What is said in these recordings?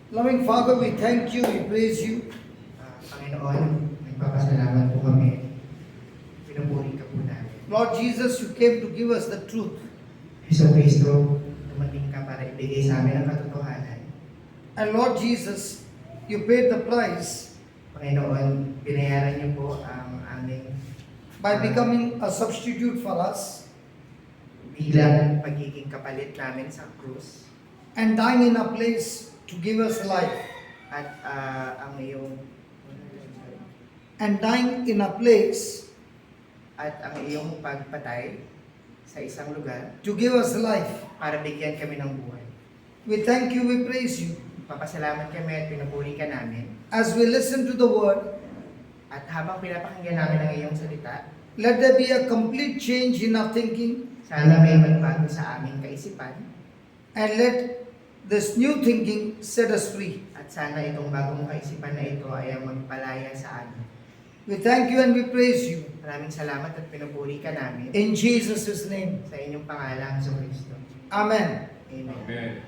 Loving Father, we thank you, we praise you. Panginoon, nagpapasalamat po kami. Pinupuri ka po namin. Lord Jesus, you came to give us the truth. Heso Kristo, dumating ka para ibigay sa amin ang katotohanan. And Lord Jesus, you paid the price Panginoon, binayaran niyo po ang aming by becoming a substitute for us bilang pagiging kapalit namin sa krus and dying in a place to give us life. at ang iyong And dying in a place pagpatay sa isang lugar to give us life. para bigyan kami ng buhay. We thank you, we praise you. Papasalamat kami at pinupuri ka namin. As we listen to the word, At habang pinapakinggan namin ang iyong salita, let there be a complete change in our thinking, sana may magbago sa aming kaisipan and let this new thinking set us free. at sana itong bagong kaisipan na ito ay ang magpalaya sa amin. We thank you and we praise you. Maraming salamat at pinupuri ka namin In Jesus' name, sa inyong pangalan, sa Kristo. Amen. Amen.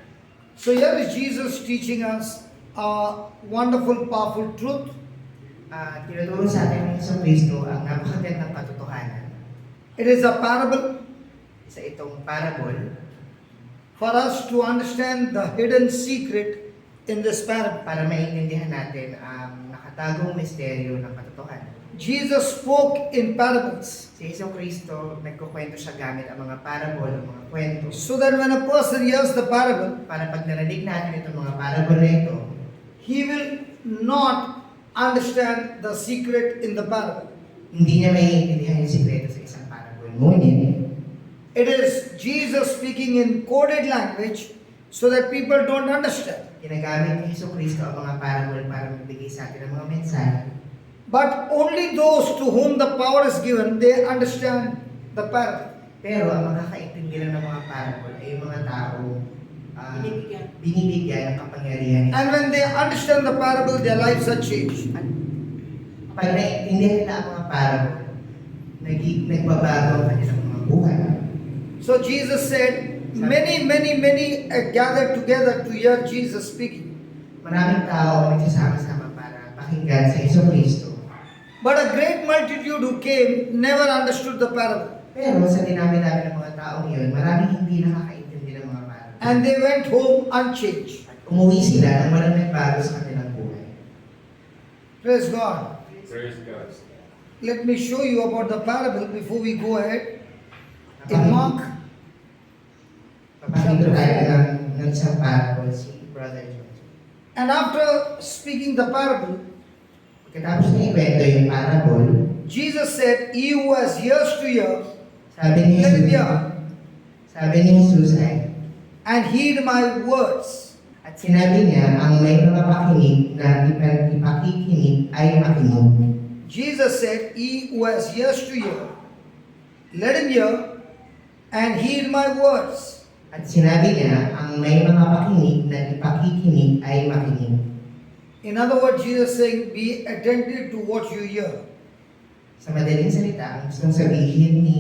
So here is Jesus teaching us a wonderful, powerful truth. Tinuturo sa atin ng Isang Kristo ang napakagandang katotohanan. It is a parable Sa itong parable, for us to understand the hidden secret in this parable. para maintindihan natin ang nakatagong misteryo ng katotohanan. Jesus spoke in parables Si Isang Kristo, nagkukwento siya gamit ang mga parable, ang mga kwento. so that when a person hears the parable, Para pag narinig natin itong mga parable na ito, he will not understand the secret in the parable. hindi niya maiintindihan yung sikreto sa isang parable. Ngunit, It is Jesus speaking in coded language so that people don't understand. ginagamit ni Hesus Kristo ang mga parable para magbigay sa atin ng mga mensahe. But only those to whom the power is given, they understand the parable. Pero ang makakaintindi lang ng mga parable ay yung mga tao binibigyan ng kapangyarihan. And when they understand the parable, their lives are changed. At pag naiintindihan nila ang mga parable, nagbabago ang kanilang mga buhay. So Jesus said, many gathered together to hear Jesus speaking. Maraming tao ang nagsasama-sama para pakinggan sa Hesus Kristo. But a great multitude who came never understood the parable. Pero sa dinami-dami ng mga taong yun, maraming hindi nakakaintindi ng mga parable. And they went home unchanged. At umuwi sila nang walang nagbago sa kanilang buhay. Praise God. Praise God. Let me show you about the parable before we go ahead. In Mark, Papakita tayo ng isang parable si Brother George. and after speaking the parable, Pagkatapos niya ikwento yung parable, Jesus said, "He who has ears to hear, sabi ni let him Jesus, hear, ay, and heed my words." at sinabi niya, ang may mga pakinig na ipakikinig ay makinig. Jesus said, "He who has ears to hear, let him hear, and heed my words." At sinabi niya, ang may mga pakinig na ipakikinig ay makinig. In other words, Jesus saying, be attentive to what you hear. Sa madaling salita, ang gustong sabihin ni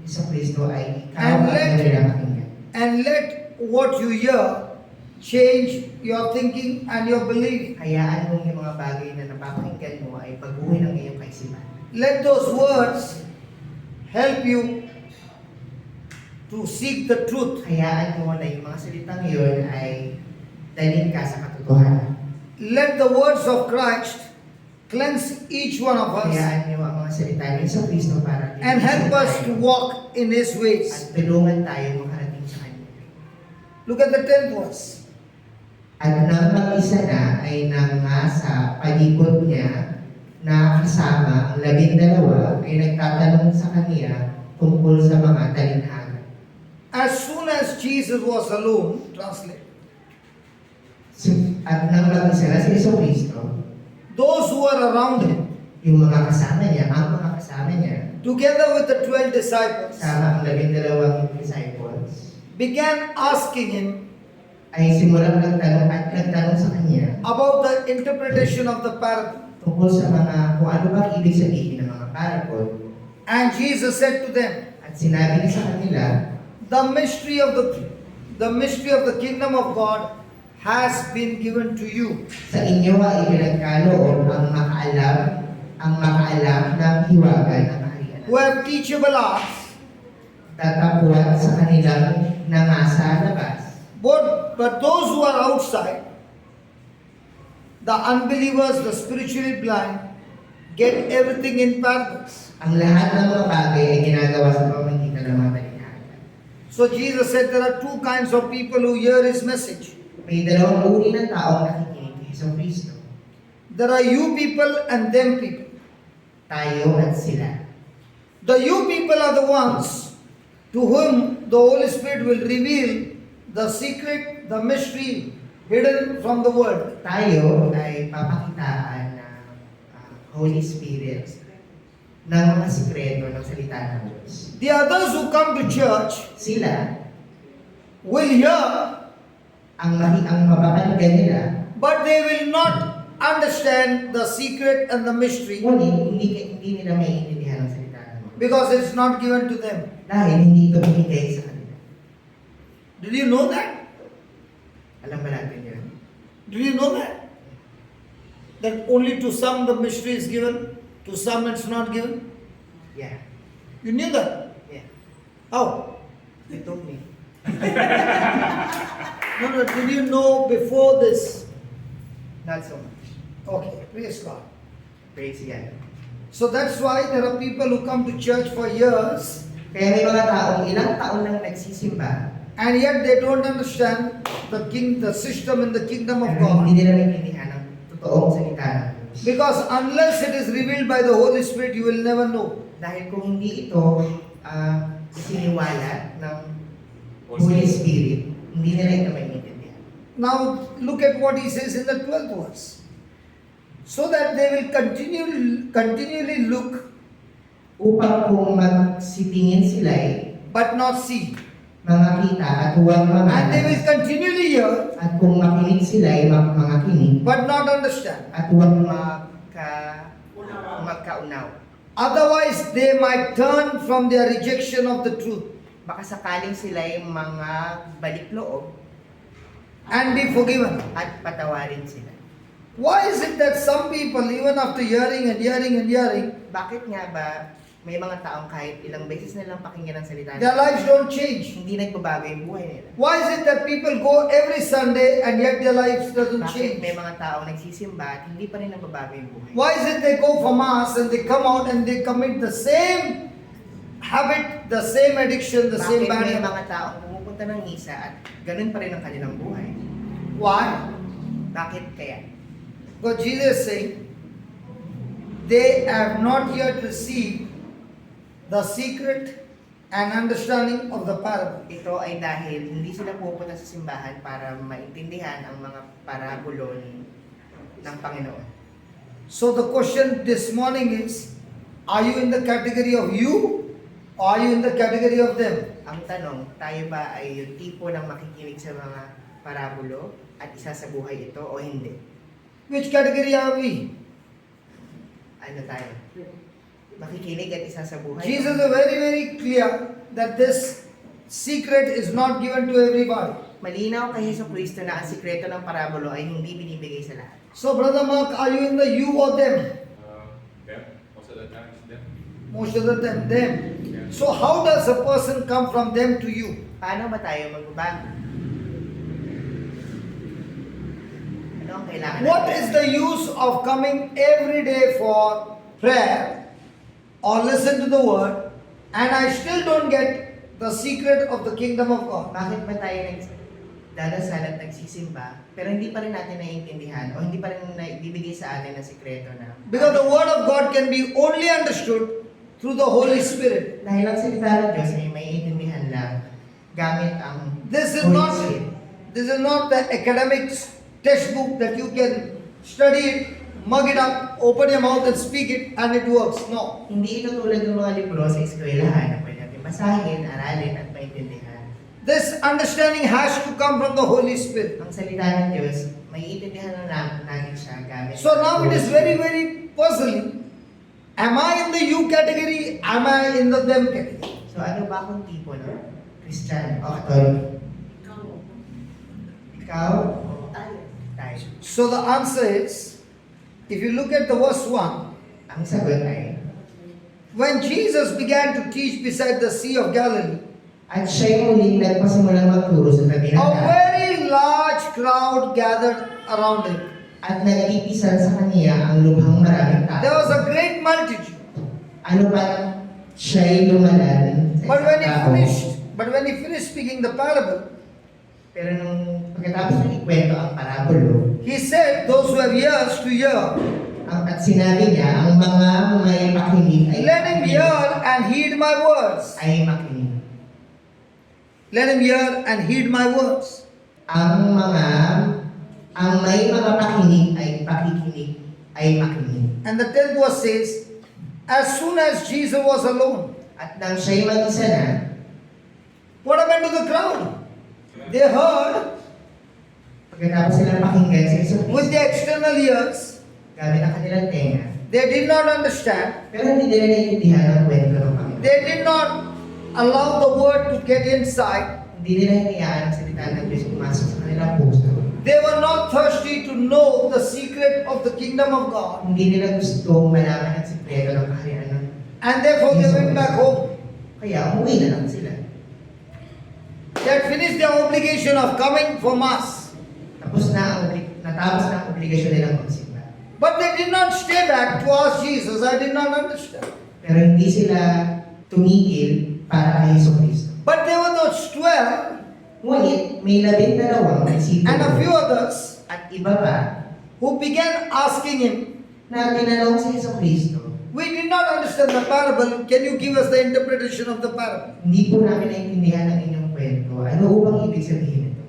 Isang Kristo ay ikaw And ang let- pinakinggan. And let what you hear change your thinking and your believing. Hayaan mo yung mga bagay na napapakinggan mo ay baguhin ang iyong kaisipan. Let those words help you to seek the truth. Hayaan mo na yung mga salitang yun ay dalhin ka sa katotohanan. Let the words of Christ cleanse each one of us Hayaan niyo ang mga salita ni Isang Kristo para and help us to walk in His at ways. tulungan tayo makarating sa Kanya. Look at the 10th verse. At nang mag-isa na ay nangasa palikod niya na kasama ang 12 ay nagtatanong sa Kanya tungkol sa mga talinhaga. As soon as Jesus was alone, translate, At nang mag-isa na si Isang Kristo, those who were around Him, yung mga kasama niya, ang mga kasama niya, together with the 12 disciples, kasama ang 12 disciples, began asking Him ay simulang nagtanong sa Kanya about the interpretation of the parable. tungkol sa mga kung ano bang ibig sabihin ng mga parable. And Jesus said to them, At sinabi niya sa kanila, the mystery of the kingdom of God has been given to you. Sa inyo ay ipinagkaloob ang makaalam ng hiwaga ng kaharian. Who have teachable hearts, Tatapuan sa kanilang nangasa labas. but those who are outside, the unbelievers, the spiritually blind, get everything in parables. Ang lahat ng mga bagay ay ginagawa sa pamamagitan ng mga talinhaga. So Jesus said there are two kinds of people who hear His message. May dalawang uri ng taong nakikinig kay Hesus Kristo. There are you people and them people. Tayo at sila. The you people are the ones to whom the Holy Spirit will reveal the secret, the mystery hidden from the world. Tayo ay papakitaan ng Holy Spirit ng mga sikreto ng salita ng Diyos. The others who come to church Sila, will hear, ang mapapanigan nila, but they will not understand the secret and the mystery ngunit hindi nila maiintindihan ang salita ng Diyos. because it's not given to them. Dahil hindi ito binigay sa kanila. Did you know that? Alam ba natin yun? Did you know that? That only to some the mystery is given, to some it's not given? Yeah. You knew that? Yeah. How? They told me. No, did you know before this? Not so much. Okay, praise God. Praise God. So that's why there are people who come to church for years Kaya may mga taong ilang taon nang nagsisimba, and yet they don't understand the system in the kingdom of pero God. hindi nila maintindihan ang totoong salita ng Diyos. Because unless it is revealed by the Holy Spirit, you will never know. Dahil kung hindi ito siniwala ng Holy Spirit, hindi nila ito maintindihan. Now look at what he says in the 12th verse. So that they will continually look Upang kung magsitingin sila'y but not see. mga kita at huwag And they will mga continually hear at kung makinig sila'y mga kinig but not understand. at huwag magkaunaw. Otherwise they might turn from their rejection of the truth Baka sakaling sila'y mga balikloob and be forgiven. at patawarin sila. Why is it that some people, even after hearing and hearing and hearing, Bakit nga ba may mga taong kahit ilang beses na lang pakinggan ang salita ng their Diyos, lives don't change? hindi nagbabago yung buhay nila? Why is it that people go every Sunday and yet their lives doesn't Bakit change? may mga taong nagsisimba at hindi pa rin nagbabago yung buhay? Why is it they go for mass and they come out and they commit the same habit, the same addiction, the same Bakit bad may habit? mga taong pumupunta ng misa at ganun pa rin ang kanilang buhay? Why? Bakit kaya? Because Jesus is saying, they have not yet received the secret and understanding of the parable. Ito ay dahil hindi sila pupunta sa simbahan para maintindihan ang mga parabolon ng Panginoon. So the question this morning is, are you in the category of you or are you in the category of them? Ang tanong, tayo ba ay yung tipo ng makikinig sa mga parabolo at isa sa buhay ito o hindi? Which category are we? Ano tayo? Makikinig at isa sa buhay? Jesus is very, very clear that this secret is not given to everybody. Malinaw kay Hesus Kristo na ang sikreto ng parabolo ay hindi binibigay sa lahat. So, Brother Mark, are you in the you or them? Them. Most of the time it's them. Most of the time, them. So, how does a person come from them to you? Paano ba tayo magbabago? Ano ang kailangan What natin? is the use of coming every day for prayer or listen to the word and I still don't get the secret of the kingdom of God? Bakit ba tayo nagdadasal at nagsisimba pero hindi pa rin natin naiintindihan o hindi pa rin naibibigay sa atin ang sikreto na Because the word of God can be only understood through the Holy Spirit. dahil ang salita ng Diyos ay maiintindihan lang gamit ang This is Holy not Spirit. the academics textbook that you can study it, mug it up, open your mouth and speak it and it works. No. Hindi ito tulad ng mga libro sa eskwelahan na pwede natin basahin, aralin at maintindihan. This understanding has to come from the Holy Spirit. Ang salita ng Diyos, maiintindihan na natin siya gamit. So now it ang is Holy very, Spirit. very puzzling. Am I in the you category? Am I in the them category? So ano ba akong tipo, no? Christian o Katolik? Ikaw? So the answer is, if you look at the verse 1, Ang sagot ay, when Jesus began to teach beside the Sea of Galilee, at siya'y muling nagpasimulang magturo sa tabi ng a dagat, very large crowd gathered around him. at nagpipisan sa kaniya ang lubhang maraming There tao. was a great multitude. Ano pa siya'y lumalan sa But when isang he tao. finished speaking the parable, Pero nung pagkatapos ng ikwento ang parabulo, he said, those who have ears to hear, at sinabi niya, ang mga may makinig ay let him hear and heed my words. ay makinig. Let him hear and heed my words. Ang may mga pakinig ay pakikinig ay makinig. And the 10th verse says, as soon as Jesus was alone, At nang siya'y mag-isa na, what happened to the crowd? They heard pagkatapos silang pakinggan sa Iso with Cristo, their external ears. gamit ang kanilang tenga, They did not understand. pero hindi nila naiintindihan ang kwento ng Panginoon. They did not allow the word to get inside. Hindi nila hinayaan ang salita ng Diyos pumasok sa kanilang puso. They were not thirsty to know the secret of the kingdom of God. Hindi nila gustong malaman ang sikreto ng kaharian ng And therefore they went back home. kaya umuwi na lang sila. They had finished their obligation of coming for mass. Natapos na ang obligasyon nilang magsimba. But they did not stay back to ask Jesus. I did not understand. Pero hindi sila tumigil para kay Hesus Kristo. But there were those 12 Ngunit may 12 disipolo and a few others at iba pa who began asking him, na tinanong si Hesus Kristo, we did not understand the parable. Can you give us the interpretation of the parable? hindi po namin naintindihan ang inyong kwento. Ano upang ibig sabihin ito?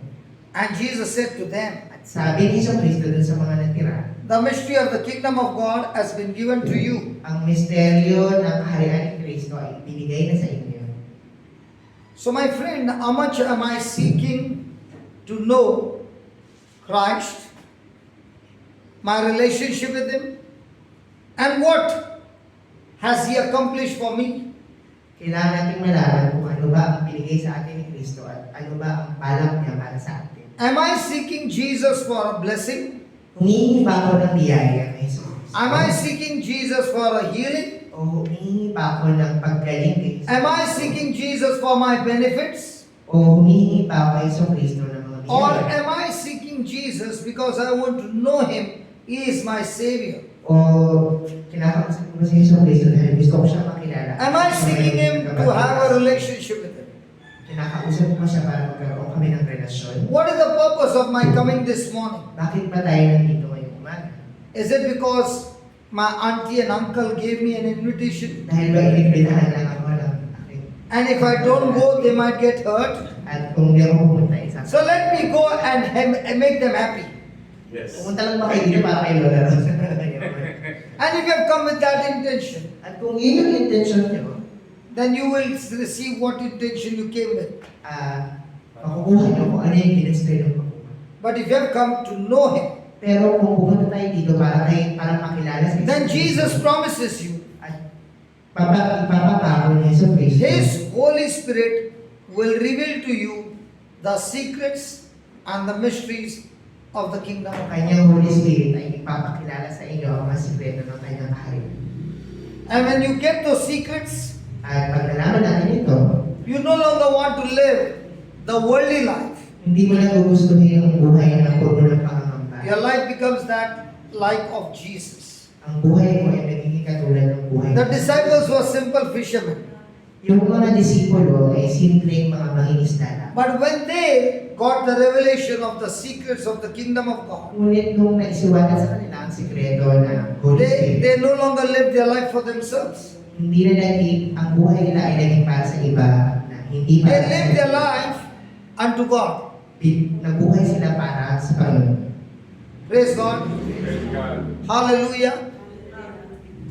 And Jesus said to them, At sabi ni Hesus Kristo dun sa mga natira, the mystery of the kingdom of God has been given to you. ang misteryo ng kaharian ni Kristo ay ibinigay na sa inyo. So my friend, how much am I seeking to know Christ, my relationship with Him, and what has He accomplished for me? Kailangan nating malaman kung ano ba ang binigay sa atin ni Kristo at ano ba ang balak niya para sa atin. Am I seeking Jesus for a blessing? Humihingi ba ako ng biyaya kay Jesus? Am I seeking Jesus for a healing? O humihingi ba ako ng paggaling kay Jesus? Am I seeking Jesus for my benefits? O humihingi ba ako kay Jesus Kristo ng mga Or biyaya? am I seeking Jesus because I want to know Him? He is my Savior. O kinakausap ko ba si Jesus Kristo dahil gusto ko siya makilala? Am I seeking Him to have a relationship with Him? Kinakausap ko siya para magkaroon kami ng relasyon? What is the purpose of my coming this morning? Bakit ba tayo nandito ngayong umaga? Is it because my auntie and uncle gave me an invitation? Dahil ba inibitahan lang ako ng aking And if I don't go, they might get hurt. at kung di ako pumunta isa. So let me go and make them happy. Yes. Pumunta lang ba kayo dito para kay Lola Ros? And if you have come with that intention, At kung yun yung intention nyo, then you will receive what intention you came with. makukuha nyo kung ano yung kinestay ng pagkuha. But if you have come to know Him, Pero kung pumunta tayo dito para makilala sa then Jesus promises you at ipapapako ni Jesus Kristo, His Holy Spirit will reveal to you the secrets and the mysteries of the kingdom of ang God. kanyang Holy Spirit ay ipapakilala sa inyo ang mga sikreto ng kanyang kaharian. And when you get those secrets, At pag nalaman natin ito, you no longer want to live the worldly life. hindi mo na gugustuhin ang buhay na puro ng pangangamba. Your life becomes that life of Jesus. Ang buhay mo ay nagiging katulad ng buhay. The disciples were simple fishermen. Yung mga disipulo ay simpleng mga mangingisda lang. But when they got the revelation of the secrets of the kingdom of God, Ngunit nung naisiwanan sa kanila ang sikreto ng Holy Spirit, they no longer live their life for themselves. hindi na naging, ang buhay nila ay naging para sa iba na hindi They para live their life unto God. Nabuhay sila para sa Panginoon. Praise God. Praise God. Hallelujah.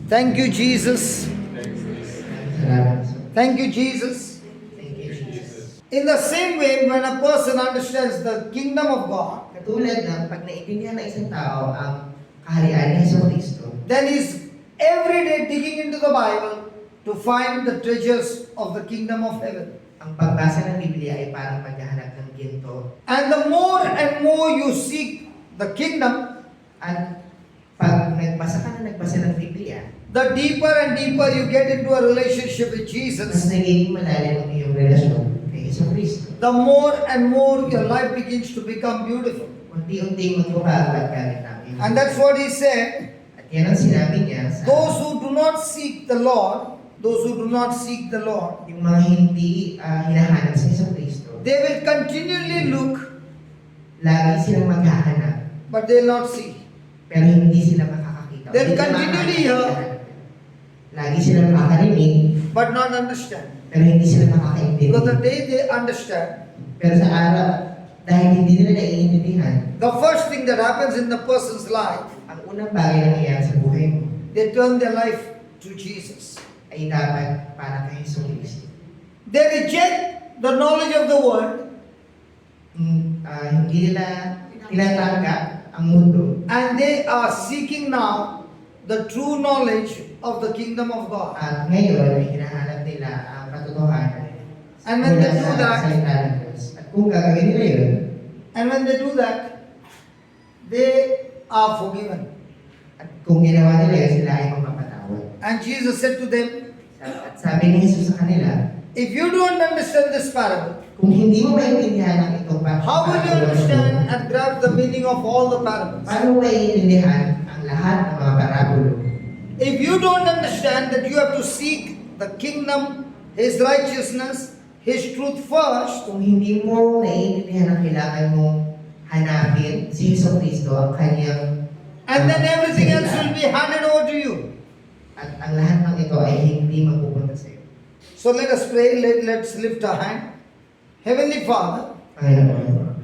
Thank you, Jesus. Thanks, Jesus. Salamat. Thank you, Jesus. Thank you, Jesus. In the same way, when a person understands the kingdom of God, Katulad ng pag naintindihan ng isang tao ang kaharian ni Hesus Kristo, then he's every day digging into the Bible to find the treasures of the kingdom of heaven. ang pagbasa ng Biblia ay parang paghahanap ng ginto. And the more and more you seek the kingdom, At pag nagbasa ka na nagbasa ng Biblia, the deeper and deeper you get into a relationship with mas Jesus, nagiging malalim ang iyong relasyon kay Yesu Kristo. the more and more your life begins to become beautiful. Unti-unti magbabago at gamit ang iyong And that's what he said. At yan ang sinabi niya sa Those who do not seek the Lord, yung mga hindi hinahanap sa Yesu Kristo, they will continually look, lagi silang maghahanap, but they will not see. pero hindi sila makakakita. They'll Hindi continually hear, lagi silang makakarinig, but not understand. pero hindi sila makakaintindi. Because the day they understand, Pero sa araw, dahil hindi nila naiintindihan, the first thing that happens in the person's life, ang unang bagay na nangyayari sa buhay mo they turn their life to Jesus. ay dapat para kay Yesu Kristo. They reject the knowledge of the world Hindi nila tinatanggap ang mundo and they are seeking now the true knowledge of the kingdom of God. at ngayon ay hinahanap nila ang katotohanan And when mula they do sa that- salita ng Diyos. At kung gagawin nila yun, And when they do that, they are forgiven. at kung ginawa nila yun, sila ay mapapatawad. And Jesus said to them, At sabi ni Jesus sa kanila, if you don't understand this parable, kung hindi mo maintindihan ang itong how will you understand and grasp the meaning of all the parables? paano mo maintindihan ang lahat ng mga parabulo? If you don't understand that you have to seek the kingdom, His righteousness, His truth first, Kung hindi mo naiintindihan ang kailangan mong hanapin si Yesu Kristo ang kanyang and then everything else will be handed over to you. at ang lahat ng ito ay hindi mapupunta sa iyo. So let us pray, let's lift our hand. Heavenly Father, Panginoon,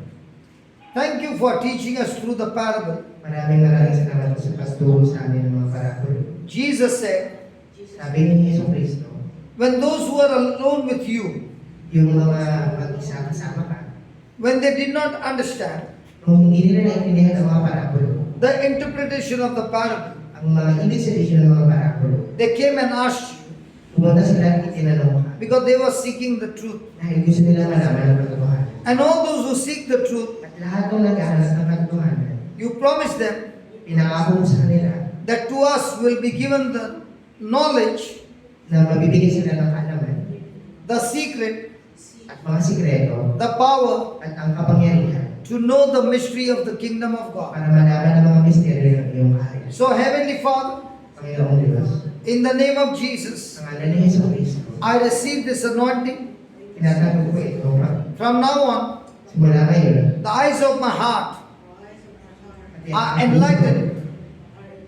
thank you for teaching us through the parable. maraming salamat po sa pagturo sa amin ng mga parabulo. Jesus said, Sabi ni Yesu Kristo, when those who are alone with you, yung mga mag-isa kasama ka, when they did not understand kung hindi nila naiintindihan ang mga parabulo, the interpretation of the parable, ang mga ibig sabihin ng mga parabulo, they came and asked you pumunta sila at itinanong ka because they were seeking the truth. dahil gusto nila malaman ang katotohanan. And all those who seek the truth, At lahat ng naghahanap ng katotohanan, you promised them pinangako mo sa kanila that to us will be given the knowledge, na mabibigyan sila ng kaalaman the secret, at mga sikreto the power at ang kapangyarihan to know the mystery of the kingdom of God. para malaman ang mga misteryo ng iyong kaharian. So, Heavenly Father, Panginoong Diyos, in the name of Jesus, sa ngalan ni Yesu Kristo, I receive this anointing. tinatanong ko ito From now on, simula ngayon the eyes of my heart at are enlightened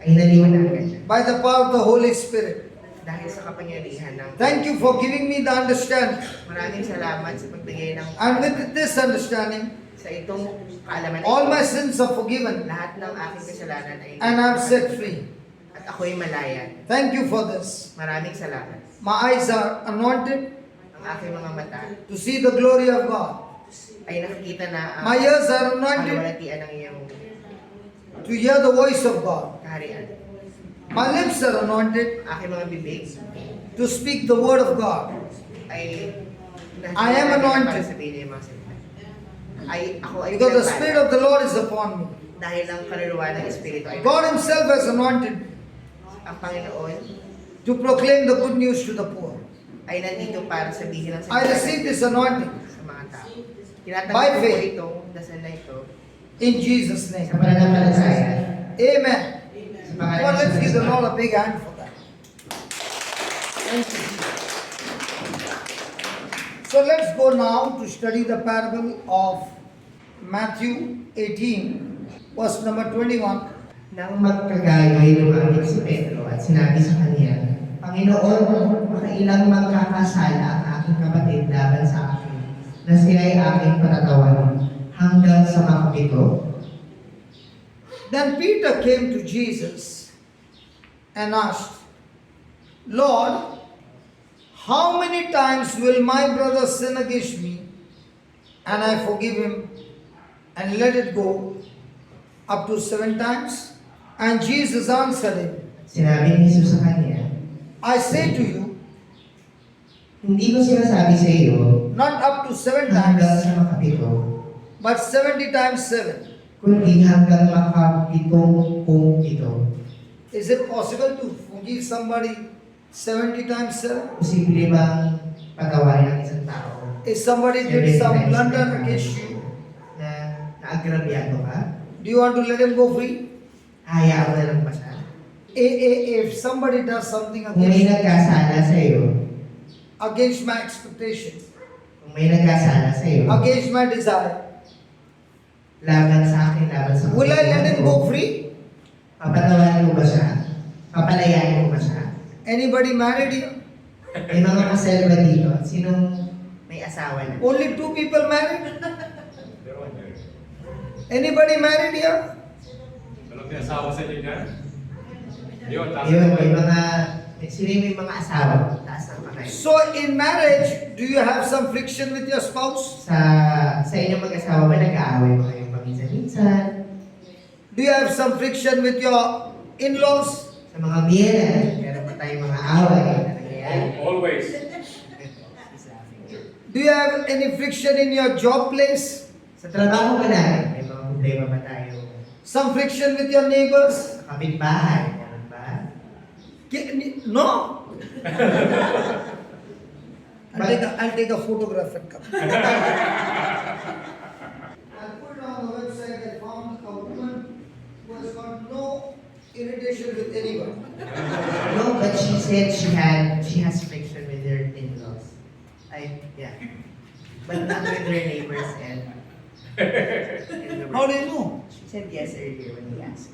ay naliwanagan by the power of the Holy Spirit. dahil sa kapangyarihan ng Thank you for giving me the understanding. maraming salamat sa pagbigay ng And with this understanding, sa itong kaalaman na all ito. my sins are forgiven Lahat ng aking kasalanan ay and I'm set free. at ako'y malaya. Thank you for this. Maraming salamat. My eyes are anointed Ang aking mga mata to see the glory of God. ay nakikita na ang My ears are anointed kaluwalhatian ng iyong to hear the voice of God. kaharian. My lips are anointed Aking mga bibig to speak the word of God. ay I am anointed. para sabihin yung mga salita. Ako ay Because the pinagpala. Spirit of the Lord is upon me. Dahil ang kaluluwa ng Espiritu ay God Himself has anointed ang Panginoon to proclaim the good news to the poor. ay nandito para sabihin ang I receive this anointing sa mga tao. By Tinatanggap ko faith. itong dasal na ito in Jesus' name. sa pananampalataya. Amen. Sa pangalan Well, ni let's give Jesus. the Lord a big hand for that. Thank you, Jesus. So let's go now to study the parable of Matthew 18, verse number 21. Nang magkagayoy lumapit si Pedro at sinabi sa kanya, Panginoon, makailang magkakasala ang aking kapatid laban sa akin, na siya ay aking patatawan hanggang sa makapito. Then Peter came to Jesus and asked, Lord, how many times will my brother sin against me and I forgive him and let it go? Up to 7 times? And Jesus answered him, Sinabi ni Jesus sa kanya, I say to you, hindi ko sinasabi sa iyo not up to 7 hanggang times, sa makapito, but 70 times 7. kundi hanggang makapitong ito. Is it possible to forgive somebody 70 times 7? Posible bang patawarin ang isang tao? If somebody did some blunder against you, Na naagrabyado ka? do you want to let him go free? Hayaan mo na lang ba siya? If somebody does something Kung may nagkasala sa iyo, against my expectation, kung may nagkasala sa iyo, against my desire, laban sa akin, laban sa will I let him ko, go free? papatawarin mo ba siya? Papalayain mo ba siya? Anybody married here? May mga kasal ba dito? Sinong may asawa na? Only 2 people married? Pero ano yun? Anybody married here? Walang may asawa sa inyo dyan? Yun, taas Ayun, na may ba? mga, sino yung may mga asawa? Taas ng kamay. So in marriage, do you have some friction with your spouse? Sa inyong mag-asawa ba, nag-aaway mo kayong paminsan-minsan? Do you have some friction with your in-laws? Sa mga biyera, meron pa tayong mga away na nangyayari. Always. Do you have any friction in your job place? Sa trabaho ba natin, may mga problema ba tayo? Some friction with your neighbors? Sa kapitbahay, meron ba? No. I'll take a photograph and come. I put it on the website. I found a woman who has got no irritation with anyone. No, but she said she has friction with her in-laws. Yeah. But not with her neighbors and the How do you know? She said yes earlier when he asked.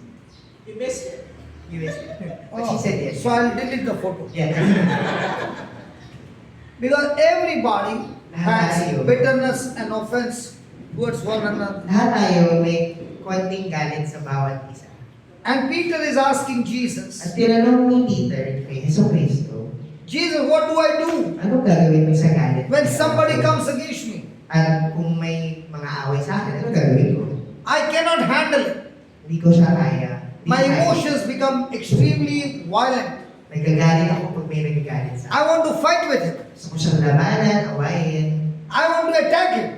You missed it. You missed it. But she said yes. So I'll delete the photo. Yeah. Because everybody has bitterness and offense towards one another. Lahat tayo may konting galit sa bawat isa. And Peter is asking Jesus, At tinanong ni Peter kay Hesus Kristo, Jesus, what do I do anong gagawin mo sa galit? when somebody comes against me? At kung may mga away sa akin, anong gagawin ko? I cannot handle it. Hindi ko siya kaya. Hindi My ko kaya. emotions become extremely violent. Nagagalit ako pag may nagagalit sa akin. I want to fight with him. Gusto ko siyang labanan, awayin. I want to attack him.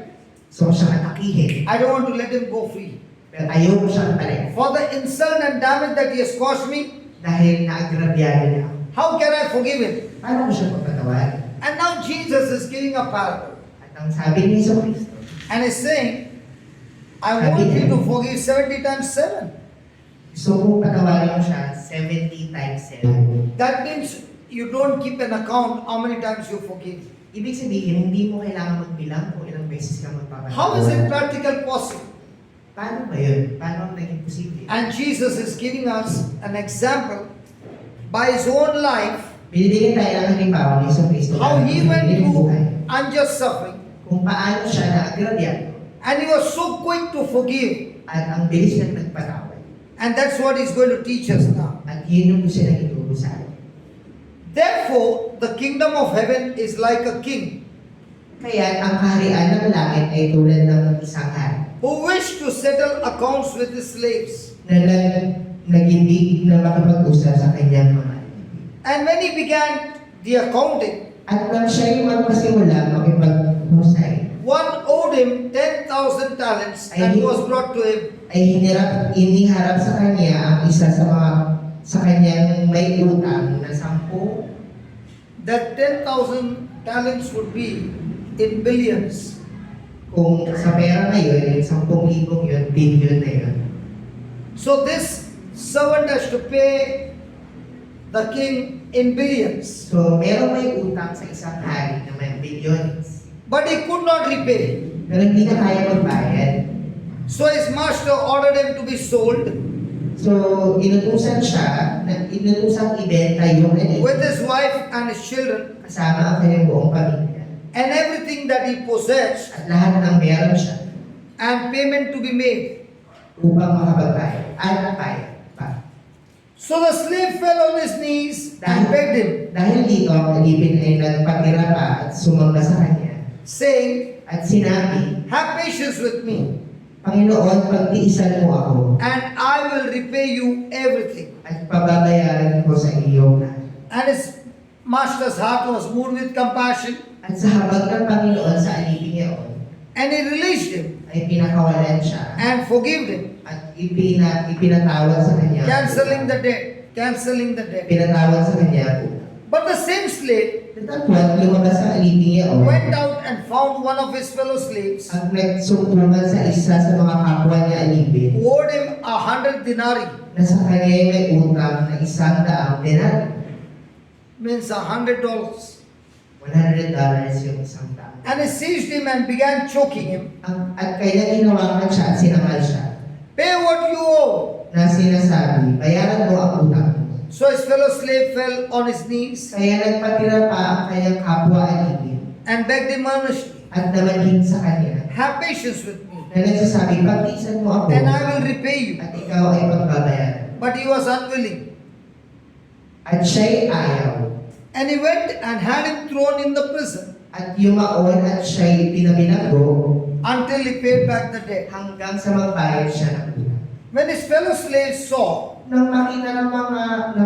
Gusto ko siyang atakihin. I don't want to let him go free. Pero ayaw ko siyang palayan. For the insult and damage that he has caused me, Dahil naagrabyado niya ako. how can I forgive him? Paano ko siya papatawarin? And now Jesus is giving a parable. At ang sabi ni Hesus Kristo, And is saying, I want you to forgive 70 times 7. gusto kong patawarin mo siya 70 times 7. That means you don't keep an account how many times you forgive. Ibig sabihin, hindi mo kailangan magbilang kung ilang beses ka magpapatawad. How is it practical possible? Paano ba yun? Paano naging posible? And Jesus is giving us an example by his own life, Binibigyan tayo ng halimbawa ni Hesus Kristo how he went ng buhay. through unjust suffering. Kung paano siya naagrabyado And he was so quick to forgive. at ang bilis niya nagpatawad. And that's what he's going to teach us now. At yun yung gusto na ituro sa atin. Therefore, the kingdom of heaven is like a king Kaya ang kaharian ng langit ay tulad ng isang hari who wished to settle accounts with his slaves. na nag-ibig na makapag-usap sa kanyang mga And when he began the accounting, at nang siya yung magpasimula makipag-husay, one owed him 10,000 talents and was brought to him. ay iniharap sa kanya ang isa sa kanyang may utang na 10. That 10,000 talents would be in billions. Kung sa pera ngayon, yung 10,000 yun, billion na yun. So this servant has to pay the king in billions. So, meron may utang sa isang hari na may billions. But he could not repay. Pero hindi na kaya magbayad. So his master ordered him to be sold So, inutosang ibenta yung with his wife and his children kasama ang kanyang buong pamilya. and everything that he possessed, At lahat ng meron siya and payment to be made. upang makapagbayad. At bayad pa. So the slave fell on his knees and begged him, Dahil dito, ang alipin ay nagpatira pa at sumamba sa kanya. saying, At sinabi, have patience with me, Panginoon, pagtiisan mo ako and I will repay you everything. at pababayaran ko sa iyo lahat. And his master's heart was moved with compassion, At sa habag ng Panginoon sa alipin niyaon, and he released him ay pinakawalan siya and forgave him At ipinatawad sa kanya. cancelling the debt, cancelling the debt. Pinatawad sa kanya ang utang. But the same slave Natapos, lumabas ang alipin niya went out and found one of his fellow slaves at nagsumpungan sa isa sa mga kapwa niya alipin who owed him 100 denarii, na sa kanya may utang na 100 denarii. means $100. $100 yung isang tao. And he seized him and began choking him. At kaya ginawakan siya at sinangal siya Pay what you owe. na sinasabi, bayaran mo ang utang mo. So his fellow slave fell on his knees Kaya nagpatira pa ang kanyang kapwa alipin and begged him earnestly, at namanhin sa kanya have patience with me, na nagsasabi, pagtiisan mo ako and I will repay you. at ikaw ay pagbabayaran. But he was unwilling. At siya'y ayaw. And he went and had him thrown in the prison At yumaon at siya'y pinabinago until he paid back the debt. hanggang sa magbayad siya ng utang. When his fellow slaves saw Nang makita ng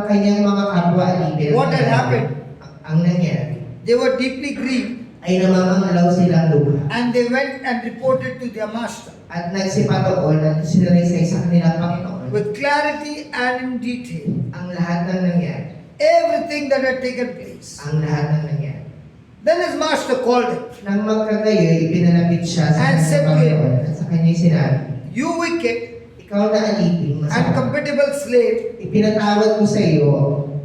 kanyang mga kapwa alipin what had happened, ang nangyari, they were deeply grieved, ay namamangalaw silang luha. and they went and reported to their master At nagsipatoon at sinalaysay sa kanilang Panginoon with clarity and in detail ang lahat ng nangyari. everything that had taken place. Ang lahat ng nangyari. Then his master called him, Nang magkagayoy, pinalapit siya sa And said kanyang to him, Panginoon at sa kanya'y sinabi, you wicked ikaw na alipin, and masama. contemptible slave, Ipinatawad ko sa iyo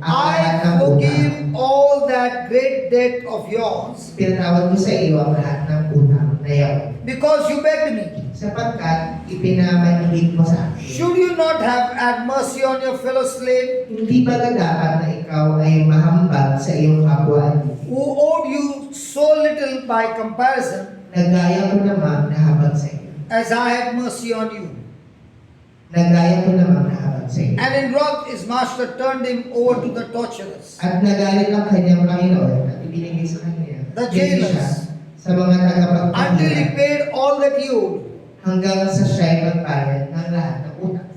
ang lahat I ng forgive utang. all that great debt of yours Ipinatawad ko sa iyo ang lahat ng utang na iyon. because you begged me. Sapagkat ipinamanhid mo sa akin. Should you not have had mercy on your fellow slave Hindi ba dapat na ikaw ay mahambag sa iyong kapwa who owed you so little by comparison Nagaya ko namang nahabag sa iyo. as I had mercy on you? Nagaya ko namang nahabag sa iyo. And in wrath his master turned him over to the torturers, At nagalit ang kanyang Panginoon at ibinigay sa kanya The bigay siya jailers. sa mga until he tagapagpahirap paid all that he owed. hanggang sa siya'y magbayad ng lahat ng utang.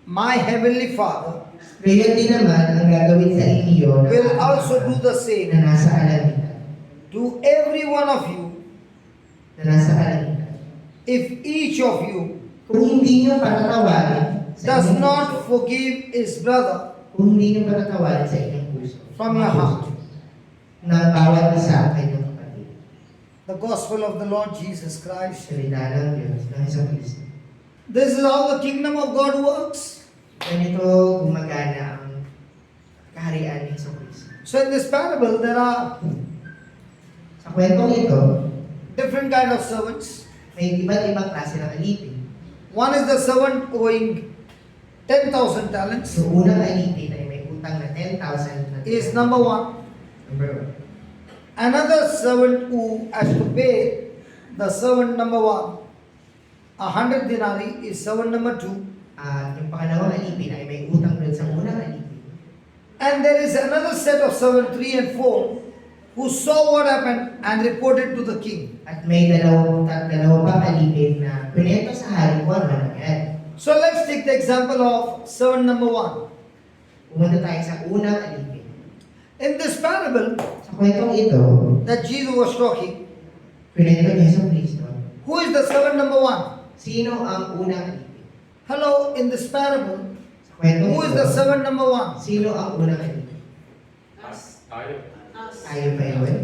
My heavenly Father Gayon din naman ang gagawin sa inyo ng will aking also Ama do the na same nasa kalangitan. to every one of you Na nasa kalangitan. if each of you Kung hindi nyo patatawarin sa does inyong not puso, forgive his brother kung hindi nyo patatawarin sa inyong puso, from your heart. na bawat isa ang kanyang kapatid. The gospel of the Lord Jesus Christ. Salita ng Diyos ng isang Kristo. This is how the kingdom of God works. Ganito gumagana ang kaharian ni Isang Kristo. So in this parable, there are Sa kwentong ito, different kind of servants. may iba't ibang klase ng alipin. One is the servant owing 10,000 talents. Yung unang alipin ay may utang na 10,000 na Is number one. Number 1. Another servant who has to pay the servant number one 100 denarii is servant number two. Yung pangalawang alipin ay may utang doon sa unang alipin. And there is another set of servant 3 and 4 who saw what happened and reported to the king. At may dalawa pang alipin na pinento sa hari kung ano nangyari. So let's take the example of servant number one. Pumunta tayo sa unang alipin. In this parable Sa kwentong ito, that Jesus was talking, pinento niya sa Kristo. who is the servant number one? Sino ang unang alipin? Hello, in this parable, Sa kwentong who is ito, the servant number one? sino ang unang alipin? Tayo. Tayo ba yun?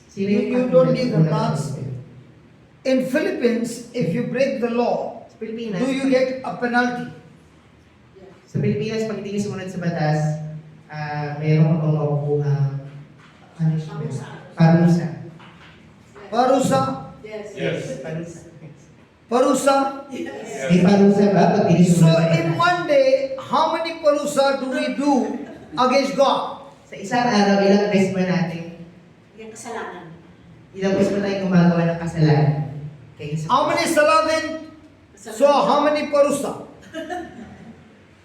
Sino You don't give the unang marks. alipin? In Philippines, if you break the law, Sa Pilipinas, do you get a penalty? Sa Pilipinas, pag hindi ka sumunod sa batas, mayroon kang makukuha parusa. Parusa? Yes. Parusa. Parusa? May parusa ba pag hindi So sumunod sa in batas? one day, how many parusa do we do against God? Sa isang araw, ilang beses ba natin, Yung kasalanan. ilang beses ba tayo gumagawa ng kasalanan? Kay Jesus? How many salah then? So how many parusa?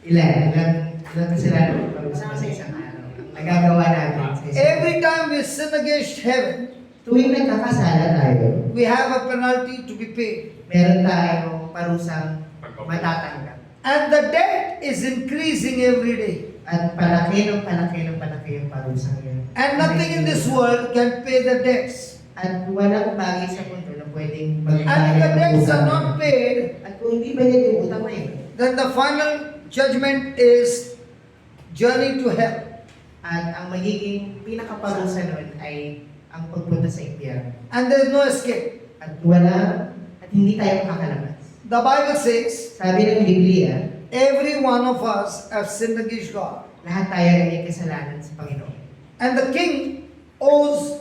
Ilang kasalanan ang parusa sa isang araw? Ang nagagawa natin sa isang Every time we sin against heaven, tuwing nagkakasala tayo, we have a penalty to be paid. meron tayong parusang matatanggap. And the debt is increasing every day. At palaki ng yung parusang yun. And nothing in this world can pay the debts. At walang bagay sa mundo na pwedeng And if the magbayad ng debts are utang. not paid, At kung kung hindi bayad yung utang na yun, then the final judgment is journey to hell. at ang magiging pinakaparusa nun ay ang pagpunta sa impyerno. And there is no escape. At hindi tayo makakalabas. The Bible says, Sabi ng Biblia, every one of us have sinned against God. lahat tayo ay may kasalanan sa Panginoon. And the king owes,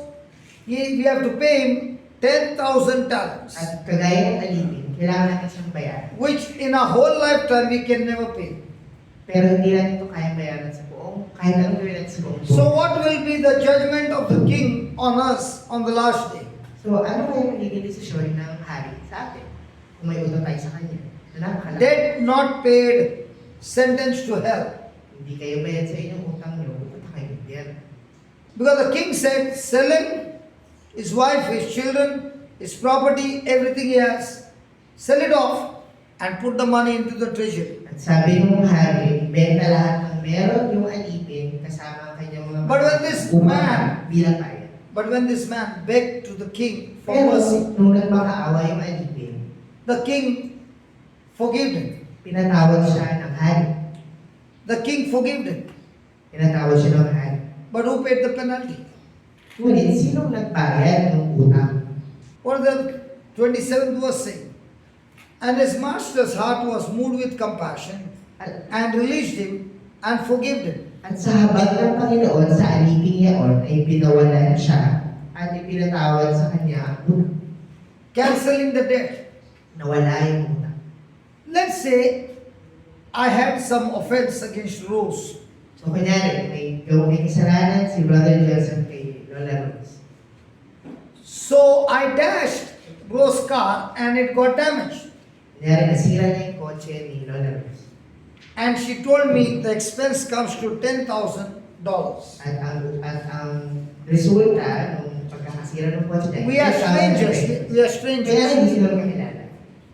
we have to pay him 10,000 talents, At kagaya ng alipin, kailangan natin siyang bayaran. which in a whole lifetime we can never pay. Pero hindi natin ito kayang bayaran sa buong, kahit anong gawin natin sa buong buhay. So what will be the judgment of the king on us on the last day? So, ano kaya magiging desisyon ng hari sa atin? Kung may utang tayo sa kanya, na napakalaki. Debt not paid, sentenced to hell. Hindi kayo bayad sa inyong utang nyo, pupunta kayo ng impyerno. Because the king said, sell him, his wife, his children, his property, everything he has, sell it off and put the money into the treasury. At sabi ng hari, benta lahat ng meron yung alipin kasama ang kanyang mga But when this man- bilang bayad. But when this man begged to the king for Pero mercy, nung nagmakaawa yung alipin, the king forgave him. pinatawad siya ng hari. The king forgave him. Pinatawad siya ng hari. But who paid the penalty? Ngunit, sinong nagbayad ng utang? What the 27th verse saying? And his master's heart was moved with compassion and released him and forgave him. At sa habag ng Panginoon sa alipin yaon ay pinawalan siya at ipinatawad sa kanya ang utang. Canceling the debt. Nawala yung utang. Let's say I had some offense against Rose. So kunyari, may kasalanan si Brother Joseph kay Lola Rose. So I dashed Rose's car and it got damaged. Kunyari, nasira na yung kotse ni Lola Rose. And she told me the expense comes to $10,000. At ang resulta nung pagkakasira ng kotse niya, We are strangers. We are Kaya strangers. hindi sila makilala.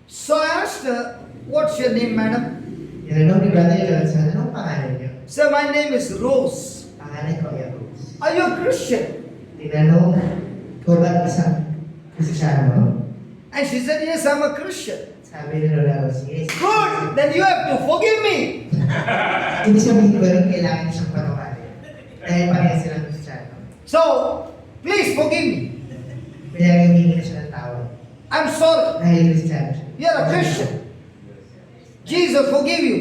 So I asked her, what's your name, madam? Tinanong ni Brother Johnson, anong pangalan niyo? So my name is Rose. Pangalan ko ay Rose. Are you a Christian? Tinanong, ko ba isang Kristiyano? And she said, yes, I'm a Christian. Sabi ni Lola Rose, yes. Good, then you have to forgive me. Hindi sabihin ko rin kailangan siyang patawarin. Dahil parehas silang Kristiyano. So, please forgive me. Kaya humingi na siya ng tawad. I'm sorry. Dahil Kristiyano siya. You're a Christian. Jesus forgive you.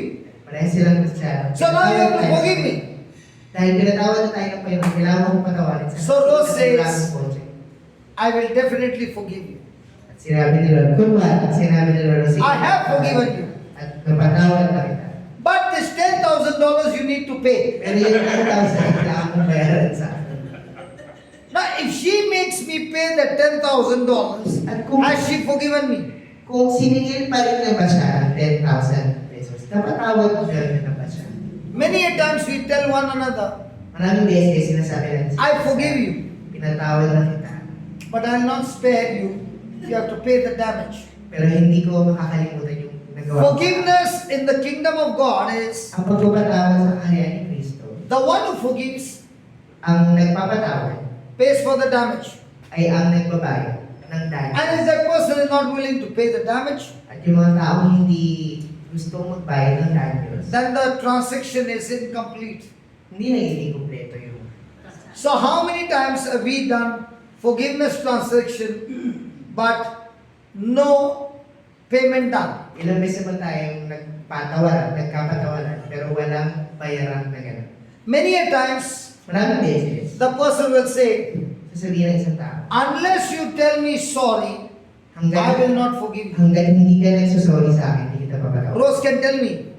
Parehas silang Kristiyano. So now you have to forgive me. Dahil pinatawad na tayo ng Panginoon, kailangan mong patawarin. So Rose says, Sa kotse. I will definitely forgive you. At sinabi ni Lord, kunwari, sinabi ni Lord, sige, I have forgiven you. At napatawad na kita. But this $10,000 you need to pay. Pero yung 10,000, kailangan mong bayaran sa akin. Now, if she makes me pay the $10,000, At kung, has she forgiven me? kung siningil pa rin na ba siya ng 10,000 pesos, napatawad na ba siya? Many a times we tell one another, Maraming beses sinasabi natin, I forgive you, pinatawad na kita. but I'll not spare you. You have to pay the damage. Pero hindi ko makakalimutan yung nagawa ko. Forgiveness in the kingdom of God is Ang pagpapatawad sa kaharian ni Kristo, the one who forgives ang nagpapatawad pays for the damage. ay ang nagbabayad ng And dahil. if that person is not willing to pay the damage, At yung mga taong hindi gustong magbayad ng danyos, then the transaction is incomplete. hindi nagiging kumpleto yung. So how many times have we done forgiveness transaction but no payment done? Ilang beses ba tayong nagkapatawaran, pero walang bayaran na gano'n? Many a times Maraming beses, the person will say, sasabihin ng isang tao, unless you tell me sorry, I will not forgive you. hanggang hindi ka nagsusorry sa akin, hindi kita papatawad. Rose can tell me,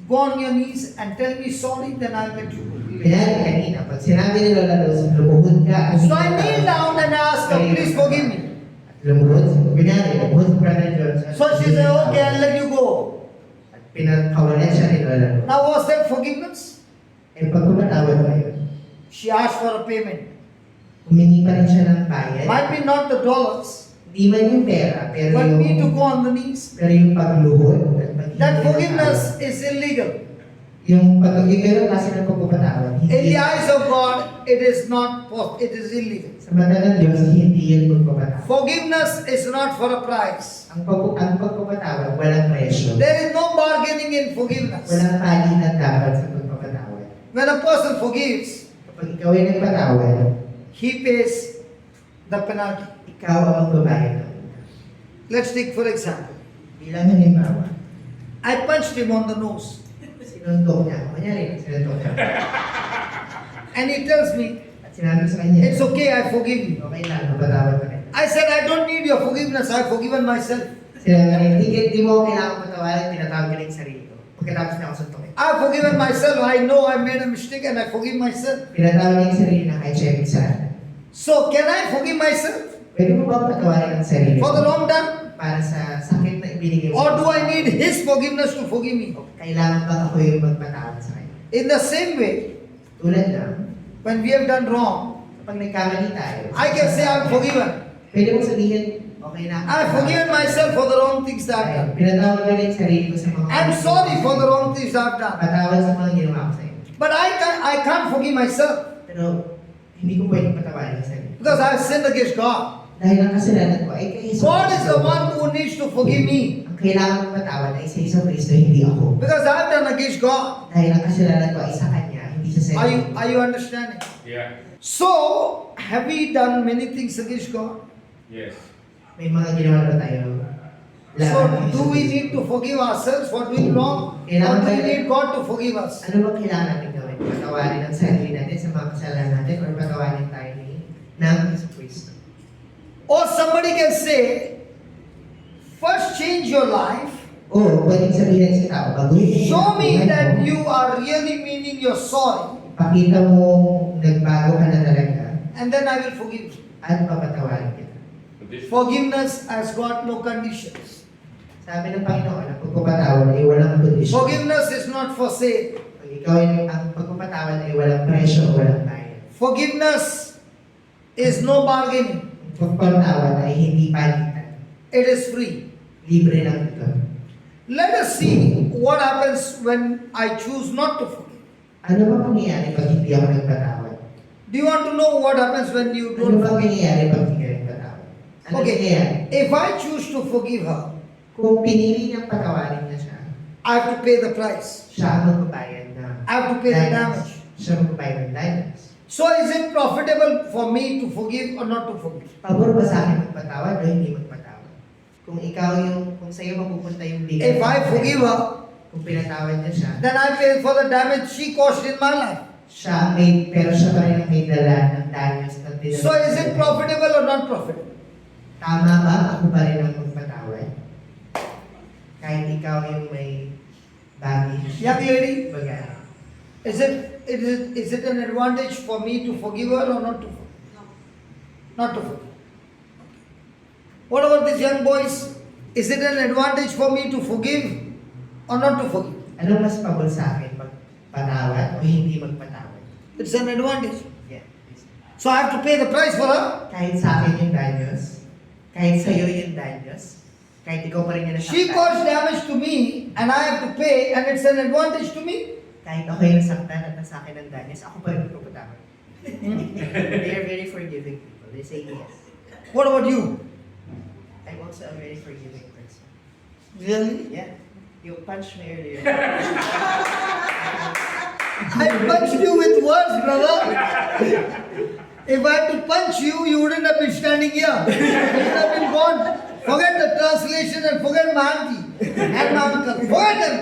go on your knees and tell me sorry, then I'll let you go. Kaya kanina, pag sinabi ni Lola Rose, lumuhod ka. So I kneel down and ask her, please forgive me. At lumuhod, kunyari, lumuhod si Brother Johnson. So she said, okay, I'll let you go. At pinakawalan siya ni Lola Rose. Now was that forgiveness? Eh pag pumatawad mo yun, She asked for a payment. humingi pa rin siya ng bayad. Might be not the dollars, Di man yung pera, pero but me to yung, go on the knees. pero yung pagluhod at paghingi That ng forgiveness tawad, is illegal. Yung ganong klase ng pagpapatawad, In the hindi, eyes of God, it is not it is illegal. sa mata ng Diyos, hindi yan pagpapatawad. Forgiveness is not for a price. Ang pagpapatawad, walang presyo. There is no bargaining in forgiveness. Walang palitan dapat sa pagpapatawad. When a person forgives, Kapag ikaw ay nagpatawad, he pays the penalty. ikaw ang magbabayad ng utang. Let's take for example. Bilang halimbawa, I punched him on the nose, sinuntok niya ako. Kunyari, sinuntok niya ako. and he tells me, At sinabi ko sa kanya, "It's okay, I forgive you." okay lang, napatawad ka rin. I said, "I don't need your forgiveness. I've forgiven myself. Sinabi niya, di mo kailangan patawarin, tinatawag ka rin yung sarili ko. Pagkatapos niya ako suntokin. I've forgiven myself. I know I made a mistake, and I forgive myself. Pinatawag niya yung sarili na kahit siya yung saan. So, can I forgive myself Pwede mo bang patawarin ang sarili for the mo wrong done? para sa sakit na ibinigay mo? Or do I need his forgiveness to forgive me? O kailangan ba ako yung magpatawad sa kanya? In the same way, Tulad ng, when we have done wrong, kapag nagkamali tayo, I can say I'm forgiven. pwede mong sabihin, okay na ako. I've forgiven myself for the wrong things that I've done. Pinatawad ko rin yung sarili ko sa mga... I'm sorry for the wrong things I've done. Patawad sa mga ginawa ko sa iyo. But I can't forgive myself Pero hindi ko pwedeng patawarin ang sarili ko. because I've sinned against God. Dahil ang kasalanan ko ay kay Iso God is the one who needs to forgive me Ang kailangan mong patawad ay sa Iso Kristo, hindi ako. because I've done against God. Dahil ang kasalanan ko ay sa Kanya, hindi sa sarili. Are you understanding? Yeah. So, have we done many things against God? Yes. May mga ginawa na tayo. So, laban kay do Iso we Kristo. need to forgive ourselves for doing wrong? Or do we need God to forgive us? Ano bang kailangan natin gawin? Patawarin ang sarili natin sa mga kasalanan natin or patawarin tayo ng Iso Kristo? Or somebody can say, first change your life. O pwedeng sabihin sa tao, baguhin mo Show ang me buhay that mo. you are really meaning you're sorry. Pakita mo nagbago ka na talaga And then I will forgive you. at papatawarin kita. Forgiveness has got no conditions. Sabi ng Panginoon, ang pagpapatawad ay walang kondisyon. Forgiveness is not for sale. Pag ikaw ay ang pagpapatawad ay walang presyo o walang bayad. Forgiveness is no bargaining. Ang pagpapatawad ay hindi palitan. It is free. Libre lang ito. Let us see what happens when I choose not to forgive. Ano ba mangyayari pag hindi ako nagpatawad? Do you want to know what happens when you Ano don't ba forgive? mangyayari pag hindi ka nagpatawad? Ano mangyayari? Okay, if I choose to forgive her, Kung pinili niyang patawarin niya siya, I have to pay the price. siya ang magbabayad na I have to pay the damage. Siya ang magbabayad ng damage. So is it profitable for me to forgive or not to forgive? Pabor ba sa akin magpatawad o hindi magpatawad? Kung ikaw kung sa'yo mapupunta yung If I forgive her, kung pinatawad niya siya, then I pay for the damage she caused in my life. pero siya pa rin ang may dala ng damage na dinala. So is it profitable or not profitable? Tama ba ako pa rin ang magpatawad? Kahit ikaw yung may baggage. Young lady, Baga. is it an advantage for me to forgive her or not to forgive? Not to forgive. What about these young boys? Is it an advantage for me to forgive or not to forgive? Ano mas pabor sa akin? Magpatawad o hindi magpatawad? It's an advantage. Yeah. So I have to pay the price for her. Kahit sa akin yung danyos, kahit sa'yo yung danyos, kahit ikaw pa rin yung She nasaktan, caused damage to me and I have to pay and it's an advantage to me. kahit ako yung nasaktan at nasa akin ang danyos, ako pa rin magpapatawad. They are very forgiving people. They say yes. What about you? I'm also a very forgiving person. Really? Yeah. You punched me earlier. I punched you with words, brother. If I had to punch you, you wouldn't have been standing here. You would have been gone. Forget the translation and forget my auntie and my uncle. Forget them.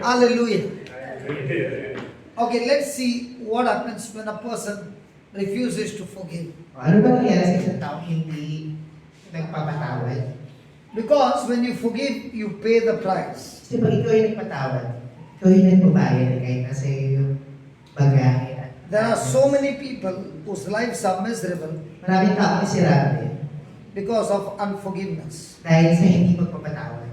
Hallelujah. Okay, let's see what happens when a person refuses to forgive. Ano ba nangyari sa isang tao hindi nagpapatawad? Because when you forgive, you pay the price. Kasi pag ikaw yung nagpatawad, ikaw yung nagbabayad kahit nasa iyo yung bagahe. At There are so many people whose lives are miserable maraming tao miserable because of unforgiveness. dahil sa hindi magpapatawad.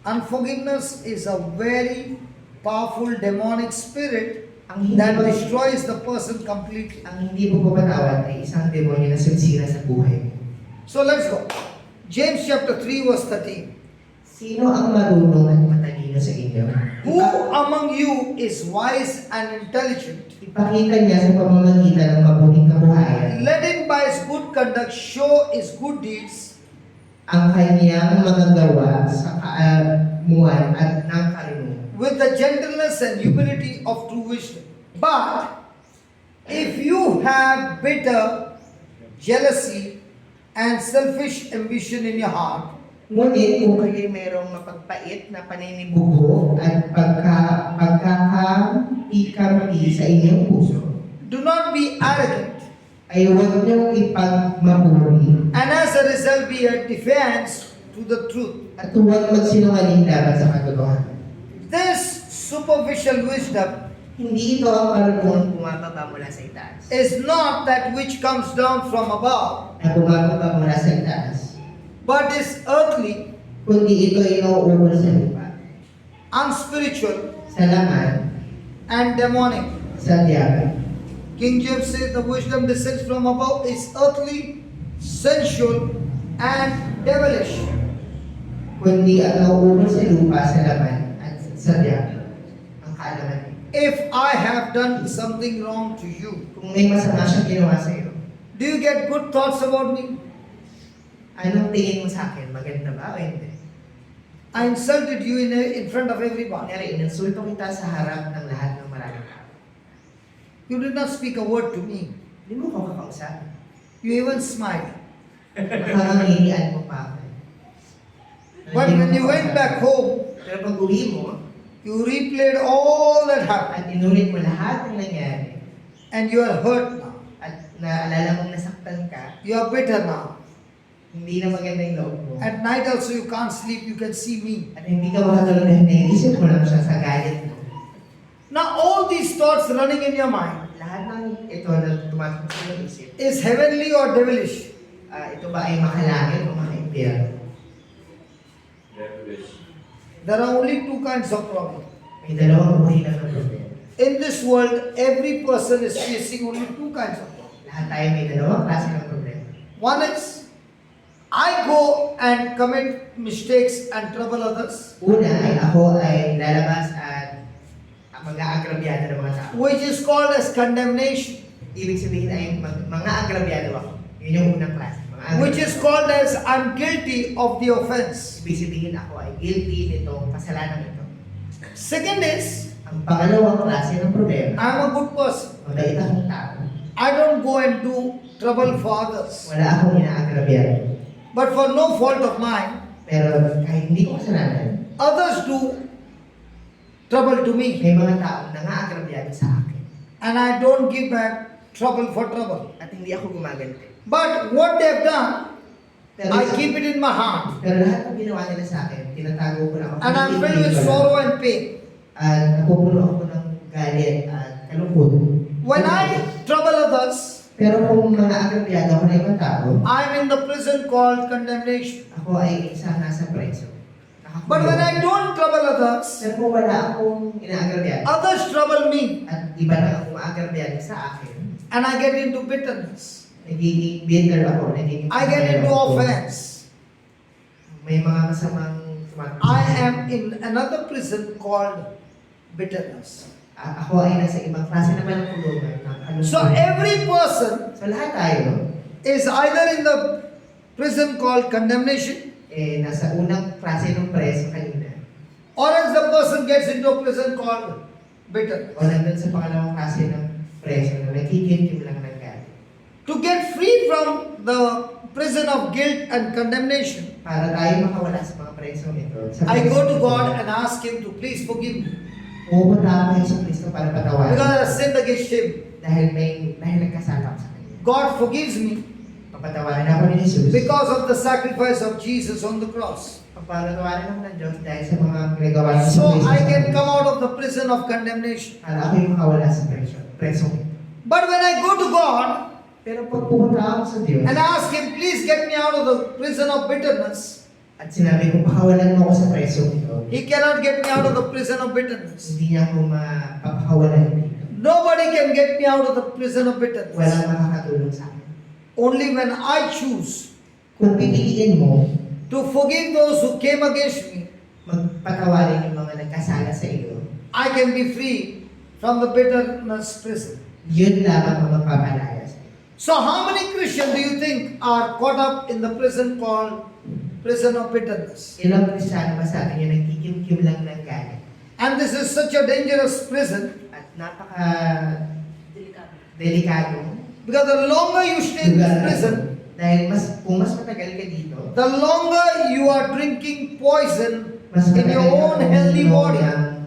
Unforgiveness is a very powerful demonic spirit Ang hindi, that pag, destroys the person completely. ang hindi magpapatawad ay isang demonyo na sumisira sa buhay mo. So let's go. James chapter 3 verse 13. Sino ang marunong at matalino sa inyo? Who among you is wise and intelligent, Ipakita niya sa pamamagitan ng mabuting kabuhayan let him by his good conduct show his good deeds ang kanyang mga gawa sa kaamuan at ng karunungan. with the gentleness and humility of true wisdom. But if you have bitter jealousy and selfish ambition in your heart, Ngunit kung kayo'y mayroong mapagpait na paninibugo at pagkakapikampi sa inyong puso, do not be arrogant, ay huwag niyong ipagmamuri and as a result be a defiance to the truth. at huwag magsinungaling laban sa katotohanan. This superficial wisdom Hindi ito ang karunungan bumababa mula sa itaas. is not that which comes down from above, Na bumababa mula sa itaas, but is earthly, kundi ito ay nauukol sa lupa, unspiritual, sa laman, and demonic. sa diablo. King James says the wisdom descends from above is earthly, sensual, and devilish. Kundi ang nauukol sa lupa, sa laman, at sa diablo. Ang kaalaman. If I have done something wrong to you, Kung may masama siyang ginawa sa iyo, do you get good thoughts about me? anong tingin mo sa akin? Maganda ba o hindi? I insulted you in front of everybody. Kunyari, insulto kita sa harap ng lahat ng maraming tao. You did not speak a word to me. Hindi mo ko kakausap. You even smiled. Nakakangilian mo pa ako. But when you went back home, Pero pag uwi mo, you replayed all that happened, at inulit mo lahat ng nangyari, and you are hurt now. at naalala mong nasaktan ka, You are bitter now. hindi na maganda yung loob mo. At night also you can't sleep, you can see me. At hindi ka makatulog dahil naiisip mo lang siya sa galit mo. Now all these thoughts running in your mind, Lahat ng ito na tumatakbo sa iyong isip, is heavenly or devilish? ito ba ay makalangit o makaimpyerno? There are only two kinds of problems. May dalawang buhay lang ng problema. In this world, every person is facing only two kinds of problems. Lahat tayo may dalawang klase ng problema. One is, I go and commit mistakes and trouble others, Una ay ako ay lalabas at mag-aagrabyado ng mga tao. which is called as condemnation, Ibig sabihin ay mga agrabyado ako. Yun yung unang klase. Mga which is agrabyado. called as I'm guilty of the offense. Ibig sabihin ako ay guilty nitong kasalanan ito. Second is, Ang pangalawang klase ng problema, I'm a good person. mabait akong tao. I don't go and do trouble for others. Wala akong inaagrabyado. But for no fault of mine, Pero kahit hindi ko kasalanan, others do trouble to me. may mga taong nangaagrabyado sa akin. And I don't give back trouble for trouble. At hindi ako gumaganti. But what they've done, Pero, I keep it in my heart. pero lahat ng ginawa nila sa akin, tinatago ko lang ako. And I'm filled with sorrow and pain. At napupuno ako ng galit at kalungkot. When I trouble others, Pero kung nangaagrabyado ako ng ibang tao, I'm in the prison called condemnation. ako ay isang nasa preso. But when I don't trouble others, Pero kung wala akong inaagrabyado, others trouble me. at iba na akong maagrabyado sa akin, And I get into bitterness. nagiging bitter ako, nagiging I get into ako. offense. May mga masamang tumatakbo. I am in another prison called bitterness. Ako ay nasa ibang klase naman ng kulungan ng kalungkot. So every person So lahat tayo, is either in the prison called condemnation, nasa unang klase ng preso kanina, or else the person gets into a prison called bitterness. o nandun sa pangalawang klase ng preso na nagkikintim lang ng galit. To get free from the prison of guilt and condemnation, Para tayo makawala sa mga preso nito, I go to God and ask Him to please forgive me. pupunta ako kay Yesu Cristo para patawarin. Because I sinned against Him. Dahil nagkasala ako sa Kanya. God forgives me Papatawarin ako ni Jesus. because of the sacrifice of Jesus on the cross. Papatawarin ako ng Diyos dahil sa mga ginagawa ni Yesu So Cristo. I can come out of the prison of condemnation. Para ako yung makawala sa preso. But when I go to God Pero pag pupunta ako sa Diyos, and ask Him, please get me out of the prison of bitterness, at sinabi ko, pakawalan mo ako sa preso ito, He cannot get me out of the prison of bitterness. hindi niya ako mapapakawalan dito. Nobody can get me out of the prison of bitterness. Walang makakatulong sa akin. Only when I choose Kung pipiliin mo, to forgive those who came against me, magpatawarin yung mga nagkasala sa iyo, I can be free from the bitterness prison. Yun lamang ang magpapalaya sa iyo. So how many Christians do you think are caught up in the prison called prison of bitterness? Ilang Kristiyano ba sa atin yung nagkikim-kim lang ng galit? And this is such a dangerous prison At napaka-delikado. because the longer you stay in this prison, Dahil kung mas matagal ka dito, the longer you are drinking poison mas in your matagal own ka healthy umiinom body. ng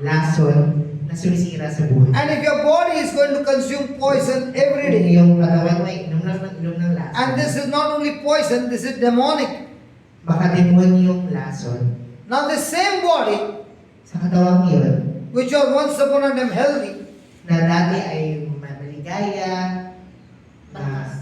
lason na sumisira sa buhay. And if your body is going to consume poison every Kung day, yung katawan mo ay inom ng lason, and this is not only poison, this is demonic. baka demon yung lason. Now the same body, Sa katawang yun, which was once upon a time healthy, na dati ay maligaya,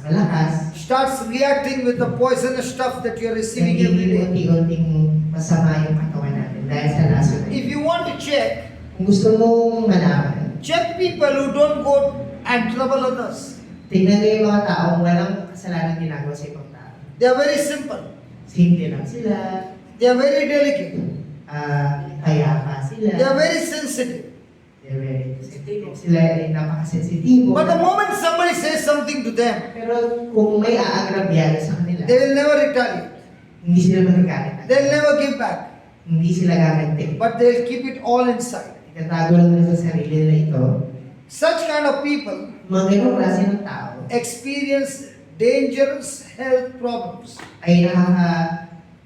malakas, starts reacting with the poisonous stuff that you're receiving every nagiging day. unti-unting masama yung katawan natin dahil sa lason na If yun. you want to check, Kung gusto mong malaman, check people who don't go and trouble others. tingnan mo yung mga taong walang kasalanan ginagawa sa ibang tao. They are very simple. Simple lang sila, They are very delicate. payapa sila, They are very sensitive. they're very sensitive. Sila ay napakasensitibo. But the moment somebody says something to them, Pero kung may aagrabyado sa kanila, they will never retaliate. hindi sila magagalit. They'll never give back. Hindi sila gaganti. But they'll keep it all inside. Itatago lang nila sa sarili nila ito. Such kind of people Mga ganong klase ng tao experience dangerous health problems. ay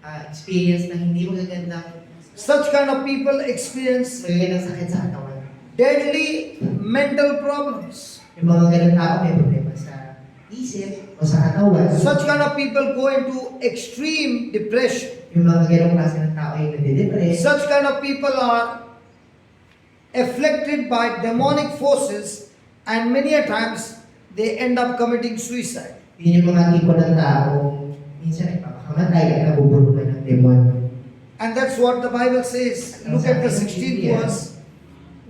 nakaka-experience ng hindi magagandang Such kind of people experience sakit sa katawan. deadly mental problems. Yung mga ganong tao may problema sa isip o sa katawan. Such kind of people go into extreme depression. Yung mga ganong klase ng tao ay nadidepress. Such kind of people are afflicted by demonic forces, and many a times they end up committing suicide. Yun yung mga tipo ng tao minsan ay papakamatay at nabubulugan ng demon. And that's what the Bible says. Look at the 16th verse.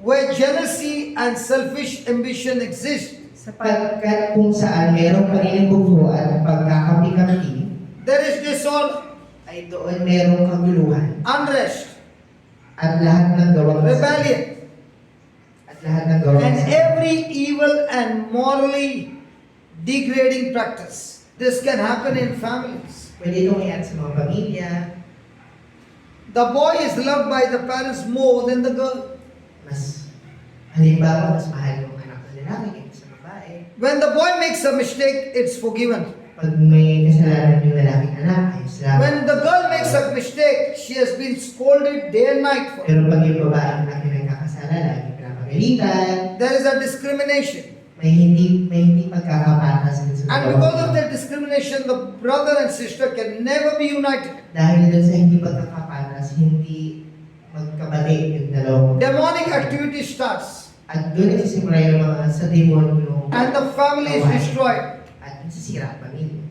Where jealousy and selfish ambition exist, Sapagkat kung saan merong paninibugho at pagkakampi-kampi, there is disorder, ay doon merong kaguluhan unrest, at lahat ng gawang rebellion, at lahat ng gawang and every evil and morally degrading practice. This can happen in families. Pwede itong iyan sa mga pamilya. The boy is loved by the parents more than the girl. Halimbawa, mas mahal yung anak na lalaki kaysa sa babae. When the boy makes a mistake, it's forgiven. Pag may kasalanan yung lalaking anak, ayos lang. When the girl makes a mistake, she has been scolded day and night for it. Pero pag yung babae ang laki nagkakasala, lagi pinapagalitan, There is a discrimination. may hindi pagkakapatas din sa And dalawang because of tao. that discrimination, the brother and sister can never be united. Dahil dun sa hindi pagkakapatas, hindi magkabati yung dalawang. Demonic activity starts, At doon nagsisimula yung mga sa demonyo and the family is destroyed. at nasisira ang pamilya.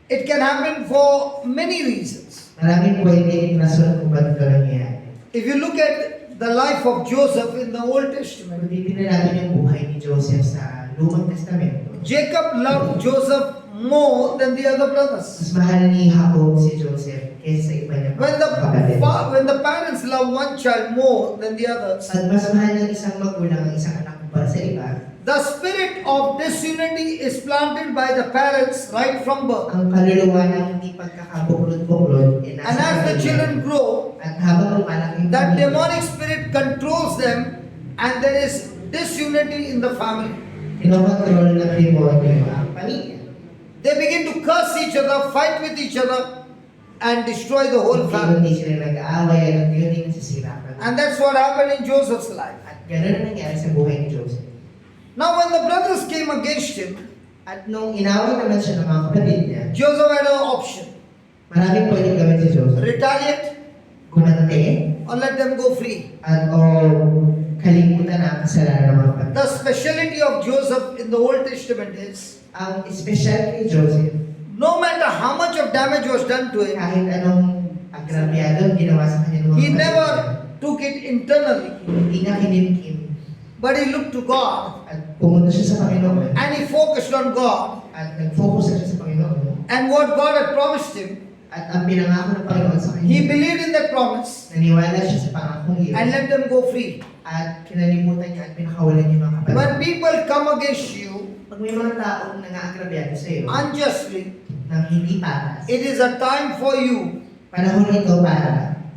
It can happen for many reasons. Maraming pwede rason kung ba't ito nangyayari. If you look at the life of Joseph in the Old Kung Testament, titignan natin yung buhay ni Joseph sa Lumang Testamento, Jacob loved Joseph more than the other brothers. mas mahal ni Jacob si Joseph kaysa sa iba niya kapatid. When the parents love one child more than the others, At mas mahal ng isang magulang ang isang anak kumpara sa iba, the spirit of disunity is planted by the parents right from birth. ang kaluluwa ng hindi pagkakabuklod-buklod ay And nasa as the kanila. children grow, At habang lumalaki yung that pamilya, demonic spirit controls them, and there is disunity in the family. kinokontrol ng demonyo ang pamilya. They begin to curse each other, fight with each other, and destroy the whole family. Hindi sila nag-aaway at yun yung nasisira ang pamilya. And that's what happened in Joseph's life. At gano'n ang nangyari sa buhay ni Joseph. Now, when the brothers came against him, At nung inaway naman siya ng mga kapatid niya, Joseph had an option: maraming pwedeng gawin si Joseph. retaliate Gumante or let them go free. at o kalimutan ang kasalanan ng mga kapatid. The speciality of Joseph in the Old Testament is Ang special kay Joseph, no matter how much of damage was done to him, kahit anong agrabyado ginawa sa kanya ng mga he kapatid never niya, took it internally, hindi niya kinimkim but he looked to God at pumunta siya sa Panginoon and he focused on God at nag-focus na siya sa Panginoon and what God had promised him. At ang pinangako ng Panginoon sa kanya, He believed in that promise naniwala siya sa pangakong and iyon let them go free. at kinalimutan niya at pinakawalan niya mga kapatid. When people come against you Pag may mga taong nang-aagrabyado sa iyo unjustly, nang hindi patas, it is a time for you panahon ito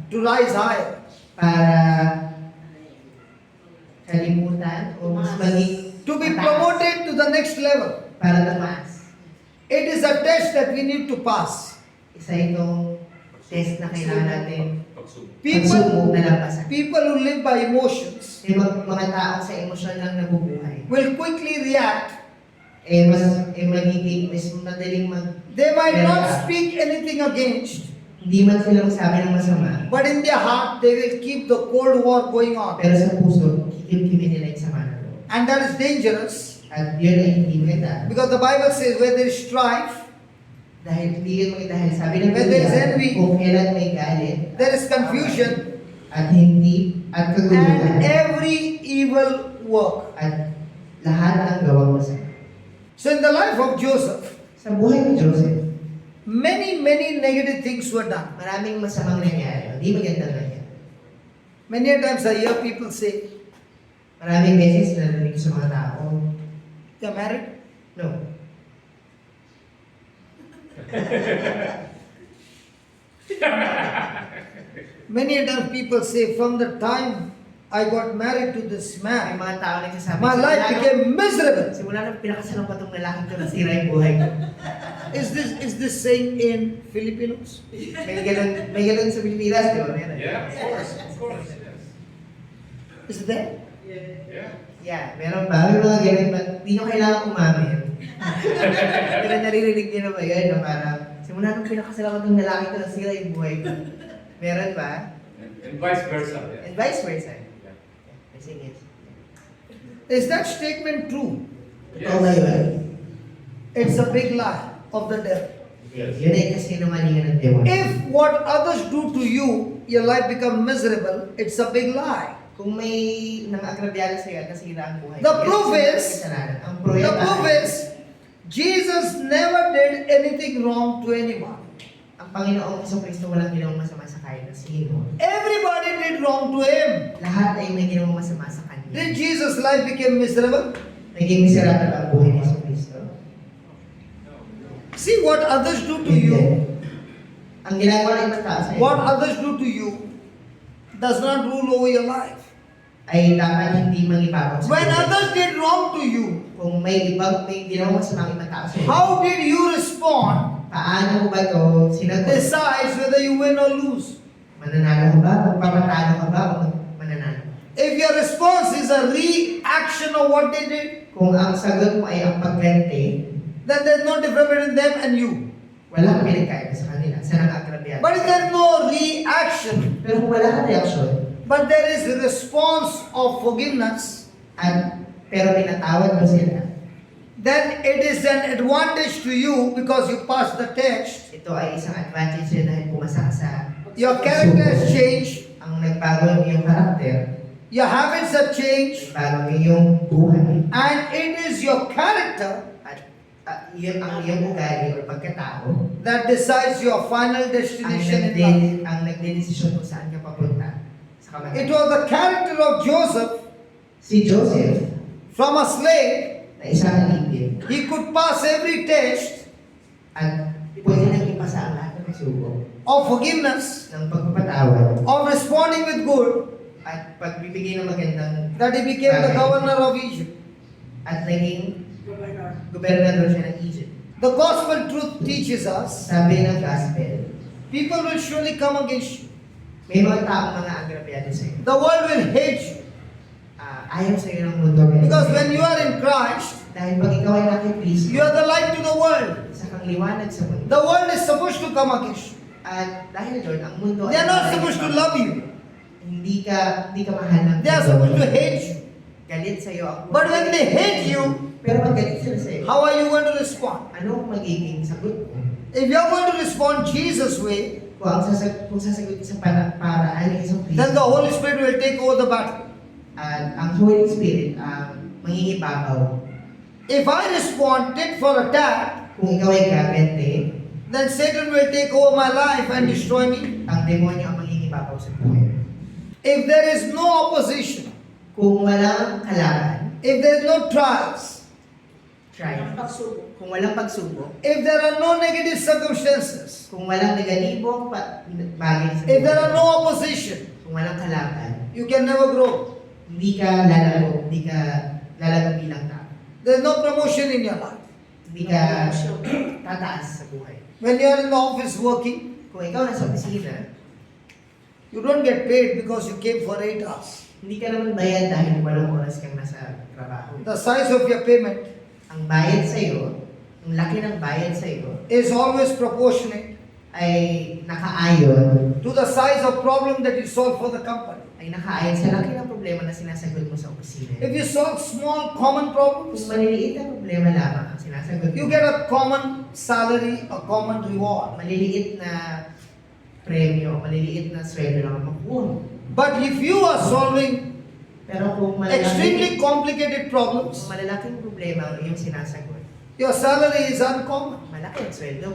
to rise higher. para kalimutan o mas maging To be mataas, promoted to the next level. para tumaas. It is a test that we need to pass. Isa itong test na kailangan natin Pagsubok. pagsubok People, na lampasan. people who live by emotions Yung mga taong sa emosyon lang nabubuhay, will quickly react. magiging mas madaling They might not speak anything against, hindi man sila magsabi ng masama, but in their heart they will keep the cold war going on. pero sa puso, kikimkimin nila yung sama na loob. And that is dangerous At yun ay hindi maganda. because the Bible says where there is strife, Dahil hindi yun maganda. Dahil sabi ng When there is envy, kung kailan may galit, there is confusion at hindi, at and kaguluhan, every evil work. at lahat ng gawang masama. So in the life of Joseph, Sa buhay ni Joseph, many negative things were done. maraming masamang nangyari, hindi magandang nangyari. Many a times I hear people say, Maraming beses narinig sa mga tao, "You're married?" no, Many a times people say, "From the time I got married to this may man, mga tao nagsasabi, my life became miserable." simula nang pinakasalan pa itong lalaki ko, nasira yung buhay ko. Is this saying in Filipinos? May ganun sa Pilipinas, di ba? Meron. Yeah, of course, yes. Is it there? Yeah. Yeah, meron ba? May mga ganun ba? Hindi nyo kailangan umamin. Pero naririnig nyo na ba yun? Na parang, simula nung pinakasalan ko itong lalaki ko, nasira yung buhay ko. Meron ba? And vice versa. Yeah. And vice versa. Yeah. Sige. Is that statement true? Ito ba yun? It's a big lie of the devil. Yes. Yun ay kasinungalingan ng dewa. If what others do to you, your life become miserable, it's a big lie. Kung may nang-agrabyado sa'yo at nasira ang buhay, The yan proof ang is, kasalanan. Ang The pruweba proof ay, is, Jesus never did anything wrong to anyone. ang Panginoong Jesucristo walang ginawang masama sa kahit na sino. Everybody did wrong to him. Lahat ay may ginawang masama sa Kanya. Did Jesus' life become miserable? Naging miserable ang buhay ni Jesucristo. See what others do to you, Ang ginagawa ng ibang tao sa iyo what others do to you does not rule over your life. ay dapat hindi mangibabaw sa When buhay. others did wrong to you, Kung may ginawang masama ang ibang tao sa iyo, how did you respond paano mo ba ito sinagot? decides whether you win or lose. Mananalo ka ba? Magpapatalo ka ba? O mananalo? If your response is a reaction of what they did, Kung ang sagot mo ay ang pagganti, then there's no difference between them and you. wala kang pinagkaiba sa kanila. Sa nang-agrabyado. But if there's no reaction, Pero kung wala kang reaksyon, but there is a response of forgiveness, pero pinatawad mo sila, then it is an advantage to you because you passed the test. ito ay isang advantage yun dahil pumasa ka sa Your character has changed, ang nagbago ang iyong karakter, your habits have changed, nagbago ang iyong buhay, and it is your character at yun ang iyong ugali o pagkatao that decides your final ang destination in life. nagdedesisyon kung saan ka papunta sa It kamatayan. was the character of Joseph Si Joseph, from a slave. na isang alipin, He could pass every test at pwede nang ipasa ang lahat ng pagsubok of forgiveness, ng pagpapatawad of responding with good, at pagbibigay ng magandang that he became the governor of Egypt. at naging gobernador siya ng Egypt. The gospel truth teaches us Sabi ng gospel, people will surely come against you. may mga taong mga agrabyado sa iyo. The world will hate you. Ayaw sa iyo ng mundo. Because when you are in Christ, Dahil pag ikaw ay nasa Kristo, you are the light to the world. isa kang liwanag sa mundo. The world is supposed to come against you. At dahil doon, ang mundo They are not supposed to love you. Hindi ka mahal ng They are supposed to hate you. Galit sa iyo ang mundo. But when they hate you, pero pag galit sila sa iyo, how are you going to respond? anong magiging sagot mo? If you are going to respond Jesus' way, Kung sasagot ka sa paraan ni Isang then the Holy Spirit will take over the battle. at ang Holy Spirit ang mangingibabaw. If I respond tit for a tat, Kung ikaw ay gagante, then Satan will take over my life and destroy me. ang demonyo ang mangingibabaw sa buhay. If there is no opposition, Kung walang kalaban, if there is no trials, kung walang pagsubok, if there are no negative circumstances, kung walang negatibong bagay sa if there are buhay, no opposition, kung walang kalaban, you can never grow. hindi ka lalago bilang tao. There is no promotion in your life. Hindi ka tataas sa buhay. When you are in the office working, Kung ikaw nasa opisina, you don't get paid because you came for 8 hours. hindi ka naman bayad dahil 8 oras kang nasa trabaho. The size of your payment Ang bayad sa iyo, ang laki ng bayad sa iyo, is always proportionate ay nakaayon, to the size of problem that you solve for the company. ay nakaayon sa laki ng problema na sinasagot mo sa opisina. If you solve small common Kung problems, maliliit na problema lamang ang sinasagot you mo, get a common salary, a common reward. maliliit na premyo, maliliit na sweldo lang ang makuha. But if you are solving Pero kung extremely malalaking, complicated kung problems, malalaking problema ang iyong sinasagot, your salary is uncommon. malaki ang sweldo.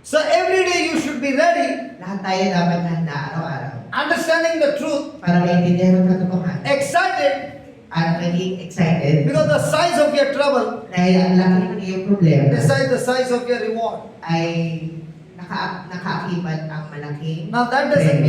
So every day you should be ready, Lahat tayo dapat handa araw-araw understanding the truth, para maintindihan ang katotohanan excited at maging excited because the size of your trouble dahil ang laki ng iyong problema decides the size of your reward. ay nakaakibat ang malaking Now that doesn't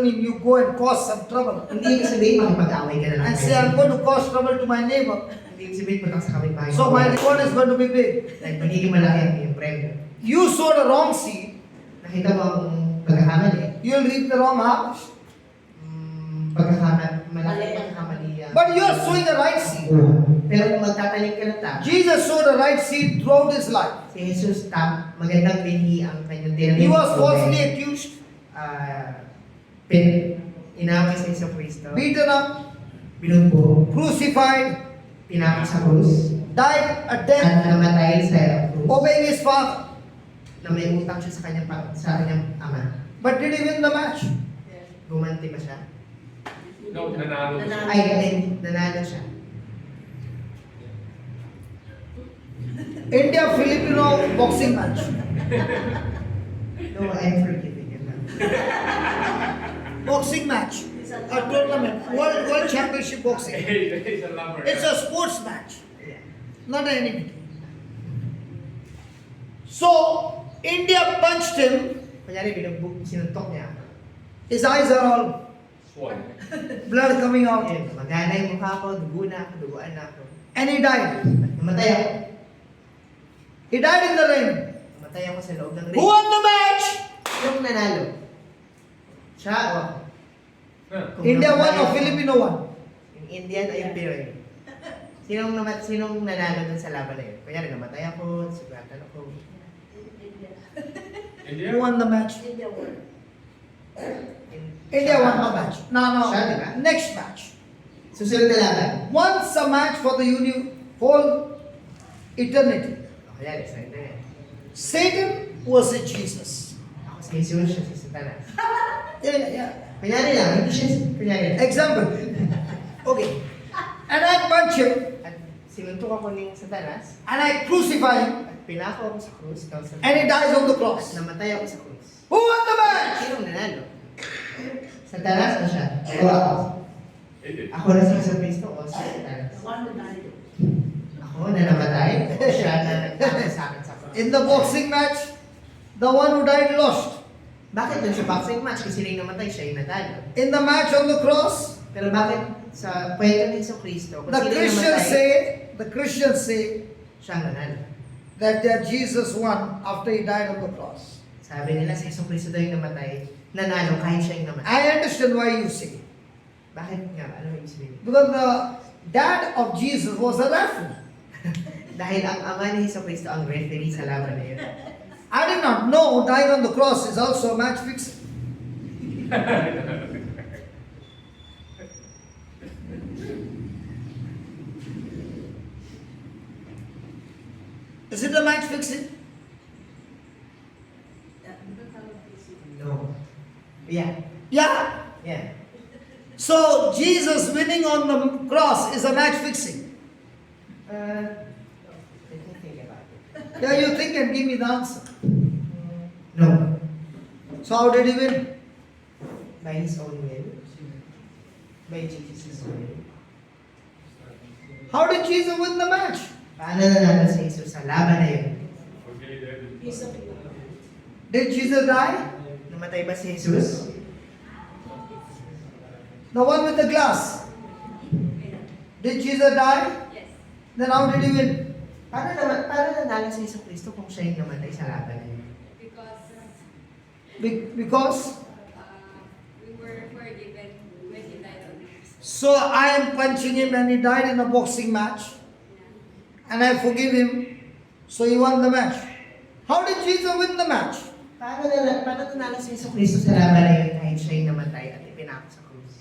mean you go and cause some trouble Hindi ibig sabihin makipag-away ka na lang. and say I'm going to cause trouble to my neighbor, Hindi ibig sabihin punta ka sa kapitbahay. so my reward is going to be big. Dahil magiging malaki ang iyong premyo. You sowed a wrong seed, Nakita mo ang pagkakamali. you'll reap the wrong harvest. Malaki ang pagkakamali. But you are sowing the right seed. Pero kung magtatanim ka ng tama, Jesus sowed the right seed throughout his life. si Jesus magandang binhi ang kanyang tinanim. He was falsely accused, Inaway sa Isang Kristo. beaten up, Binugbog. crucified, Pinako sa krus. died a death, At namatay sa krus. obeying his father. Na may utang siya sa kanyang ama. But did he win the match? Gumanti ba siya? No, nanalo. Ay, nanalo siya. India-Filipino boxing match. No, I'm forgiving you. Boxing match. A tournament. World Championship boxing. It's a number. It's a sports match, Yeah. not an enemy. So, India punched him. Kunyari, sinuntok niya. His eyes are all Sword. blood coming out. Ayun, magana yung mukha ko, dugo na ako, duguan na ako. And he died. Namatay ako. He died in the ring. Namatay ako sa loob ng Who won the match? Yung nanalo. Siya o ako. Kung India won namatay or ako, Filipino won? Yung Indian ay yung Pinoy. Sinong nanalo dun sa laban na yun? Kunyari, namatay ako, sugatan ako. India? Who won the match? India won. India won the match. No. Siya, di ba? Next match. Susunod na laban. Once a match for the whole eternity. O, kunyari, sa ito yan. Satan versus Jesus. Ako si Jesus, siya si Satanas. Yeah. Kunyari lang, hindi siya, kunyari lang. Example. Okay. And I punch him At sinuntok ako ng Satanas, and I crucify him at pinako ako sa krus, tapos and he dies on the cross. namatay ako sa krus. Who won the match? Sinong nanalo? Satanas o siya? O ako? Ako na si Isang Kristo o si Satanas? One who died. Ako na namatay o siya na nagtapos sa akin sa krus? In the boxing match, the one who died lost. Bakit dun sa boxing match kung sila yung namatay, siya yung natalo? In the match on the cross, Pero bakit sa kwento ni Isang Kristo, kung the sila yung Christians namatay, say siya ang nanalo? that Jesus won after he died on the cross. Sabi nila si Isang Kristo daw yung namatay, nanalo kahit siya yung namatay. I understand why you say. Bakit nga? Ano yung sabihin? Because the dad of Jesus was a referee. Dahil ang ama ni Isang Kristo ang referee sa laban na yun. I did not know dying on the cross is also a match fixing. Is it a match fixing? No. Yeah. Yeah. Yeah. So Jesus winning on the cross is a match fixing. Let me think about it. Yeah, you think and give me the answer. No. So how did he win? By his own will. By Jesus' will. How did Jesus win the match? Paano nanalo si Jesus sa laban na yun? Okay, David. Did Jesus die? Namatay ba si Jesus? The one with the glass. Did Jesus die? Yes. Then how did he win? Paano nanalo si Jesus Kristo kung siya yung namatay sa laban na yun? Because We were forgiven when he died on the cross. so I am punching him and he died in a boxing match. And I forgive him. So he won the match. How did Jesus win the match? Paano nanalo si Jesus Kristo sa laban na yun kahit siya yung namatay at ipinako sa krus?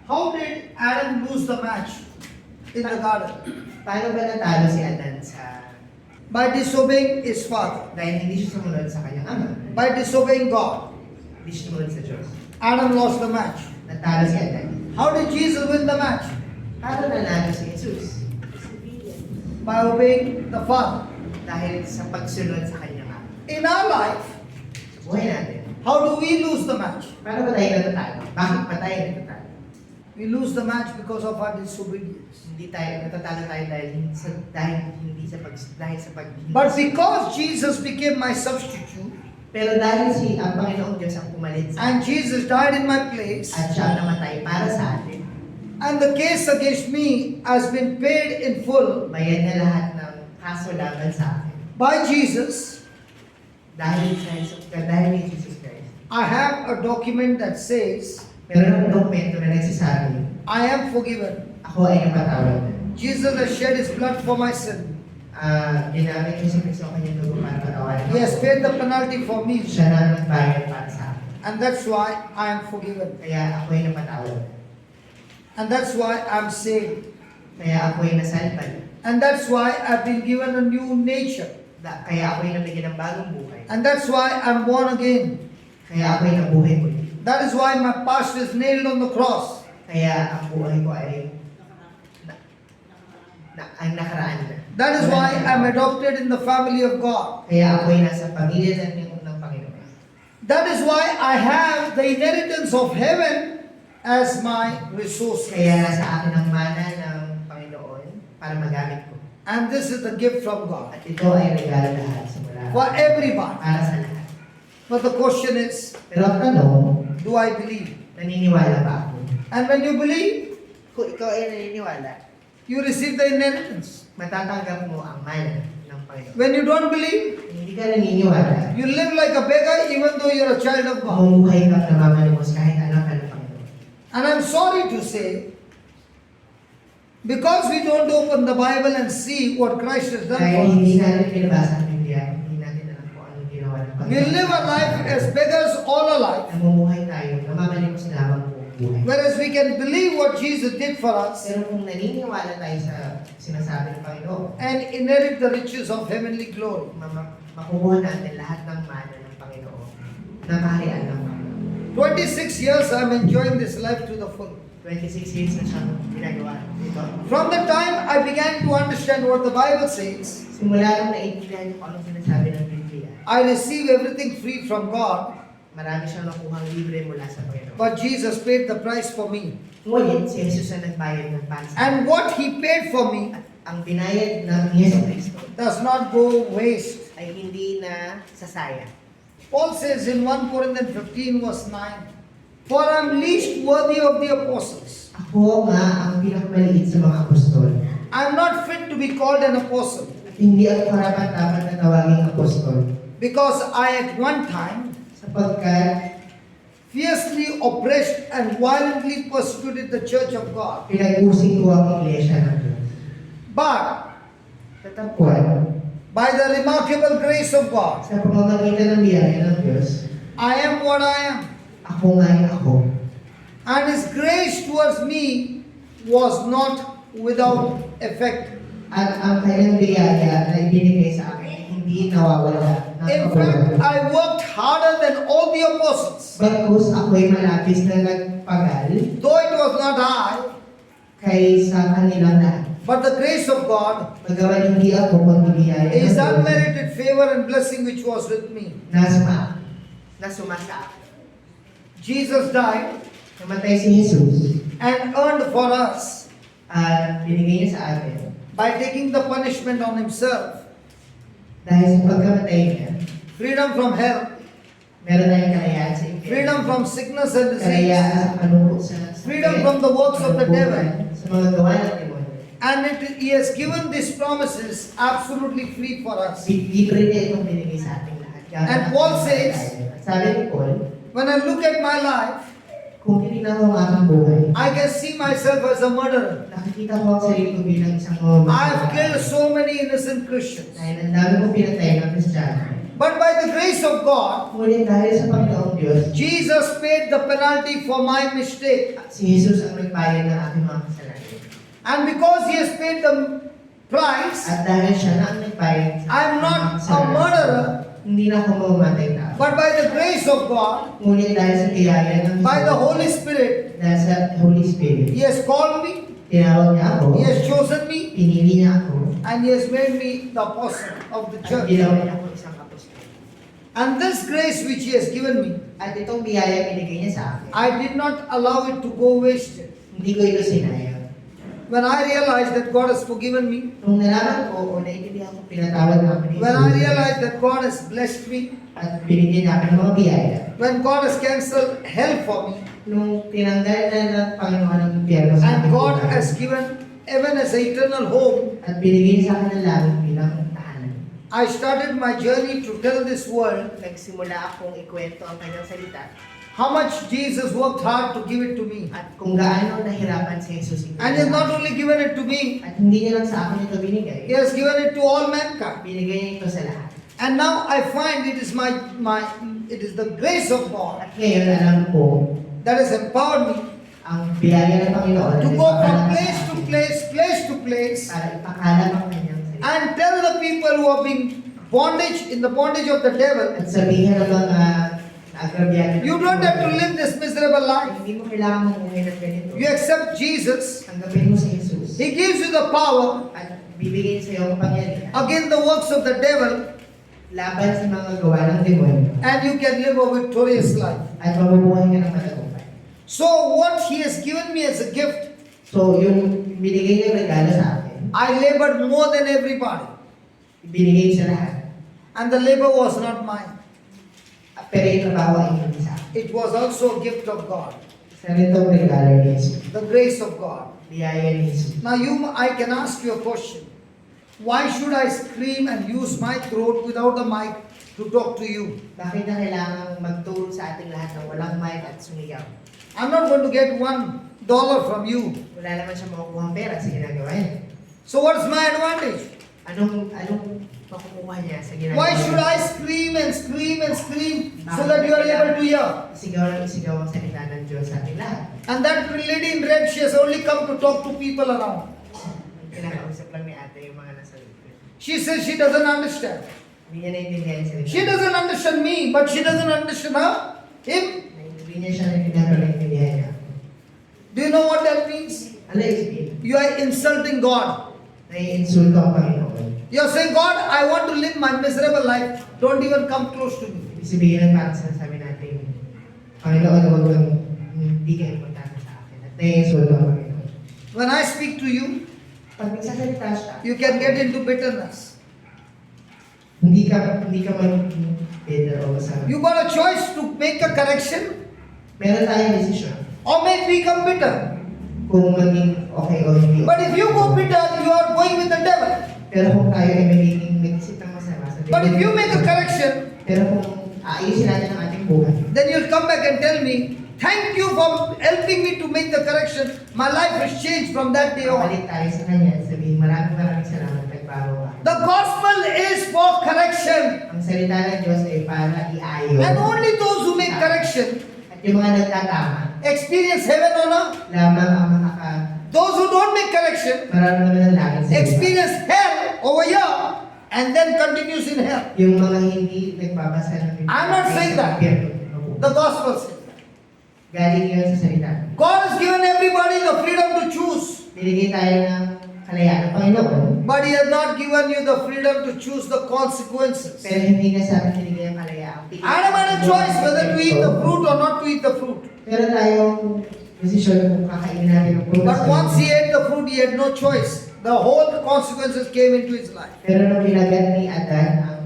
How did Adam lose the match in the garden? Paano ba natalo si Adan sa... By disobeying his father. Dahil hindi siya sumunod sa kanyang ama. By disobeying God. Hindi siya sumunod sa Diyos. Adam lost the match. Natalo si Adan. How did Jesus win the match? Paano nanalo si Jesus? By obeying the Father. Dahil sa pagsunod sa kanyang ama. In our life, Sa buhay natin. how do we lose the match? Paano ba tayo natatalo? Bakit pa tayo natatalo? We lose the match because of our disobedience. Hindi tayo natatalo tayo dahil sa pag But because Jesus became my substitute pero dahil ang Panginoong Diyos ang pumalit sa and Jesus died in my place at siya ang namatay para sa atin, and the case against me has been paid in full bayad na lahat ng kaso laban sa akin. by Jesus, Dahil kay Jesus Christ. I have a document that says Meron ng dokumento na nagsasabi, I am forgiven. ako ay napatawad na. Jesus has shed his blood for my sin. Ginamit niya si Kristo ang kanyang dugo para patawarin He has ako. paid the penalty for me. Siya na ang nagbayad para sa akin. And that's why I am forgiven. Kaya ako ay napatawad. And that's why I'm saved. Kaya ako ay nasalpan. And that's why I've been given a new nature. Kaya ako ay nabigyan ng bagong buhay. And that's why I'm born again. Kaya ako ay nabuhay muli. That is why my past is nailed on the cross. Kaya ang buhay ko ay ang nakaraan na. That is why I'm adopted in the family of God. Kaya ako ay nasa pamilya ng Panginoon. That is why I have the inheritance of heaven as my resource. Kaya nasa akin ang mana ng Panginoon para magamit ko. And this is the gift from God At ito ay regalo lahat simula for everyone. para sa lahat. But the question is, Pero ang tanong, do I believe? naniniwala ba ako? And when you believe, Kung ikaw ay naniniwala, you receive the inheritance. matatanggap mo ang mana ng Panginoon. When you don't believe, Kung hindi ka naniniwala, you live like a beggar even though you're a child of God. mamumuhay kang namamalimos kahit anak ka ng Panginoon. And I'm sorry to say, because we don't open the Bible and see what Christ has done Kaya for us, hindi natin binabasa ang Biblia, hindi natin alam kung anong ginawa ng we live a life as beggars all our life. Namumuhay tayo, namamalimos lamang buong buhay. Whereas we can believe what Jesus did for us Pero kung naniniwala tayo sa sinasabi ng Panginoon, and inherit the riches of heavenly glory. makukuha natin lahat ng mana ng Panginoon na kaharian ng Panginoon. 26 years I'm enjoying this life to the full. 26 years na siyang ginagawa dito. From the time I began to understand what the Bible says, Simula nung naiintindihan niyo kung anong sinasabi ng Biblia, I receive everything free from God, marami siyang nakuhang libre mula sa Panginoon. but Jesus paid the price for me. Ngunit si Jesus ang nagbayad ng para sa And what He paid for me At ang binayad ng Yesu Kristo does not go waste. ay hindi na sasayang. Paul says in 1 Corinthians 15 verse 9, for I'm least worthy of the apostles. Ako nga ang pinakamaliit sa mga apostol. I'm not fit to be called an apostle, At hindi ako karapat-dapat na tawaging apostol. because I at one time Sapagkat fiercely oppressed and violently persecuted the church of God. pinag-usig ko ang iglesia ng Diyos. But Tatapwan, by the remarkable grace of God, sa pamamagitan ng biyaya ng Diyos, I am what I am. ako nga'y ako. And His grace towards me was not without effect. At ang kanyang biyaya na ibinigay sa akin ay hindi nawawala ng In fact, kabuluhan. I worked harder than all the apostles. Bagkus ako'y malapis na nagpagal Though it was not I, kaysa kanilang lahat. But the grace of God Magawa hindi ako kundi biyaya ng is Diyos unmerited favor and blessing which was with me. na sumasa. Jesus died Namatay si Jesus and earned for us at binigay niya sa atin. by taking the punishment on himself. Dahil sa pagkamatay niya, Freedom from hell, meron tayong kalayaan sa impyerno. freedom from sickness and disease, Kalayaan sa kalungkot sa freedom from the works of the devil. Sa mga gawa ng demonyo. And he has given these promises absolutely free for us. Libre niya itong binigay sa ating lahat. And Paul says, sabi ni Paul, when I look at my life, kung tinignan ko ang aking buhay, I can see myself as a murderer. nakikita ko ang sarili ko bilang isang mga I have killed so many innocent Christians. dahil ang dami kong pinatay ng Kristiyano. But by the grace of God, Ngunit dahil sa Panginoong Diyos, Jesus paid the penalty for my mistake. si Jesus ang nagbayad ng aking mga kasalanan. And because he has paid the price, At dahil siya na ang nagbayad I'm not aking a kasalanan, murderer. hindi na ako mamamatay tao. But by the grace of God, Ngunit dahil sa biyaya ng by the Holy Spirit, dahil sa Holy Spirit, he has called me, tinawag niya ako, he has chosen me, pinili niya ako, and he has made me the apostle of the at church. ginawa niya ako isang apostol. And this grace which he has given me, At itong biyaya binigay niya sa akin, I did not allow it to go wasted. hindi ko ito sinayang. When I realized that God has forgiven me, Nung nalaman ko o naiintindihan ko pinatawad na ako ni when I Jesus, realized that God has blessed me, at binigyan niya ako ng mga biyaya, when God has cancelled hell for me, nung tinanggal na ng Panginoon ang impyerno sa and aking God buhay, has given heaven as an eternal home, at binigay niya sa akin ng langit bilang tahanan. I started my journey to tell this world Nagsimula akong ikwento ang kanyang salita how much Jesus worked hard to give it to me. at kung gaano nahirapan si Jesus ito. And he has not only given it to me, At hindi niya lang sa akin ito binigay, he has given it to all mankind. binigay niya ito sa lahat. And now I find it is it is the grace of God At ngayon alam ko that has empowered me ang biyaya ng Panginoon to na go from ipakala place sa to akin place to place, para ipakalam ang kanyang salita. and tell the people who are being in the bondage of the devil, At sabihin ng mga agrabyado, you don't have to live this miserable life. hindi mo kailangan mamuhay ng ganito. You accept Jesus, Tanggapin mo si Jesus he gives you the power at bibigay sa iyo ang pangyarihan against the works of the devil, laban sa mga gawa ng demonyo and you can live a victorious life. at mabubuhay ka ng matagumpay. So what he has given me as a gift, So, yung binigay niyang regalo sa akin, I labored more than everybody, ibinigay sa lahat. and the labor was not mine. Pero yung trabaho ay hindi sa akin. It was also a gift of God, Sa itong regalo ni Jesus, the grace of God. biyaya ni Jesus. Now I can ask you a question. Why should I scream and use my throat without a mic to talk to you? Bakit na kailangan magturo sa ating lahat ng walang mic at sumigaw? I'm not going to get $1 from you. Wala naman siya makukuha ang pera sa ginagawa niya. So what's my advantage? Anong makukuha niya sa ginagawa Why niya? should I scream and scream and scream so that you are able to hear? Sigaw lang sigaw ang salita ng Diyos sa ating lahat. And that lady in red, she has only come to talk to people around. Kinakausap lang ni ate yung mga nasa likod. She says she doesn't understand. Hindi niya naintindihan yung salita. She doesn't understand me, but she doesn't understand her. Him. Hindi niya siya naintindihan pero naintindihan niya. Do you know what that means? Ano yung You are insulting God. nai-insulto ang Panginoon. You are saying, God, I want to live my miserable life. Don't even come close to me. Ibig sabihin ng parang sinasabi natin, Panginoon, huwag kang hindi ka importante sa akin. At nai-insulto ang Panginoon. When I speak to you, Pag nagsasalita siya, you can get into bitterness. hindi ka maging better o masama. You got a choice to make a correction Meron tayong desisyon or may become bitter. kung maging okay o hindi. But if you go bitter, you are going with the devil. Pero kung tayo ay magiging nag-isip ng masama sa But if you make a correction, pero kung aayusin natin ang ating buhay, then you'll come back and tell me, thank you for helping me to make the correction. My life has changed from that day on. balik tayo sa Kanya at sabihin, maraming salamat, nagbago ka. The gospel is for correction. Ang salita ng Diyos ay para iayon. And only those who make correction At yung mga nagtatama, experience heaven on earth. lamang ang Those who don't make correction mararamdaman ng langit sa lupa. experience hell over here and then continues in hell. Yung mga hindi nagbabasa ng Biblia. I'm not saying that. The gospel says that. Galing yun sa salita. God has given everybody the freedom to choose. Binigay tayo ng kalayaan ng Panginoon. But He has not given you the freedom to choose the consequences. Pero hindi niya sa akin binigay ang kalayaan. Adam had a choice whether to eat the fruit or not to eat the fruit. Pero tayong desisyon kung kakainin natin ang prutas. But once he ate the fruit, he had no choice. The whole consequences came into his life. Pero nung kinagat ni Adan ang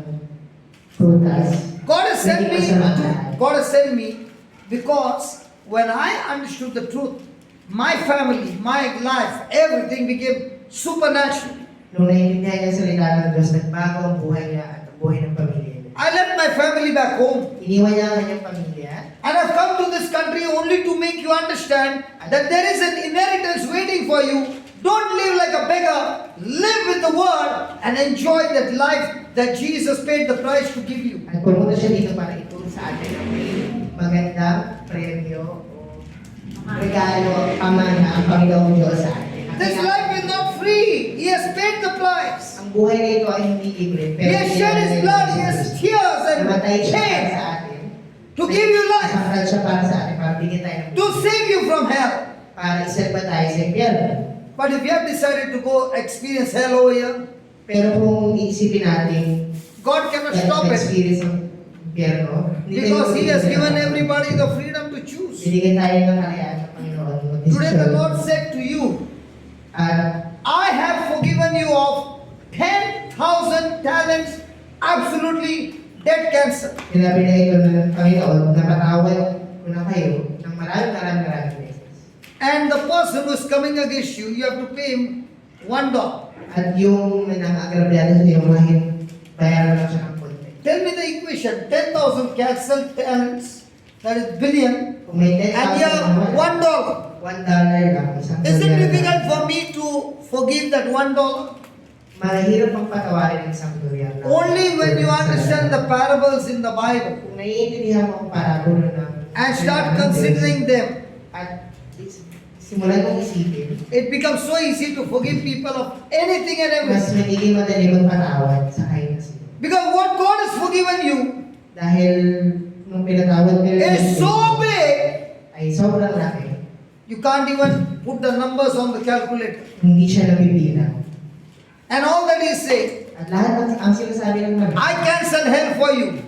prutas, God has sent me because when I understood the truth, my family, my life, everything became supernatural. nung naiintindihan niya ang salita ng Diyos, nagbago ang buhay niya at ang buhay ng pamilya niya. I left my family back home. Iniwan niya ang kanyang pamilya. And I've come to this country only to make you understand that there is an inheritance waiting for you. Don't live like a beggar. Live with the word and enjoy that life that Jesus paid the price to give you. At pumunta siya dito para ituro sa atin ang may magandang premyo o regalo, pamana ang Panginoong Diyos sa atin. This life is not free. He has paid the price. Ang buhay na ito ay hindi libre. He has shed his blood, he has tears and namatay siya para pain sa atin. to give you life, Nasaktan siya para sa atin, para bigyan tayo ng to save you from hell. para isalba tayo sa impyerno. But if you have decided to go experience hell over here, Pero kung iisipin natin, God cannot stop it experience ng impyerno, because He has given everybody the freedom to choose. binigyan tayo ng kalayaan ng Panginoon. Today the Lord said to you, At I have forgiven you of 10,000 talents, absolutely dead cancer. sinabi na ito ng Panginoon, napatawad ko na kayo ng maraming beses. And the person who is coming against you, you have to pay him $1. At yung nangangagrabyado sa iyo, bayaran lang siya ng konti. Tell me the equation. 10,000 cancelled talents, that is billion, Kung may 10,000 and you have $1. $1 lang, isang Is it dollar difficult lang. for me to forgive that $1? Mahirap ang patawarin ng isang dollar lang. Only when you understand the parables in the Bible Kung naiintindihan mo ang parabola ng and start considering them, at simulan mong isipin, it becomes so easy to forgive people of anything and mas everything. magiging madali magpatawad sa kahit na sino. Because what God has forgiven you Dahil nung pinatawad nila is so big, ay sobrang laki, you can't even put the numbers on the calculator. hindi siya nabibilang. And all that He is saying, At lahat ng ang sinasabi ng Nabi, I cancelled hell for you.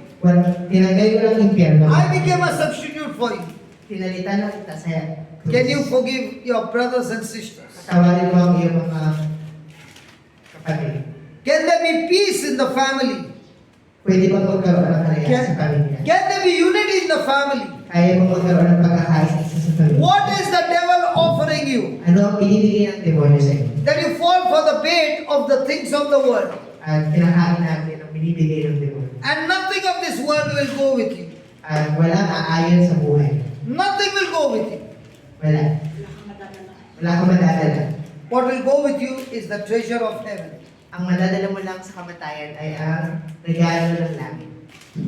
tinanggay ko ng impyerno, I became a substitute for you. pinalitan na kita sa krus. Can you forgive your brothers and sisters? Patawarin mo ang iyong mga kapatid. Can there be peace in the family? Pwede bang magkaroon ng kalayaan sa pamilya? Can there be unity in the family? Kaya bang magkaroon ng pagkakaisa sa pamilya? What is the devil offering you? Ano ang binibigay ng demonyo sa iyo? That you fall for the bait of the things of the world. At kinakain natin ang binibigay ng demonyo. And nothing of this world will go with you. At walang aayon sa buhay. Nothing will go with you. Wala. Wala kang madadala. What will go with you is the treasure of heaven. Ang madadala mo lang sa kamatayan ay ang regalo ng langit.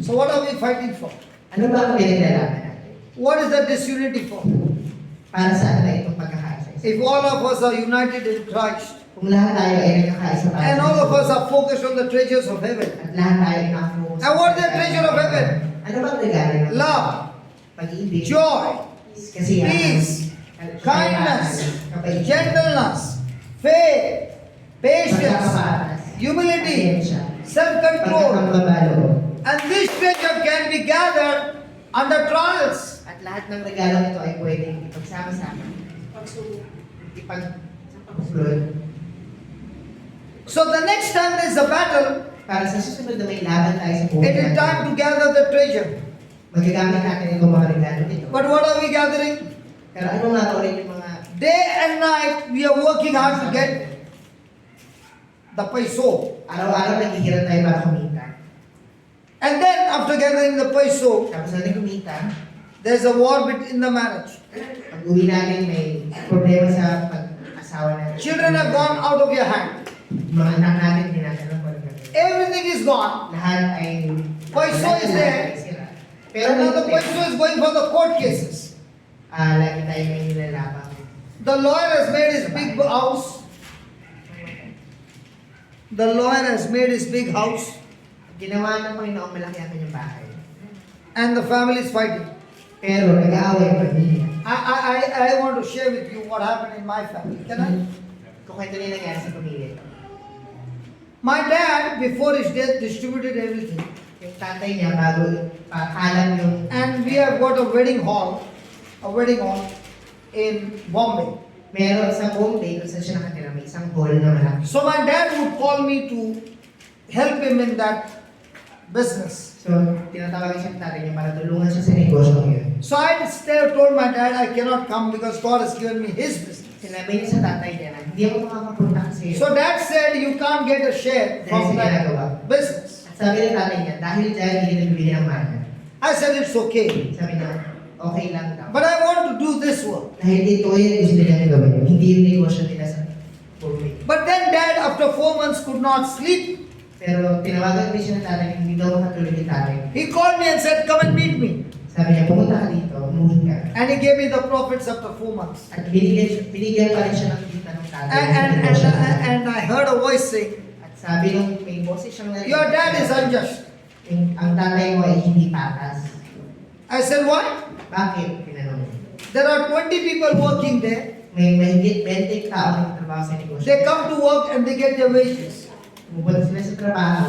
So what are we fighting for? Ano ba ang pinaglalaban natin? What is the disunity for? Para saan na itong pagkakaisa? If all of us are united in Christ, Kung lahat tayo ay nagkakaisa para and sa all of Diyos, us are focused on the treasures of heaven, at lahat tayo ay nakapokus and what is the treasure of heaven? Ano bang regalo ng Love, pag-ibig, joy, kasiyahan, peace, kindness, kapayapaan, gentleness, faith, patience, pagkakapatas, humility, pasensya, self-control. pagkakambabalo. And this treasure can be gathered under trials. At lahat ng regalo nito ay pwedeng ipagsama-sama, ipag-upload. So the next time there is a battle, Para sa susunod na may laban tayo sa buhay it is time to gather the treasure. magagamit natin itong mga regalo nito. But what are we gathering? Pero ano nga ulit yung mga Day and night, we are working hard to get the peso. araw-araw naghihirap tayo para kumita. And then after gathering the peso, Tapos natin kumita, there's a war in the marriage. pag uwi natin may problema sa pag-asawa natin. Children have gone out of your hand. Mga anak natin, hindi natin alam kung ano gagawin. Everything is gone. Lahat ay Peso lahat is na there. ay sira. Pero now the peso is going for the court cases. Lagi tayo may nilalabang. The lawyer has made his big house. The lawyer has made his big house. Ginawa ng Panginoon malaki ang kanyang bahay. And the family is fighting. Pero nag-aaway ang pamilya. I want to share with you what happened in my family. Can I? Kukwento niya nangyari sa pamilya. My dad, before his death, distributed everything. Yung tatay niya, bago pakalam yung... And we have got a wedding hall in Bombay. Meron sa Bombay, kung saan siya nakatira, may isang hall na malaki. So my dad would call me to help him in that business. So, tinatawagan siya ng tatay niya para tulungan siya sa negosyo yun. So I still told my dad I cannot come because God has given me his business. Sinabi niya sa tatay niya na hindi ako makakapunta kasi... So dad said you can't get a share from that business. At sabi ng tatay niya, dahil dyan hindi nabibili ng mana. I said it's okay. Sabi niya, okay lang daw. But I want to do this work. Dahil ito yung gusto niya gawin, hindi yung negosyo nila sa Bombay. But then dad after 4 months could not sleep. Pero tinawagan rin siya ng tatay, hindi daw makatulog yung tatay. He called me and said come and meet me. Sabi niya, pumunta ka dito, umuwi ka. And he gave me the profits after 4 months. At binigyan pa rin siya ng kita ng tatay. And I heard a voice saying, At sabi nung may boses siyang narinig. your dad is unjust. Ang tatay mo ay hindi patas. I said why? Bakit? Tinanong. There are 20 people working there. May mahigit 20 tao na trabaho sa negosyo. They come to work and they get their wages. Pumunta sila sa trabaho.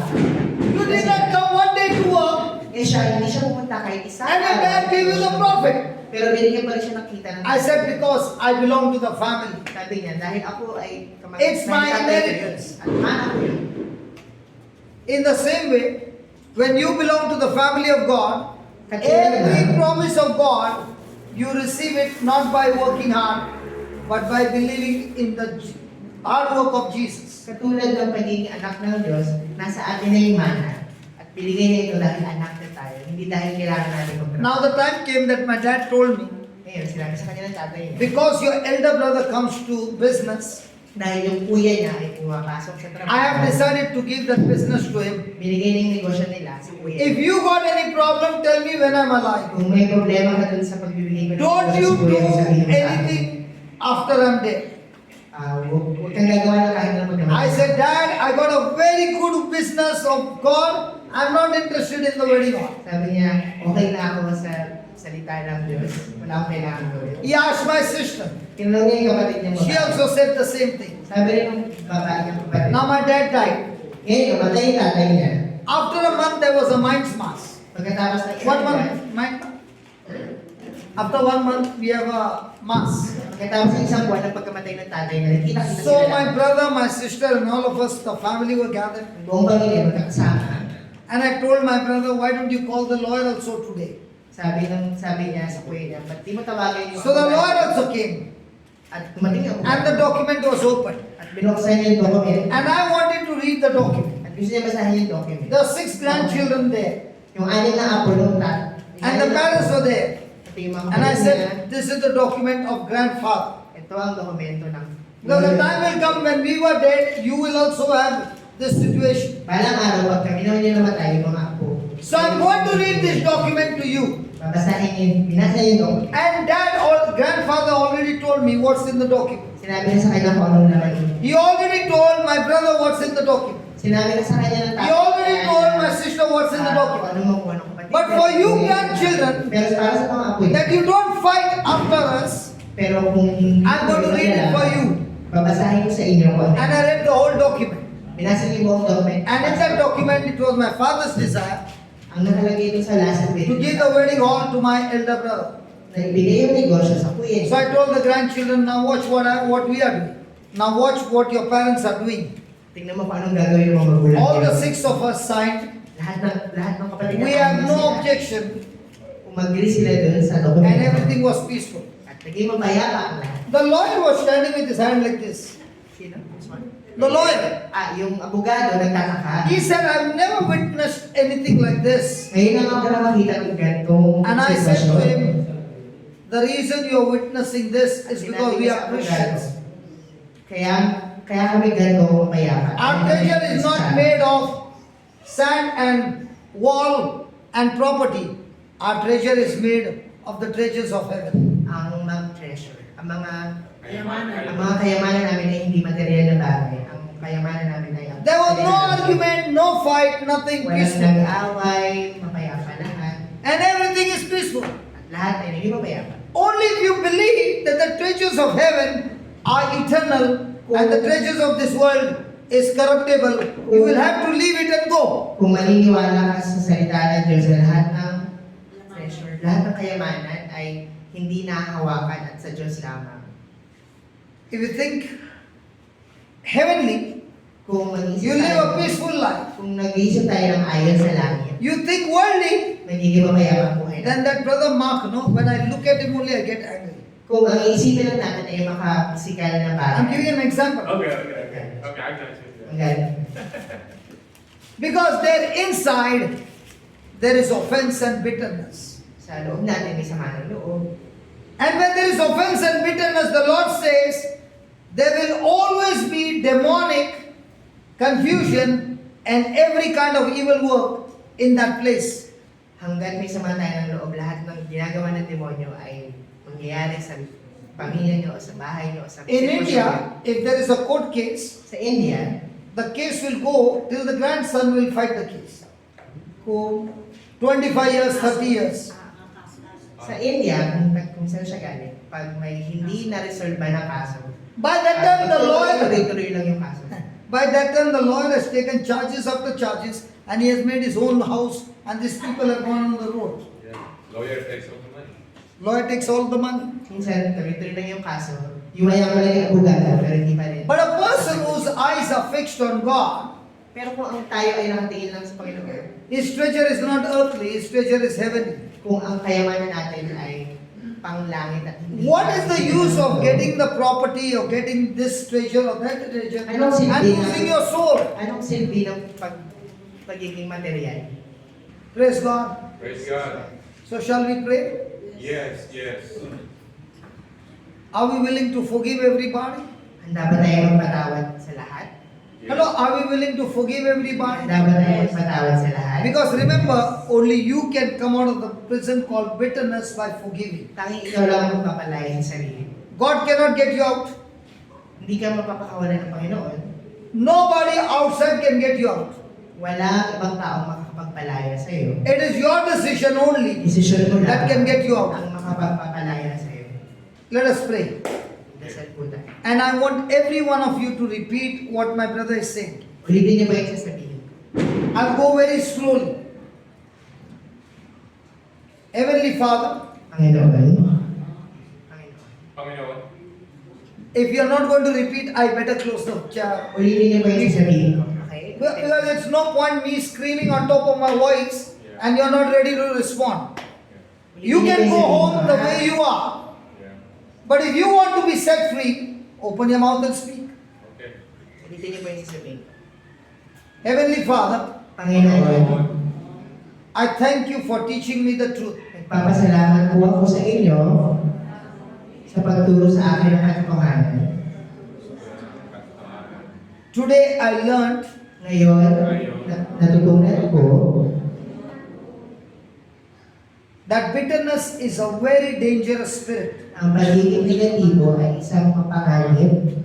You did not come one day to work Eh siya, hindi siya pumunta kahit isa. and your dad gave you the profit. Pero binigyan pa rin siya ng kita ng I said because I belong to the family. Sabi niya, dahil ako ay It's my ng tatay ko yun. inheritance. At mana ko yun. In the same way, when you belong to the family of God, every promise of God, you receive it not by working hard, but by believing in the hard work of Jesus. Katulad ng pagiging anak ng Diyos, nasa atin na yung mana. At binigay niya ito dahil anak na tayo. Hindi dahil kailangan natin magtrabaho. Now the time came that my dad told me, Ngayon, sinabi sa kanya ng tatay niya. because your elder brother comes to business, Dahil yung kuya niya ay pumapasok sa trabaho. I have decided to give that business to him. Binigay niya yung negosyo nila sa kuya. If you got any problem, tell me when I'm alive. Kung may problema ka dun sa pagbibigay ko ng Don't negosyo you sa kuya, do sabihin mo sa akin. anything after I'm dead. Huwag kang gagawa ng kahit na magdamag. I said, Dad, I got a very good business of God. I'm not interested in the wedding hall. Sabi niya, okay na ako sa salita ng Diyos. Wala akong kailangan gawin. He asked my sister. Tinanong niya yung kapatid niya She also said the same thing. Sabi rin ng babae niyang kapatid. Now my dad died. Ngayon, namatay yung tatay niya. After a month, there was a mind's mass. Pagkatapos ng 1 month, mind mass. After 1 month, we have a mass. Pagkatapos ng isang buwan ng pagkamatay ng tatay niya, nakita-kita So sila. my brother, my sister, and all of us, the family were gathered. Ang buong pamilya, magkakasama. And I told my brother, why don't you call the lawyer also today? Sabi niya sa kuya niya, ba't di mo tawagin yung... So the lawyer also came. At tumating ako. And the document was open. At binuksan niya yung document. And I wanted to read the document. At gusto niya basahin yung document. There are 6 grandchildren there. Yung anim na apo nung tat. And the parents were there. At yung mga And I kapatid niya, said, this is the document of grandfather. ito ang dokumento ng... Because the time will come when we were dead, you will also have this situation. Balang araw, pag kami naman yung namatay, yung mga apo. So I'm going to read this document to you. Babasahin niya, binasa niya yung document. And dad or grandfather already told me what's in the document. Sinabi niya sa kanya kung anong naman yun. He already told my brother what's in the document. Sinabi na sa kanya ng He already told my sister what's in the document. Kung anong kapatid. But for you grandchildren, Pero para sa mga apo, that you don't fight after us, pero kung hindi I'm going to read it for you. babasahin ko sa inyo kung And I read the whole document. binasa niyo yung buong document. And in that document, it was my father's desire Ang nakalagay dun sa last of it, to give the wedding hall to my elder brother. na ibigay yung negosyo sa kuya. So I told the grandchildren, now watch what we are doing. Now watch what your parents are doing. Tingnan mo kung anong gagawin yung mga magulang. All niyo. the 6 of us signed. Lahat ng kapatid We niya, have no sila. objection. Umagri sila dun sa dokumento. And everything was peaceful. At naging mapayapa ang lahat. The lawyer was standing with his hand like this. Sino? Sorry. The lawyer. Yung abogado nagtataka. He said, I've never witnessed anything like this. Ngayon lang ako nakakita ng ganitong And I said to sitwasyon. him, the reason you're witnessing this is because we are Christians. Kaya kami ganito mapayapa. Our treasure is not made of sand and wall and property. Our treasure is made of the treasures of heaven. Ang mga treasure, ang mga Kayamanan. kayamanan namin ay hindi material na bagay. Ang kayamanan namin ay ang There was no argument, no fight, nothing walang peaceful. nag-away, mapayapa lahat. And everything is peaceful. At lahat ay naging mapayapa. Only if you believe that the treasures of heaven are eternal and the treasures of this world is corruptible, you will have to leave it and go. Kung maniniwala ka sa salita ng Diyos na lahat ng treasure, lahat ng kayamanan ay hindi nahahawakan at sa Diyos lamang. If you think heavenly, Kung you live a peaceful life. kung nag-iisip tayo ng ayon sa langit, You think worldly, magiging mamayabang buhay then natin. that brother Mark, no, when I look at him only, I get angry. Kung ang iisipin lang natin ay makapisikal na I'm bagay, giving an example. Okay, I got you. ang galing. Because there inside, there is offense and bitterness. Sa loob natin may sama ng loob. And when there is offense and bitterness, the Lord says, there will always be demonic confusion and every kind of evil work in that place. Hanggat may sama tayo ng loob, lahat ng ginagawa ng demonyo ay mangyayari sa pamilya niyo o sa bahay niyo o sa In sitwasyon India, niyo. if there is a court case, Sa India, the case will go till the grandson will fight the case. Who 25 years, 30 years. sa India, kung saan siya galing, pag may hindi na-resolve ba na kaso, By that time, the lawyer, tuloy-tuloy lang yung kaso. by that time, the lawyer has taken charges after charges, and he has made his own house, and these people have gone on the road. Yeah. Lawyer takes all the money. Lawyer takes all the money. Minsan, tuloy-tuloy lang yung kaso. Yung mayaman lang yung abogado, pero hindi pa rin. But a person whose eyes are fixed on God, Pero kung ang tayo ay nakatingin lang sa Panginoon, his treasure is not earthly, his treasure is heavenly. kung ang kayamanan natin ay panglangit at hindi What is the use of getting the property or getting this treasure or that treasure Anong silbi and losing your soul? Anong silbi ng pagiging material? Praise God. Praise God. So shall we pray? Yes, yes. Are we willing to forgive everybody? Handa ba tayo magpatawad sa lahat? Hello, are we willing to forgive everybody? Handa ba tayo magpatawad sa lahat? Because remember, only you can come out of the prison called bitterness by forgiving. Tanging ikaw lang magpapalaya sa sarili. God cannot get you out. Hindi ka mapapakawalan ng Panginoon. Nobody outside can get you out. Walang ibang taong makakapagpalaya sa iyo. It is your decision only Desisyon mo that can lang get you out. ang makapagpapalaya sa iyo. Let us pray. Dasal po tayo. And I want every one of you to repeat what my brother is saying. Ulitin niyo ba yung sasabihin? I'll go very slowly. Heavenly Father, Panginoon. Panginoon. Panginoon. if you're not going to repeat, I better close the chair. Ulitin niyo ba yung sasabihin ko? Okay? Because it's no point me screaming on top of my voice and you're not ready to respond. You can go home the way you are. Yeah. But if you want to be set free, open your mouth and speak. Okay. Ulitin niyo ba yung sasabihin ko? Heavenly Father, Panginoon, I thank you for teaching me the truth. nagpapasalamat po ako sa inyo sa pagturo sa akin ng katotohanan. Today I learned Ngayon, natutunan ko that bitterness is a very dangerous spirit. ang pagiging negatibo ay isang mapanganib,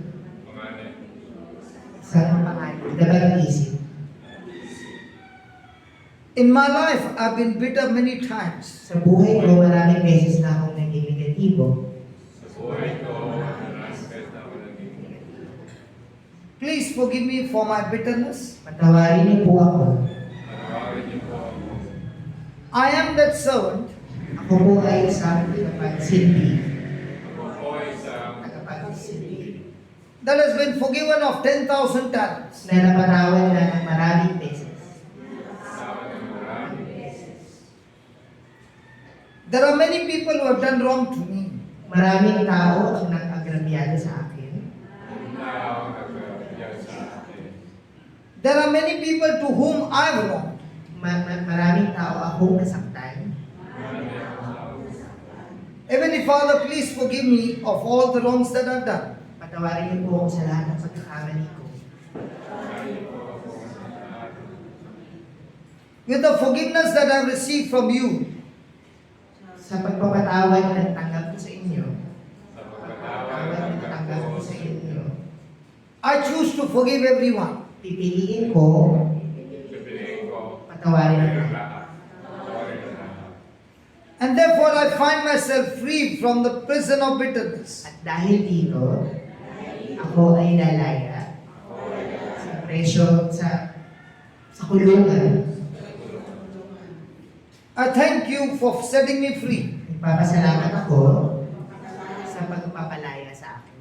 dapat isip. In my life, I've been bitter many times. Sa buhay ko, maraming beses na akong naging negatibo. Sa buhay ko, maraming beses na ako naging Please forgive me for my bitterness. Patawarin niyo po ako. Panawarin niyo po ako. I am that servant Ako po ay isang tagapagsilbi. Ako po ay isang Tagapagsilbi. that has been forgiven of 10,000 talents. Na napatawad na ng maraming beses. kasama ng maraming beses. There are many people who have done wrong to me. Maraming tao ang nag-agrabyado sa akin. Ang tao nagkakabiyag sa akin. There are many people to whom I've wronged. Maraming tao akong nasaktan. Marami akong tao. Heavenly Father, please forgive me of all the wrongs that I've done. Patawarin niyo po ako sa lahat ng pagkakamali ko. Marami po ako sa lahat. With the forgiveness that I've received from you, Sa pagpapatawad na tanggap ko sa inyo, Sa pagkatawad pagpapatawad ng na tanggap ko sa inyo, I choose to forgive everyone. pipiliin ko, pipiliin ko patawarin ang ang lahat. lahat. Patawarin ang lahat. And therefore I find myself free from the prison of bitterness. At dahil dito, ako Ako ay lalaya sa presyo sa kulungan. I thank you for setting me free. Nagpapasalamat ako sa pagpapalaya sa akin.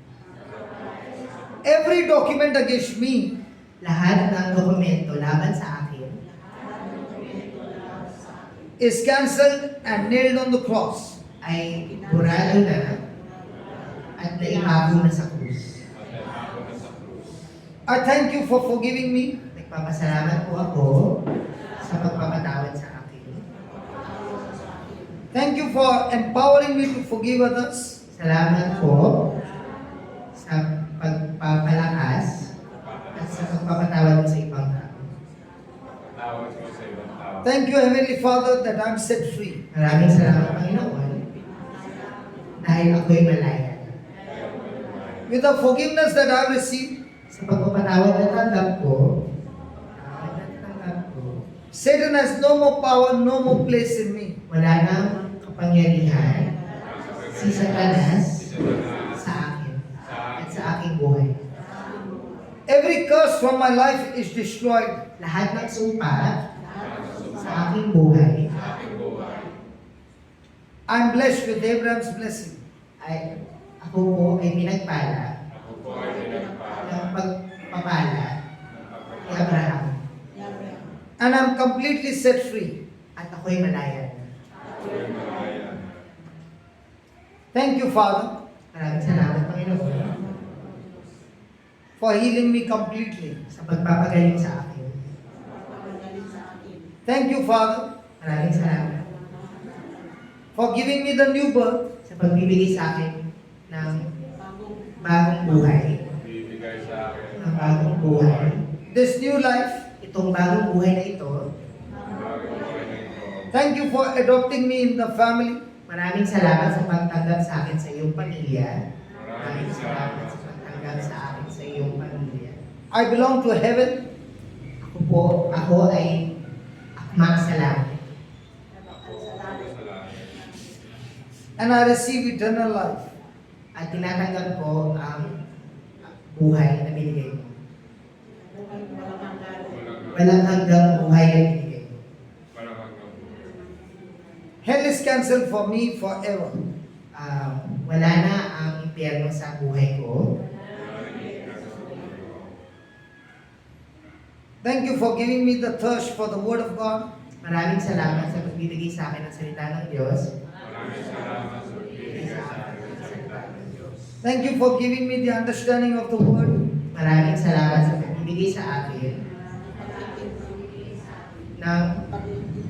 Every document against me Lahat ng dokumento laban sa akin is cancelled and nailed on the cross. ay burado na at naibago na sa krus. I thank you for forgiving me. Nagpapasalamat po ako sa pagpapatawad sa akin. Thank you for empowering me to forgive others. Salamat po sa pagpapalakas at sa pagpapatawad mo sa ibang tao. Tawag mo sa ibang tao. Thank you, Heavenly Father, that I'm set free. Maraming salamat, Panginoon, dahil ako'y malaya. With the forgiveness that I've received, Sa pagpapatawad na tanggap ko, Satan has no more power, no more place in me. wala nang kapangyarihan si Satanas sa akin at sa aking buhay. Every curse from my life is destroyed. Lahat ng sumpa sa aking buhay I'm blessed with Abraham's blessing. ay ako po ay pinagpala Ako po ay pinagpala. ng pagpapala ni Abraham And I'm completely set free. at ako'y malaya. Ako'y malaya. Thank you, Father, Maraming salamat, Panginoon, for healing me completely. sa pagpapagaling sa akin. Thank you, Father, Maraming salamat for giving me the new birth. sa pagbibigay sa akin ng bagong buhay, Bibigay sa akin. ng bagong buhay. This new life. Itong bagong buhay na ito, Bagong buhay na ito. Thank you for adopting me in the family. maraming salamat sa pagtanggap sa akin sa iyong pamilya. Maraming Maraming salamat salamat. sa pagtanggap sa akin sa iyong pamilya. I belong to heaven. Ako ay akma sa langit. Ako salamat. And I receive eternal life. At tinatanggap ko ang buhay na binigay mo. Walang hanggang buhay na binigay mo. Walang hanggang buhay. Hell is cancelled for me forever. Wala na ang impyerno sa buhay ko. Thank you for giving me the thirst for the Word of God. Maraming salamat sa pagbibigay sa akin ng salita ng Diyos. Maraming salamat sa bibigay sa akin ng salita ng Diyos. Thank you for giving me the understanding of the Word. Maraming salamat sa pagbibigay sa akin ng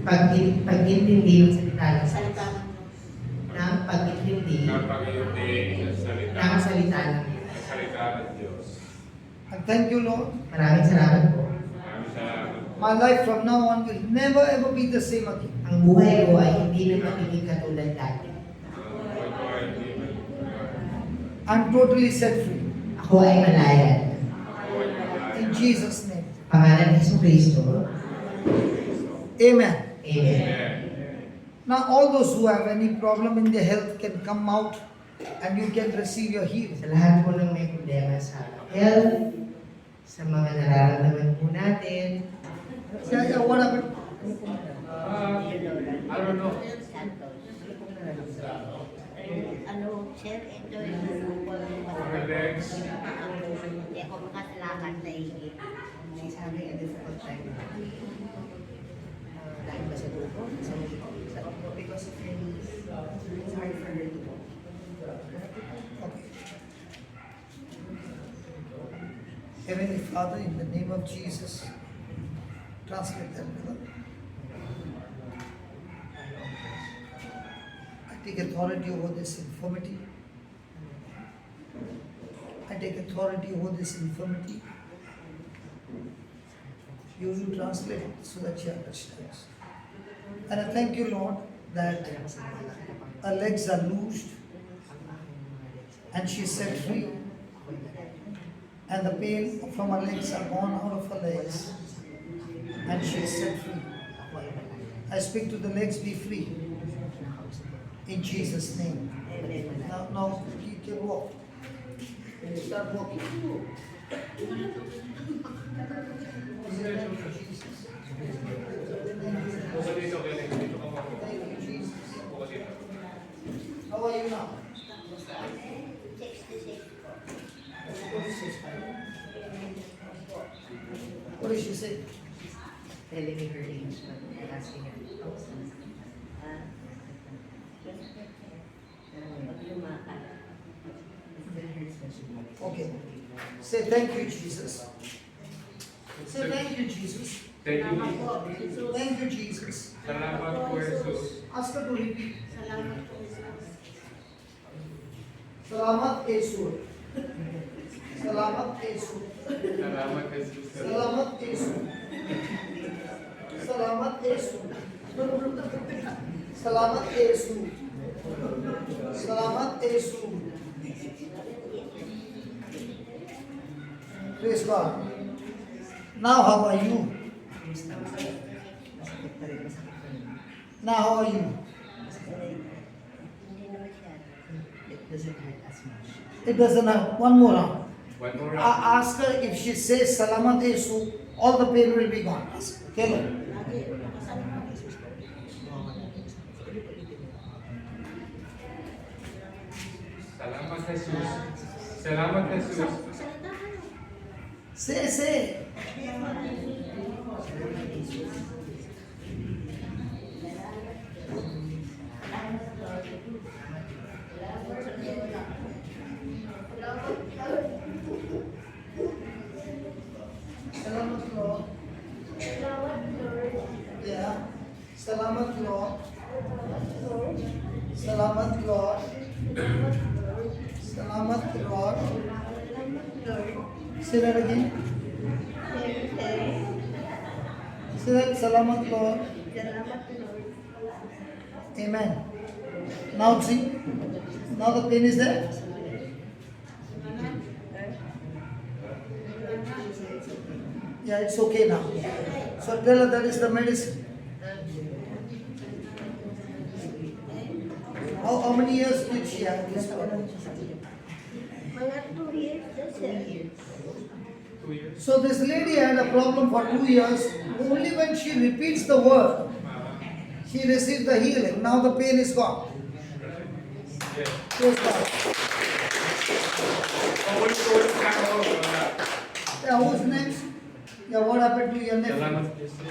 pag-intindi ng salita ng Diyos. Ng pag-intindi Kapag-ibig ng salita ng Diyos. sa salita ng Diyos. And thank you, Lord. Maraming salamat po. Maraming salamat. My life from now on will never ever be the same again. Ang buhay ko ay hindi na magiging katulad dati. Ang buhay ko ay hindi man- I'm totally set free. Ako ay malaya. Ako ay malaya. In Jesus' name. Pangalan ni Jesucristo. Amen. Amen. Amen. Now all those who have any problem in their health can come out and you can receive your healing. Sa lahat po ng may problema sa health, sa mga nararamdaman po natin, Yeah, what happened? I don't know. Ano, sir, ito yung Relax. hindi ako makasalakad sa igit. she's having a difficult time. Dahil ba sa dugo? Sa opo, because of her knees. It's hard for her to walk. Okay. Heavenly Father, in the name of Jesus, translate that, brother. I take authority over this infirmity. I take authority over this infirmity. You will translate it so that she understands. And I thank you, Lord, that her legs are loosed and she is set free. And the pain from her legs are gone out of her legs. And she is set free. I speak to the legs, be free. In Jesus' name. Now you can walk. Start walking. Buka dito, Kenneth. Dito ka pa po. Thank you, Jesus. Buka dito. How are you now? 66 po. What did she say? Telling me her age, but asking her. Ah, pag lumakad. Okay. Say thank you, Jesus. Say thank you, Jesus. Thank you, Jesus. Thank you, Jesus. Salamat po, Jesus. Ask her to repeat. Salamat po, Jesus. Salamat, Jesus. Salamat, Jesus. Salamat, Jesus. Salamat, Jesus. Salamat, Jesus. Salamat, Jesus. Salamat, Jesus. Praise God. Now how are you? Now how are you? Hindi na masyado. It doesn't hurt as much. It doesn't have one more round. One more round. Ask her if she says Salamat Yesu, all the pain will be gone. Ask her. Tell her. Lagi, nakasalamat. Salamat, Jesus. Salamat, Jesus. Salita ka na. Say. Salamat Lord. Yeah. Salamat Lord. Salamat Lord. Salamat Lord. Say that again. Say that. Salamat Lord. Salamat, Lord. Amen. Now see. Now the pain is there. Yeah, it's okay now. So tell her that is the medicine. How many years did she have this problem? Mga 2 years na sir. 2 years. So this lady had a problem for 2 years. Only when she repeats the word, she receives the healing. Now the pain is gone. Yes. Praise God. Paulit-ulit lang ako. Yeah, who's next? Yeah, what happened to your nephew? Salamat, Jesus.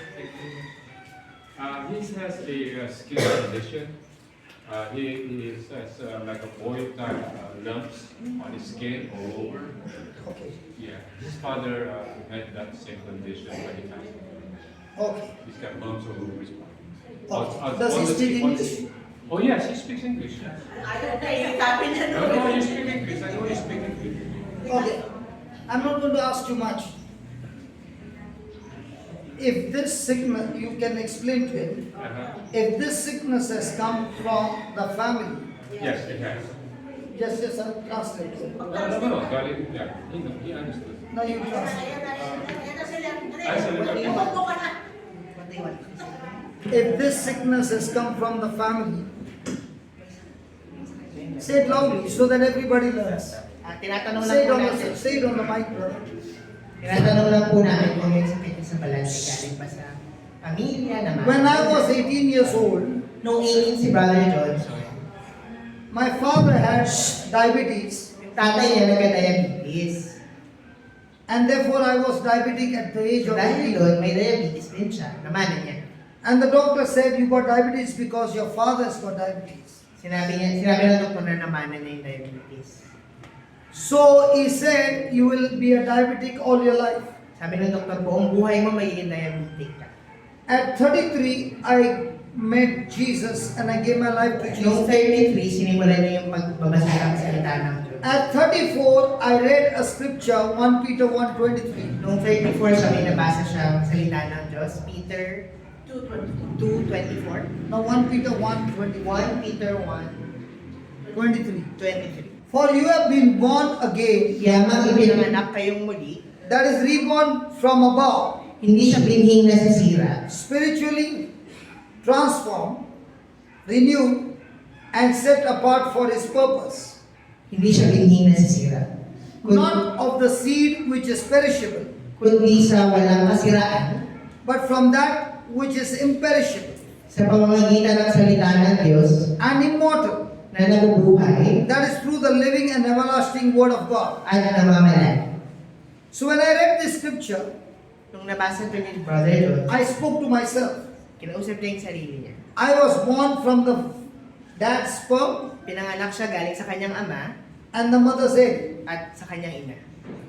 He has a skin condition. He has like a boil type lumps on his skin all over. Okay. Yeah, his father had that same condition when he passed. Okay. He's got bumps all over his body. Okay. Does he speak English? Oh yes, he speaks English. Yes. No, you speak English. I know you speak English. Okay. I'm not going to ask you much. If this sickness, you can explain to him, if this sickness has come from the family, Yes, it has. just translate it. No, Galing, yeah, he understood. Now you translate. I said, If this sickness has come from the family, say it loudly so that everybody learns. Tinatanong lang Say it po on natin. the, say it on the mic, brother. Tinatanong lang po namin kung yung sakit niya sa balat ay galing ba sa pamilya naman. When I was 18 years old, Nung 18 si Brother Johnson, my father had diabetes, yung tatay niya nagka-diabetes. and therefore I was diabetic at the age So of dahil 18. doon, may diabetes din siya. Namanan niya. And the doctor said, you got diabetes because your father's got diabetes. Sinabi ng doktor na namanan niya yung diabetes. So he said, you will be a diabetic all your life. Sabi ng doktor, buong buhay mo magiging diabetic ka. At 33, I met Jesus and I gave my life to Noong Jesus. 33, sinimulan niya yung pagbabasa ng salita ng Diyos. At 34, I read a scripture, 1 Peter 1:23. Noong 34 siya, may nabasa siya ang salita ng Diyos. Peter 2:24. Now 1 Peter 1:21. 1 Peter 23. 1:23. For you have been born again, Yamang ipinanganak kayong muli, that is reborn from above, hindi siya binhing nasisira, spiritually transformed, renewed, and set apart for His purpose. hindi siya binhing nasisira. not of the seed which is perishable, kundi sa walang kasiraan, but from that which is imperishable sa pamamagitan ng salita ng Diyos and immortal, na nabubuhay that is through the living and everlasting word of God. at namamalay. So when I read this scripture, Nung nabasa ito ni Brother John, I spoke to myself. kinausap niya yung sarili niya. I was born from the dad's sperm Pinanganak siya galing sa kanyang ama and the mother's egg, at sa kanyang ina.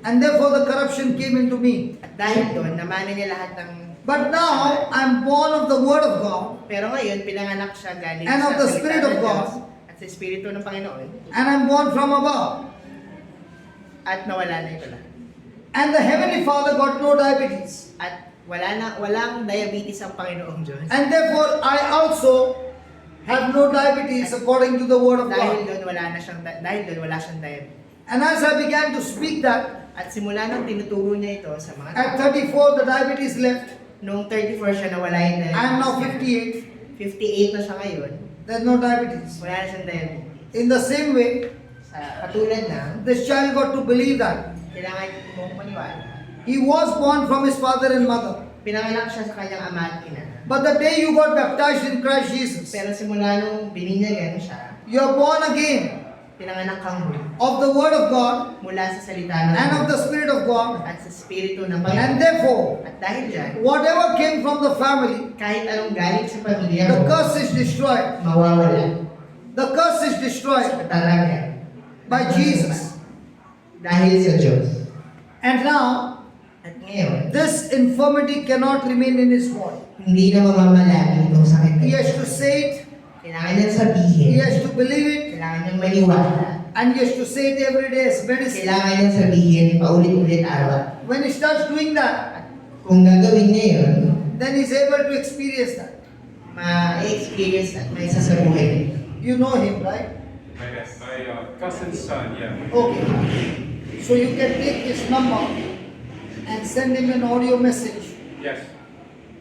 and therefore the corruption came into me. At dahil doon, namana niya lahat ng... But now I'm born of the word of God, Pero ngayon, pinanganak siya galing And of sa the salita Spirit of ng God. Diyos at sa Espiritu ng Panginoon and I'm born from above. at nawala na ito lahat. And the Heavenly Father got no diabetes. At walang diabetes ang Panginoong Diyos. And therefore I also have no diabetes according to the word of Dahil God. doon wala siyang diabetes. And as I began to speak that, At simula nang tinuturo niya ito sa mga at tao, 34 the diabetes left. noong 34 siya nawala yung diabetes. I am now 58. 58 na siya ngayon, There's no diabetes. wala na siyang diabetes. In the same way, Katulad ng, this child got to believe that kailangan mong maniwala. he was born from his father and mother. Pinanganak siya sa kanyang ama at ina. But the day you got baptized in Christ Jesus, Pero simula nung bininyagan siya, you are born again pinanganak kang of the word of God mula sa salita ng and of the Diyos Spirit of God. at sa Espiritu ng And Panginoon. therefore, At dahil dyan, whatever came from the family, kahit anong galing sa pamilya the mo, curse is destroyed. mawawala. The curse is destroyed Talaga. by Jesus. Dahil sa Diyos. And now, At ngayon, this infirmity cannot remain in his body. hindi na mamamalagi itong sakit. He has to say it, Kailangan niyang sabihin. he has to believe it, Kailangan niyang maniwala. and he has to say it every day as medicine. Kailangan niyang sabihin paulit-ulit araw. When he starts doing that, Kung gagawin niya yun, then he's able to experience that. ma-experience at may sasabuhin. You know him, right? My cousin's son, yeah. Okay. So you can take his number and send him an audio message Yes.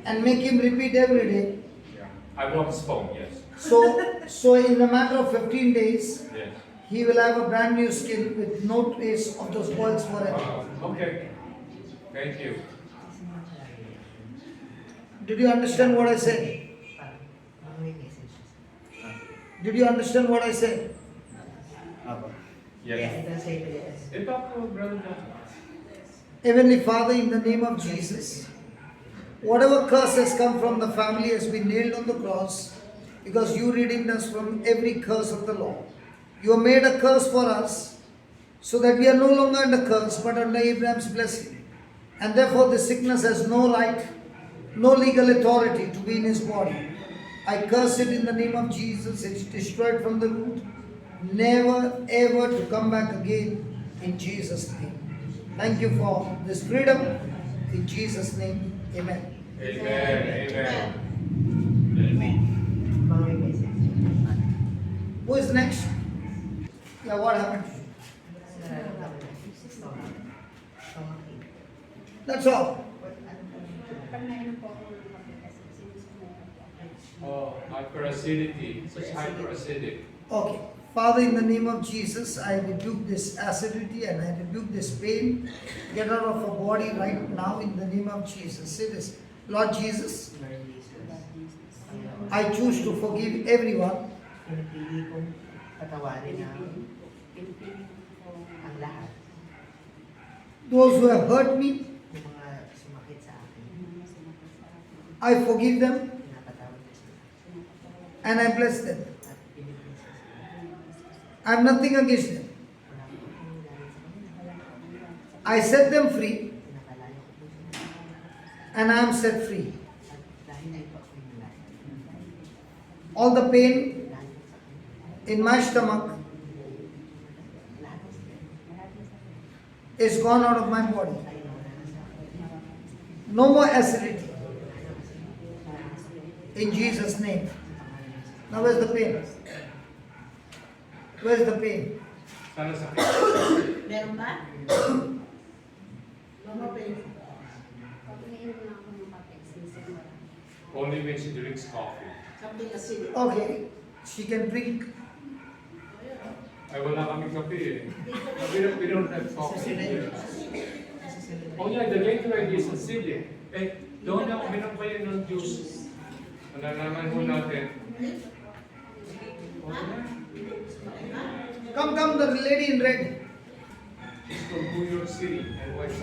and make him repeat every day. Yeah. I want his phone, yes. So in a matter of 15 days, Yes. he will have a brand new skin with no trace of those boils forever. Okay. Thank you. Did you understand what I said? Did you understand what I said? Yes. Ito sa ito, yes. Ito po, brother. Heavenly Father, in the name of Jesus, whatever curse has come from the family has been nailed on the cross because you redeemed us from every curse of the law. You have made a curse for us so that we are no longer under curse but under Abraham's blessing. And therefore this sickness has no right, no legal authority to be in his body. I curse it in the name of Jesus. It's destroyed from the root, never ever to come back again in Jesus' name. Thank you for this freedom. In Jesus' name, amen. Amen. Mga message. Who is next? Yeah, what happened? That's all. Oh, hyperacidity. Such hyperacidic. Okay. Father, in the name of Jesus, I rebuke this acidity and I rebuke this pain. Get out of her body right now in the name of Jesus. Say this. Lord Jesus, I choose to forgive everyone Pinipili kong patawarin ang lahat. those who have hurt me. Yung mga sumakit sa akin. I forgive them Pinapatawad ko sila. and I bless them. At pinipilis ko sila. I have nothing against them. Wala ko akong galit sa kanila. I set them free Pinakalayo ko po sila. and I am set free. At dahil ay pa ako'y nalayo. All the pain Dahil sa kanila. in my stomach Lahat ng sila is gone out of my body. ay nawala na sa akin. No more acidity. In Jesus' name. Now where's the pain? Where's the pain? Sana sa Meron ba? only when she drinks coffee. Something acidic. Okay, she can drink Ay, wala kaming kape eh. We don't have coffee here. Oh yeah, the Gatorade is acidic. Eh, doon na uminom kayo ng juice. Malalaman mo natin. Oh yeah. Come, the lady in red. She's from New York City, NYC.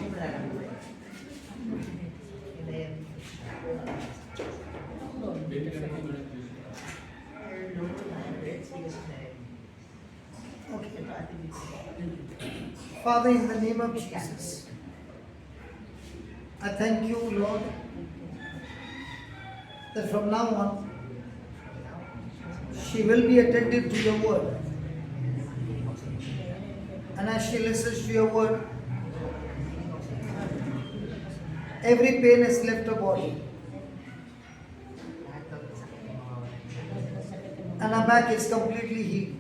Baby, na naman ng juice. Father, in the name of Jesus, I thank you, Lord, that from now on, she will be attentive to your word. And as she listens to your word, every pain has left her body. And her back is completely healed.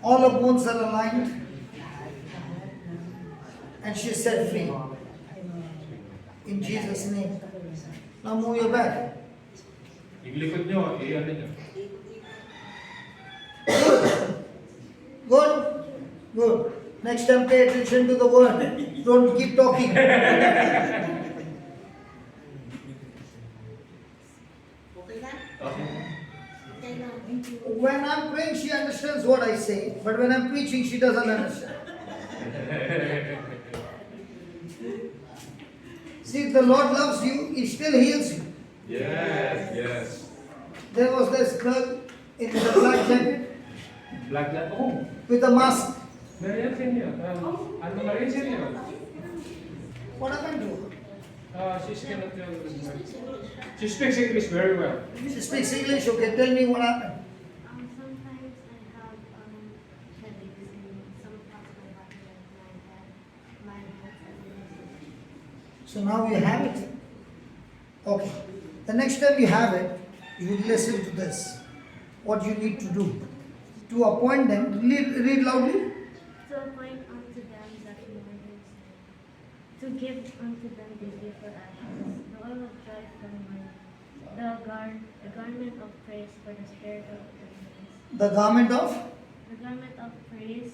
All her bones are aligned. And she is set free. In Jesus' name. Now move your back. Yung likod nyo, ano nyo. Good. Good. Next time pay attention to the word. Don't keep talking. When I'm praying, she understands what I say. But when I'm preaching, she doesn't understand. See, if the Lord loves you, He still heals you. Yes, yes. There was this girl in the black jacket Black that. Oh, with a mask. Marian Senyo. Ano Marian Senyo? What happened to her? She's cannot tell. She speaks English very well. She speaks English, okay, tell me what happened. Sometimes I have headaches and some parts of my body like my head, So now you have it. Okay. The next time you have it, you listen to this. What you need to do. To appoint them, read loudly. to appoint unto them that remembrance, to give unto them the gift for ashes, the oil of joy for mourning, the garment of praise for the spirit of heaviness, The garment of. the garment of praise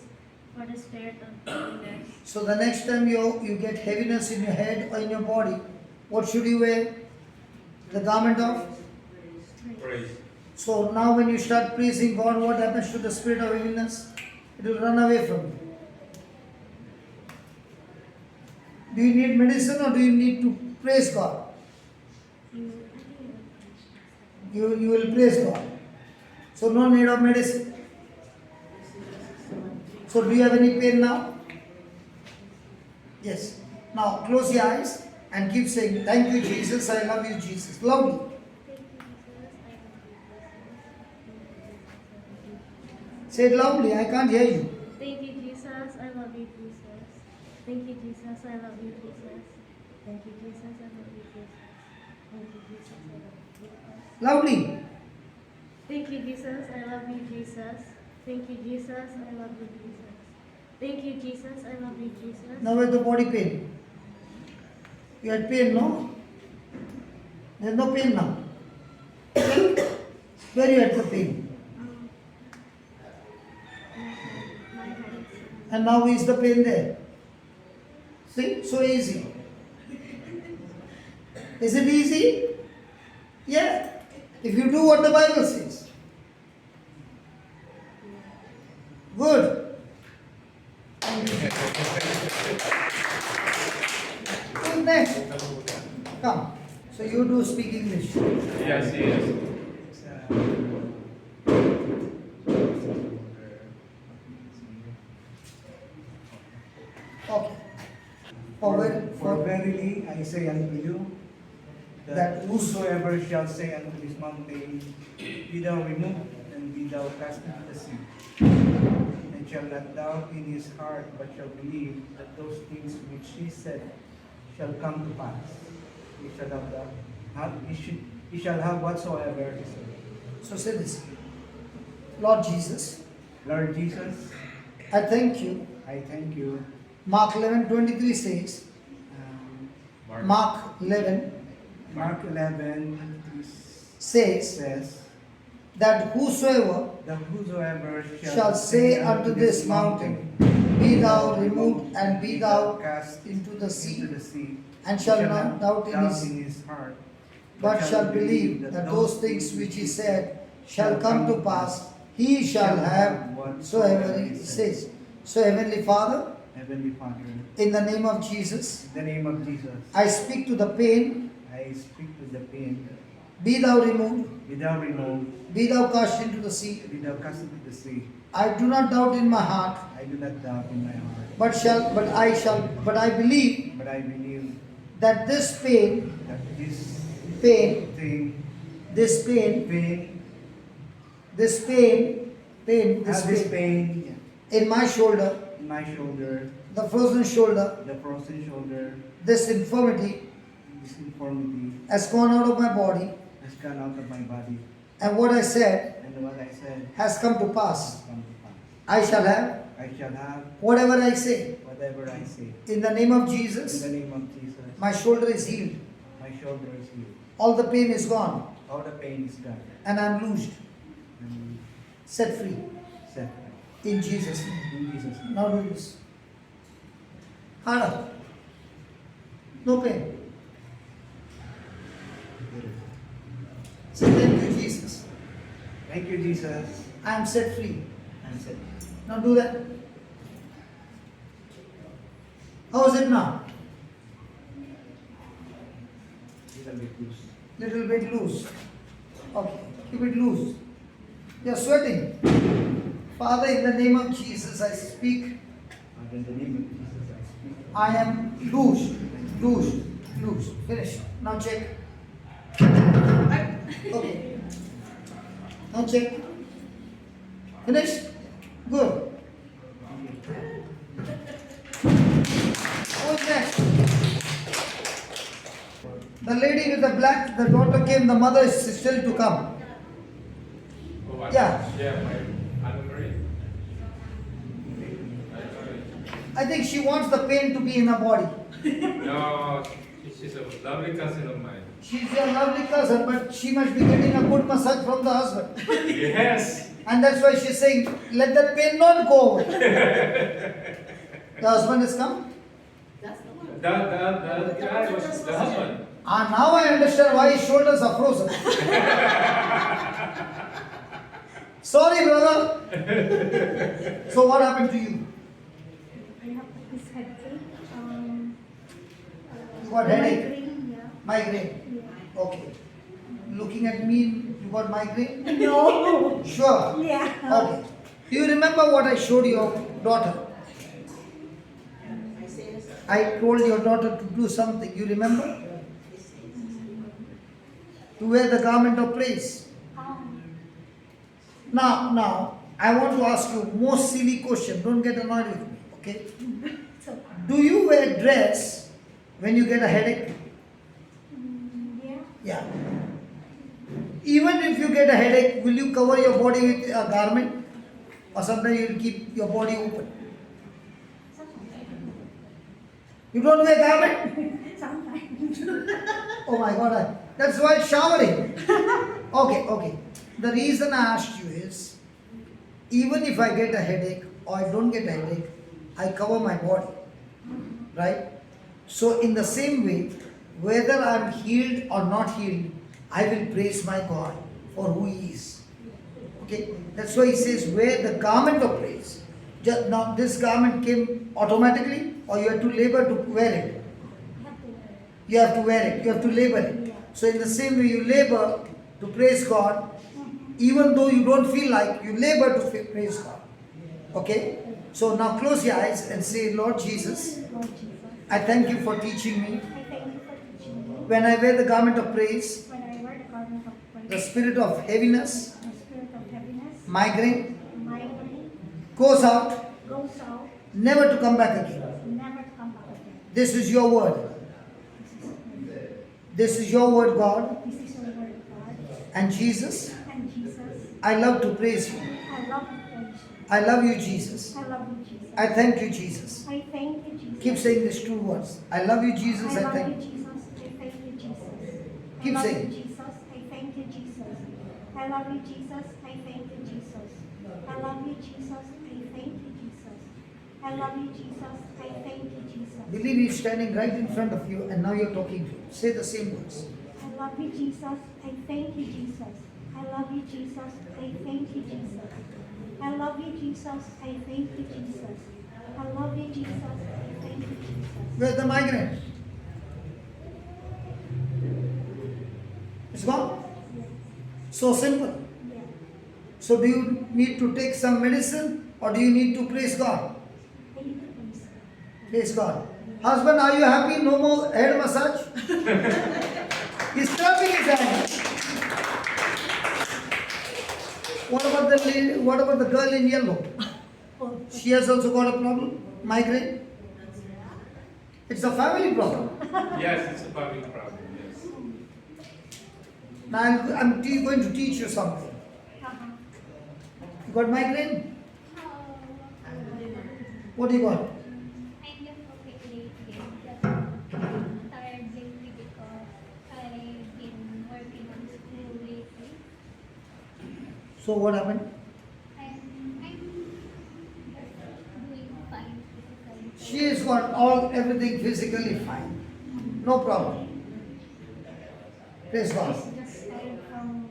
for the spirit of heaviness. So the next time you get heaviness in your head or in your body, what should you wear? The garment of. Praise. So now when you start praising God, what happens to the spirit of heaviness? It will run away from you. Do you need medicine or do you need to praise God? You will praise God. So no need of medicine. So do you have any pain now? Yes. Now close your eyes and keep saying, thank you Jesus, I love you Jesus. Loudly. Say it loudly, I can't hear you. Thank you, Jesus. I love you, Jesus. Thank you, Jesus. I love you, Jesus. Thank you, Jesus. I love you, Jesus. Thank you, Jesus. I love you, Jesus. Loudly. Thank you, Jesus. I love you, Jesus. Thank you, Jesus. I love you, Jesus. Thank you, Jesus. I love you, Jesus. Now where's the body pain? You had pain, no? There's no pain now. Where you had the pain? My head. And now is the pain there? See? So easy. Is it easy? Yeah. If you do what the Bible says. Good. Thank you. Who's next? Come. So you do speak English. Yes, yes. Okay. For verily I say unto you, that whosoever shall say unto this mountain, be thou removed, and be thou cast into the sea, and shall not doubt in his heart, but shall believe that those things which he said shall come to pass, he shall have whatsoever he said. So say this. Lord Jesus, Lord Jesus, I thank you. I thank you. Mark 11:23 says, Um, Mark 11 Mark 11 says, says, that whosoever that whosoever shall say unto this mountain, Be thou removed and be thou cast into the into the sea, sea, and shall not doubt in his heart, but shall believe that those things which he said shall come to pass, he shall have whatsoever he says. So, Heavenly Father, Heavenly Father, in the name of Jesus, in the name of Jesus, I speak to the pain, I speak to the pain. be thou removed, Be thou removed, be thou cast into the sea. be thou cast into the sea. I do not doubt in my heart, I do not doubt in my heart, but I believe but I believe that this pain, that this pain, thing, this pain, pain, this pain, pain, this this pain pain in my shoulder, in my shoulder, the frozen shoulder, the frozen shoulder, this infirmity this infirmity has gone out of my body, has gone out of my body, and what I said and what I said has come to has pass. come to pass. I shall have I shall have whatever I say. whatever I say. In the name of In Jesus, the name of Jesus, my shoulder is healed. my shoulder is healed. All the pain is gone, All the pain is gone. and I'm loosed, And set free. set In Jesus' name. in Jesus' name. Now do this. Harder. No pain. Say thank you, Jesus. Thank you, Jesus. I am set free. I'm set. Now do that. How is it now? Little bit loose. Little bit loose. Okay, keep it loose. You're sweating. Father, in the name of Jesus, I speak. Father, in the name of Jesus, I speak. I am loose. Loose. Loose. Finish. Now check. Okay. Now check. Finish. Good. Who is next? The lady with the black, the daughter came, the mother is still to come. Oh, Yeah. Yeah, my Anna Marie. I think she wants the pain to be in her body. No, she's a lovely cousin of mine. She's your lovely cousin, but she must be getting a good massage from the husband. Yes. And that's why she's saying, let that pain not go away. The husband has come. The guy was the husband. Ah, now I understand why his shoulders are frozen. Sorry, brother. So what happened to you? I have this headache. You got headache? Migraine, yeah. Migraine. Yeah. Okay. Looking at me, you got migraine? No. Sure. Yeah. Okay. Do you remember what I showed your daughter? I told your daughter to do something. You remember? To wear the garment of praise. Now, I want to ask you most silly question. Don't get annoyed with me, okay? Do you wear dress when you get a headache? Yeah. Yeah. Even if you get a headache, will you cover your body with a garment? Or sometimes you will keep your body open? You don't wear garment? Sometimes. Oh my God, that's why showering. Okay. The reason I asked you is, even if I get a headache or I don't get a headache, I cover my body, right? So in the same way, whether I'm healed or not healed, I will praise my God for who He is. Okay, that's why He says, wear the garment of praise. Now this garment came automatically, or you have to labor to wear it? You have to wear it, you have to labor it. So in the same way you labor to praise God, even though you don't feel like, you labor to praise God. Okay? So now close your eyes and say, Lord Jesus, Lord Jesus, I thank you for teaching me. I thank you for teaching me. When I wear the garment of praise, When I wear the garment of praise, the spirit of heaviness, the spirit of heaviness, migraine, migraine, goes out, goes out, never to come back again. never to come back again. This is your word. This is your word, God. This is your word, God. And Jesus, And Jesus, I love to praise you. I love you, praise you. I love you, Jesus. I love you, Jesus. I thank you, Jesus. I thank you, Jesus. Keep saying these two words. I love you, Jesus. I I love you, thank you. Jesus. I thank you, Jesus. Keep I love saying. you, Jesus. I thank you, Jesus. I I love you, Jesus. I thank you, Jesus. I love you, Jesus. I thank you, Jesus. I love you, Jesus. I thank you, Jesus. Believe he's standing right in front of you and now you're talking to him. Say the same words. I love you, Jesus. I thank you, Jesus. I love you, Jesus. I thank you, Jesus. I love you, Jesus. I thank you, Jesus. I love you, Jesus. I thank you, Jesus. Where's the migraine? It's gone? So simple. Yeah. So do you need to take some medicine or do you need to praise God? I need to praise. Praise God. Husband, are you happy? No more head massage? He's clapping his hands. What about the lady, what about the girl in yellow? She has also got a problem? Migraine? It's a family problem. Yes, it's a public problem, yes. Now I'm going to teach you something. You got migraine? What do you got? I'm just okay just tired lately because I've been working on school lately. So what happened? I'm doing fine physically. She has got everything physically fine. No problem. Praise God. Just tired from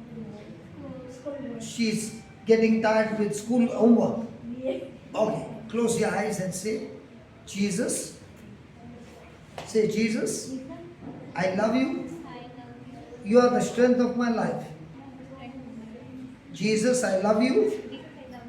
school work. She's getting tired with school homework. Yeah. Okay, close your eyes and say, Jesus. Say, Jesus, Jesus, I love you. I love you. You are the strength of my life. Jesus, I love you. Jesus, I love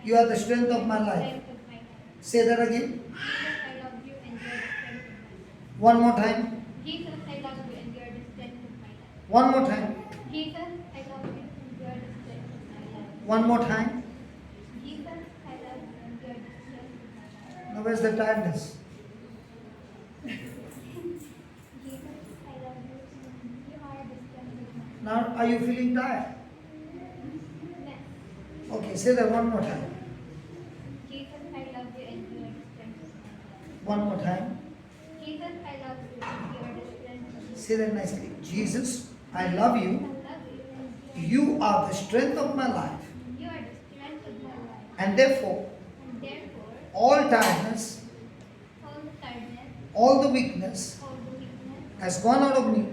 you. You are the strength of my life. Strength of my life. Say that again. Jesus, I love you and you are the strength of my life. One more time. Jesus, I love you and you are the strength of my life. One more time. Jesus, I love you and you are the strength of my life. One more time. Jesus, I love you and you are the strength of my life. Now where's the tiredness? Jesus, I love you and you are the strength of my life. Now are you feeling tired? Yes. Okay, say that one more time. Jesus, I love you and you are the strength of my life. One more time. Jesus, I love you and you are the strength of my life. Say that nicely. Jesus, I love I you. love you and You are the strength of my life. you are the strength of my life. And therefore, And therefore, all tiredness, all the tiredness, all the weakness all the weakness, has gone out of me.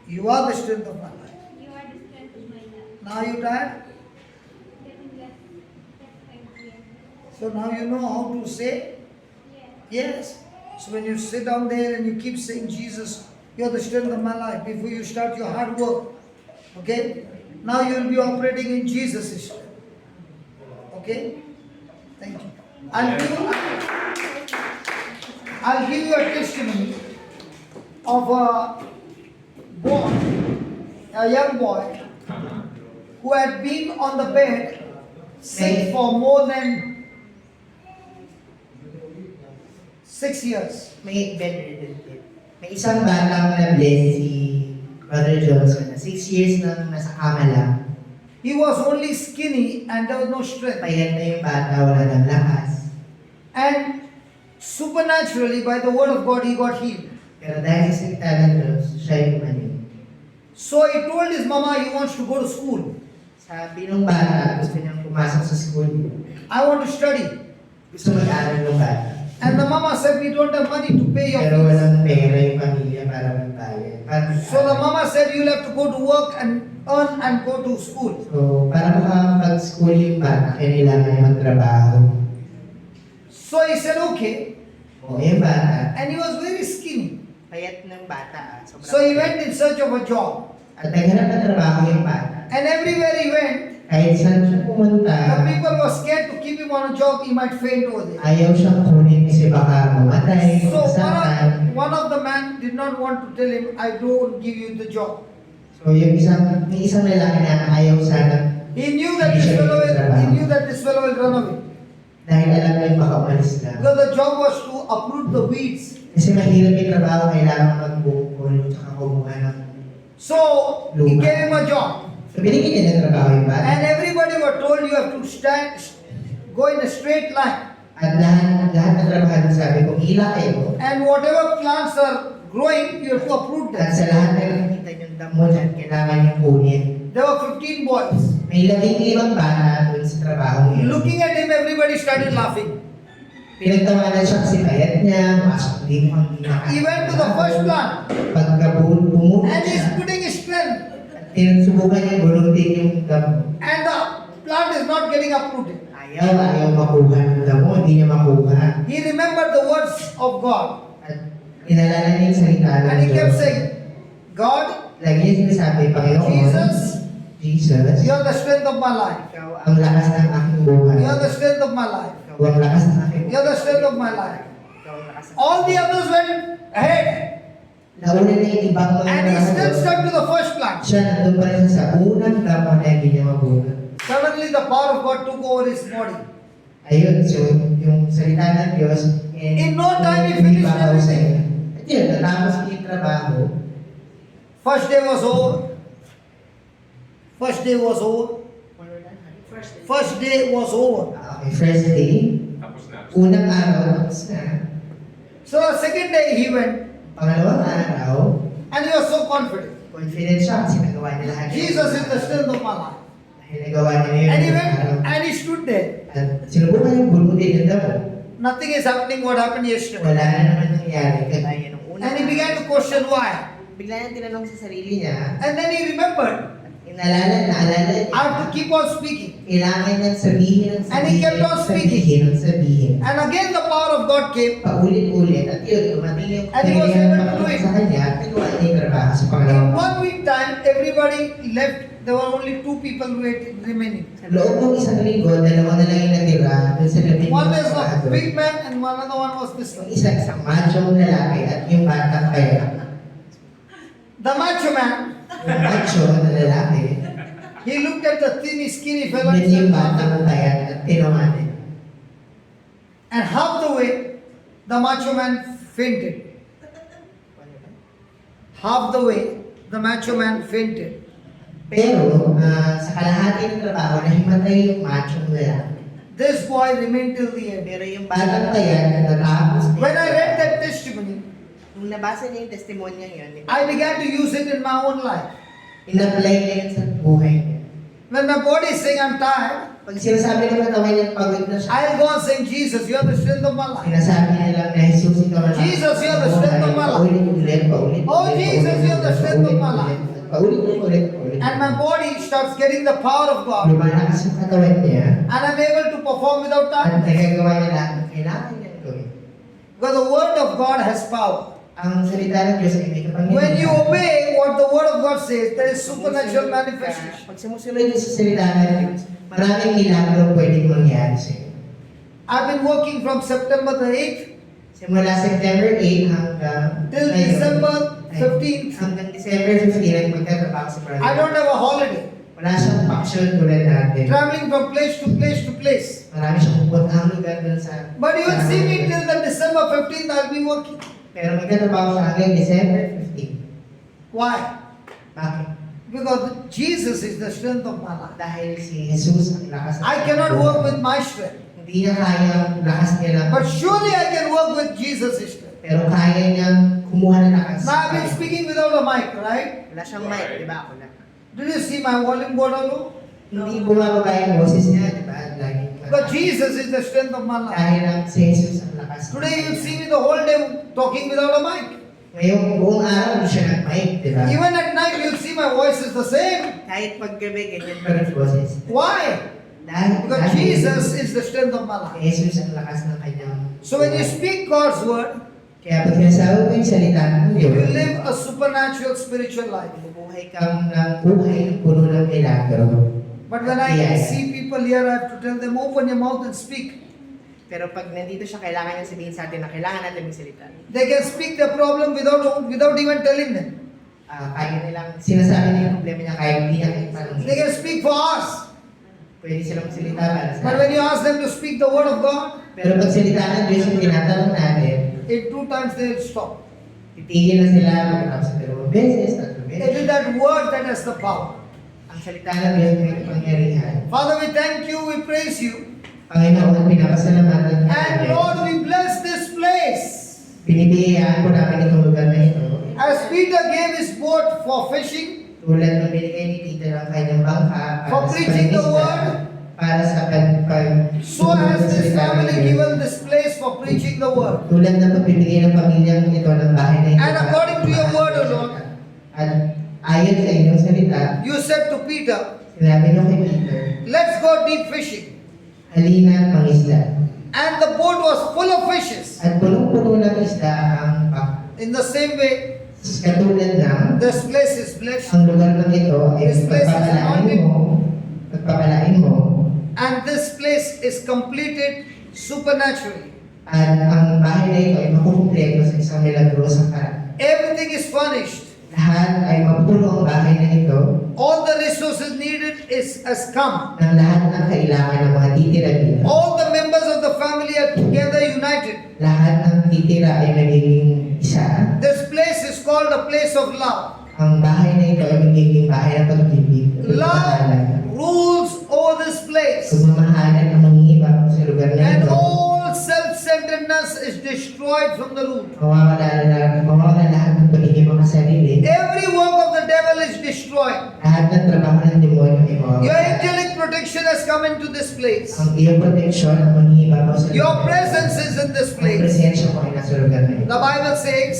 You are the strength of my life. you are the strength of my life. Now you tired? Getting less, yes. So now you know how to say Yes. yes. So when you sit down there and you keep saying, Jesus, you're the strength of my life, before you start your hard work, okay? Now you will be operating in Jesus' strength. Okay? Thank you. I'll give you a testimony of a boy, a young boy, who had been on the bed sick for more than 6 years. May bedridden kid. May isang batang na-bless si Brother Johnson na 6 years nang nasa kama lang. He was only skinny and there was no strength. Payat na yung bata, wala ng lakas. And supernaturally, by the word of God, he got healed. Pero dahil sa salita ng Diyos, siya yung manin. So he told his mama he wants to go to school. Sabi ng bata, gusto niyang pumasok sa school. I want to study. Gusto mag-aral ng bata. And the mama said, we don't have money to pay your Pero fees. walang pera yung pamilya para magbayad. So the mama said, you'll have to go to work and earn and go to school. So, para makapag-school yung bata, kailangan niya magtrabaho. So he said, okay. O, yung bata, And he was very skinny. payat ng bata. Sobrang So he payat. went in search of a job. At naghanap ng trabaho yung bata. And everywhere he went, Kahit saan siya pumunta, the people were scared to keep him on a job, he might faint over there. ayaw siyang kunin kasi baka mamatay, So masaktan. one of the man did not want to tell him, I don't give you the job. So yung may isang lalaki na ayaw sana He knew that this fellow will run away. dahil alam na yung baka umalis na. Because the job was to uproot the weeds. Kasi mahirap yung trabaho, kailangan magbukol at kumuha ng... So he gave him a job. So binigyan niya ng trabaho yung bata. And everybody were told you have to go in a straight line. At lahat ng trabaho sabi, kung hila kayo, And whatever plants are growing, you have to uproot at them. sa lahat na nakikita yung damo dyan, kailangan yung kunin. There were 15 boys. May 15 bata dun sa trabaho niya. Looking at him, everybody started laughing. Pinagtawanan siya kasi payat niya, pasok din mo ang He went to the first plant Pagka-pumunod and he's siya, putting his strength, at tinasubukan niya gulutin yung damo. and the plant is not getting uprooted. Ayaw makuha ng damo, hindi niya makuha. He remembered the words of God, At inalala niya yung salita ng and he kept Diyos. saying, God, Lagi niya sinasabi, Panginoon, Jesus, Jesus, you are the strength of my life. ikaw ang lakas ng aking buhay. You are the strength of my life. Ikaw ang lakas ng aking You are the strength of my life. Ikaw ang lakas ng All the others went ahead, Nauna na yung ibang mga and he still trabaho. stuck to the first plant. Siya nandun pa rin siya sa unang damo na hindi niya mabunod. Suddenly, the power of God took over his body. Ayun, so yung salita ng Diyos, In no time, he finished everything. At yun, natapos niya yung trabaho. First day was over. First day was over. First day was over. Okay, first day, Tapos na. unang araw, tapos na. So the second day he went, Pangalawang araw, and he was so confident. confident siya kasi nagawa niya lahat. Jesus is the strength of my life. Dahil nagawa niya na yun. And he yung went araw. and he stood there. At sinubukan yung bulutin ng damo. Nothing is happening what happened yesterday. Wala na naman nangyari. Kagaya nung una. And he began to question why. Bigla niyang tinanong sa sarili niya, And then he remembered, naalala niya, I have to keep on speaking. kailangan niyang sabihin ng And he kept on sabihin ng sabihin. And again the power of God came. Paulit-ulit at yun, dumating yung And he was kailangan able to do makapag it. sa kanya at nagawa niya yung trabaho sa In pangalawang 1 week time, everybody left. There were only 2 people who were remaining. Sa loob ng isang linggo, dalawa na lang yung natira dun sa labing One mga was a trabahador. big man and another one was this Yung one. isa, isang macho lalaki at yung batang kaya. The macho man, Yung macho na lalaki, he looked at the thin, skinny fellow yun and yung said, batang kaya at tinawanin. and half the way, the macho man fainted. Half the way, the macho man fainted. Pero sa kalahati ng trabaho, nahimatay yung macho lalaki. This boy remained till the end. Pero yung batang kaya na natapos niya, When I read that testimony, nung nabasa niya yung testimonya yun, I began to use it in my own life. in-apply niya yun sa buhay niya. When my body is saying I'm tired, Pag sinasabi ng katawan niya pagod na siya, I'll go and saying, Jesus, you are the strength of my life. sinasabi niya lang na Jesus, ikaw na lang. Jesus, you're the strength of my life. Paulit-ulit. Oh, Jesus, you're the strength of my life. Paulit-ulit. And my body starts getting the power of God. Lumalakas yung katawan niya And I'm able to perform without at time. nagagawa niya lahat ng kailangan niyang gawin. Because the word of God has power. Ang salita ng Diyos ay may kapangyarihan. When you obey what the word of God says, there is supernatural manifestation. Pag sumusunod niyo sa salita ng Diyos, maraming milagro pwedeng mangyari sa iyo. I've been working from September the 8th Simula September 8 hanggang till ngayon, December ay, 15th. hanggang December 15 ay magtatrabaho sa Brother. I don't have a holiday. Wala siyang paksyon tulad natin. Traveling from place to place to place. Marami siyang pupuntahang lugar dun sa... But you will see me till the December 15th, I'll be working. Pero magtatrabaho siya hanggang December 15. Why? Bakit? Because Jesus is the strength of my life. Dahil si Jesus ang lakas ng I cannot work with my strength. Hindi niya kaya ang lakas niya lang. But surely I can work with Jesus' strength. Pero kaya niyang kumuha ng lakas. Now I've been speaking without a mic, right? Wala siyang mic, di ba? Ako lang. Did you see my volume go down low? Hindi bumababa yung boses niya, di ba? Lagi. But Jesus is the strength of my life. Dahil lang si Jesus ang lakas. Today you'll see me the whole day talking without a mic. Ngayong buong araw, hindi siya nag-mic, di ba? Even at night you'll see my voice is the same. Kahit paggabi, ganyan pa rin boses. Why? Because Jesus is the strength of my life. Jesus ang lakas ng kanyang... So when you speak God's word, Kaya pag sinasabi mo yung salita ng you Diyos, live a supernatural spiritual life. bubuhay kang ng buhay ng puno ng milagro. But when I see people here, I have to tell them, open your mouth and speak. Pero pag nandito siya, kailangan niya sabihin sa atin na kailangan natin magsalita. They can speak their problem without even telling them. Kaya nilang sinasabi niya yung problema niya kahit hindi niya kayo tanongin. They can speak for us. Pwede silang magsalita para sa But when you ask them to speak the word of God, Pero pag salita ng Diyos yung tinatanong natin, in 2 times they will stop. titigil na sila magkatapos sa 2 beses, 3 It beses. is that word that has the power. Ang salita ng Diyos may kapangyarihan. Father, we thank you, we praise you. Panginoon, pinapasalamatan And Lord, we bless this place. Binibiyayaan po namin itong lugar na ito. As Peter gave his boat for fishing, Tulad ng binigay ni Peter ang kanyang bangka For preaching the word. para sa pag So has this family given this place for preaching the word. tulad ng pagbibigay ng pamilyang ito ng bahay na ito. And according to your word, O Lord, At ayon sa inyong salita, you said to Peter, sinabi nyo kay Peter, let's go deep fishing. halina mangisda. And the boat was full of fishes. At punong-puno ng isda ang In the same way, katulad ng this place is blessed. ang lugar ng ito ay This place is pagpapalain mo, And this place is completed supernaturally. at ang bahay na ito ay makukumpleto sa isang milagrosang paraan. Everything is furnished. Lahat ay mapuno ang bahay na ito All the resources needed has come. ng lahat ng kailangan ng mga titira dito. All the members of the family are together united. Lahat ng titira ay nagiging isa. This place is called a place of love. Ang bahay na ito ay magiging bahay ng pag-ibig. Love rules over this place. Pagmamahalan ang manghihibang sa lugar na And ito. all self-centeredness is destroyed from the root. Mawawala lahat ng pagiging makasarili. Every work of the devil is destroyed. Lahat ng trabaho ng demonyo ay Your mawawala. angelic protection has come into this place. Ang iyong proteksyon ang manghihibang sa lugar Your na ito. presence is in this Ang place. presensya mo ay nasa lugar na ito. The Bible says,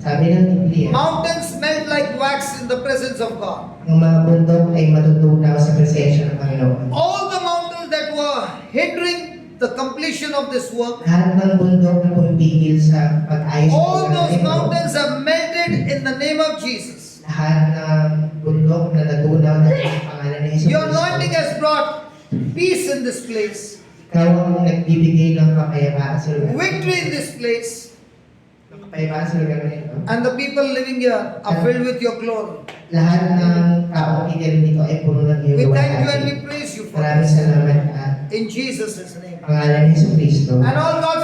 Sabi ng Biblia, mountains melt like wax in the presence of God. ang mga bundok ay matutunaw sa presensya ng Panginoon. All the mountains that were hindering the completion of this work, Lahat ng bundok na pumipigil sa pag-ayos ng all lugar na those ito, mountains are melted in the name of Jesus. lahat ng bundok na natunaw na ang pangalan ni Jesus Your anointing has brought peace in this place, Ikaw ang nagbibigay ng kapayapaan sa lugar. victory in this place, Ng kapayapaan sa lugar na ito. and the people living here are filled with your glory. Lahat ng tao kikirin dito ay puno ng iyong We thank you and we luwalhati. praise you for Maraming this. salamat at In Jesus' name. pangalan ni Jesucristo. And all God's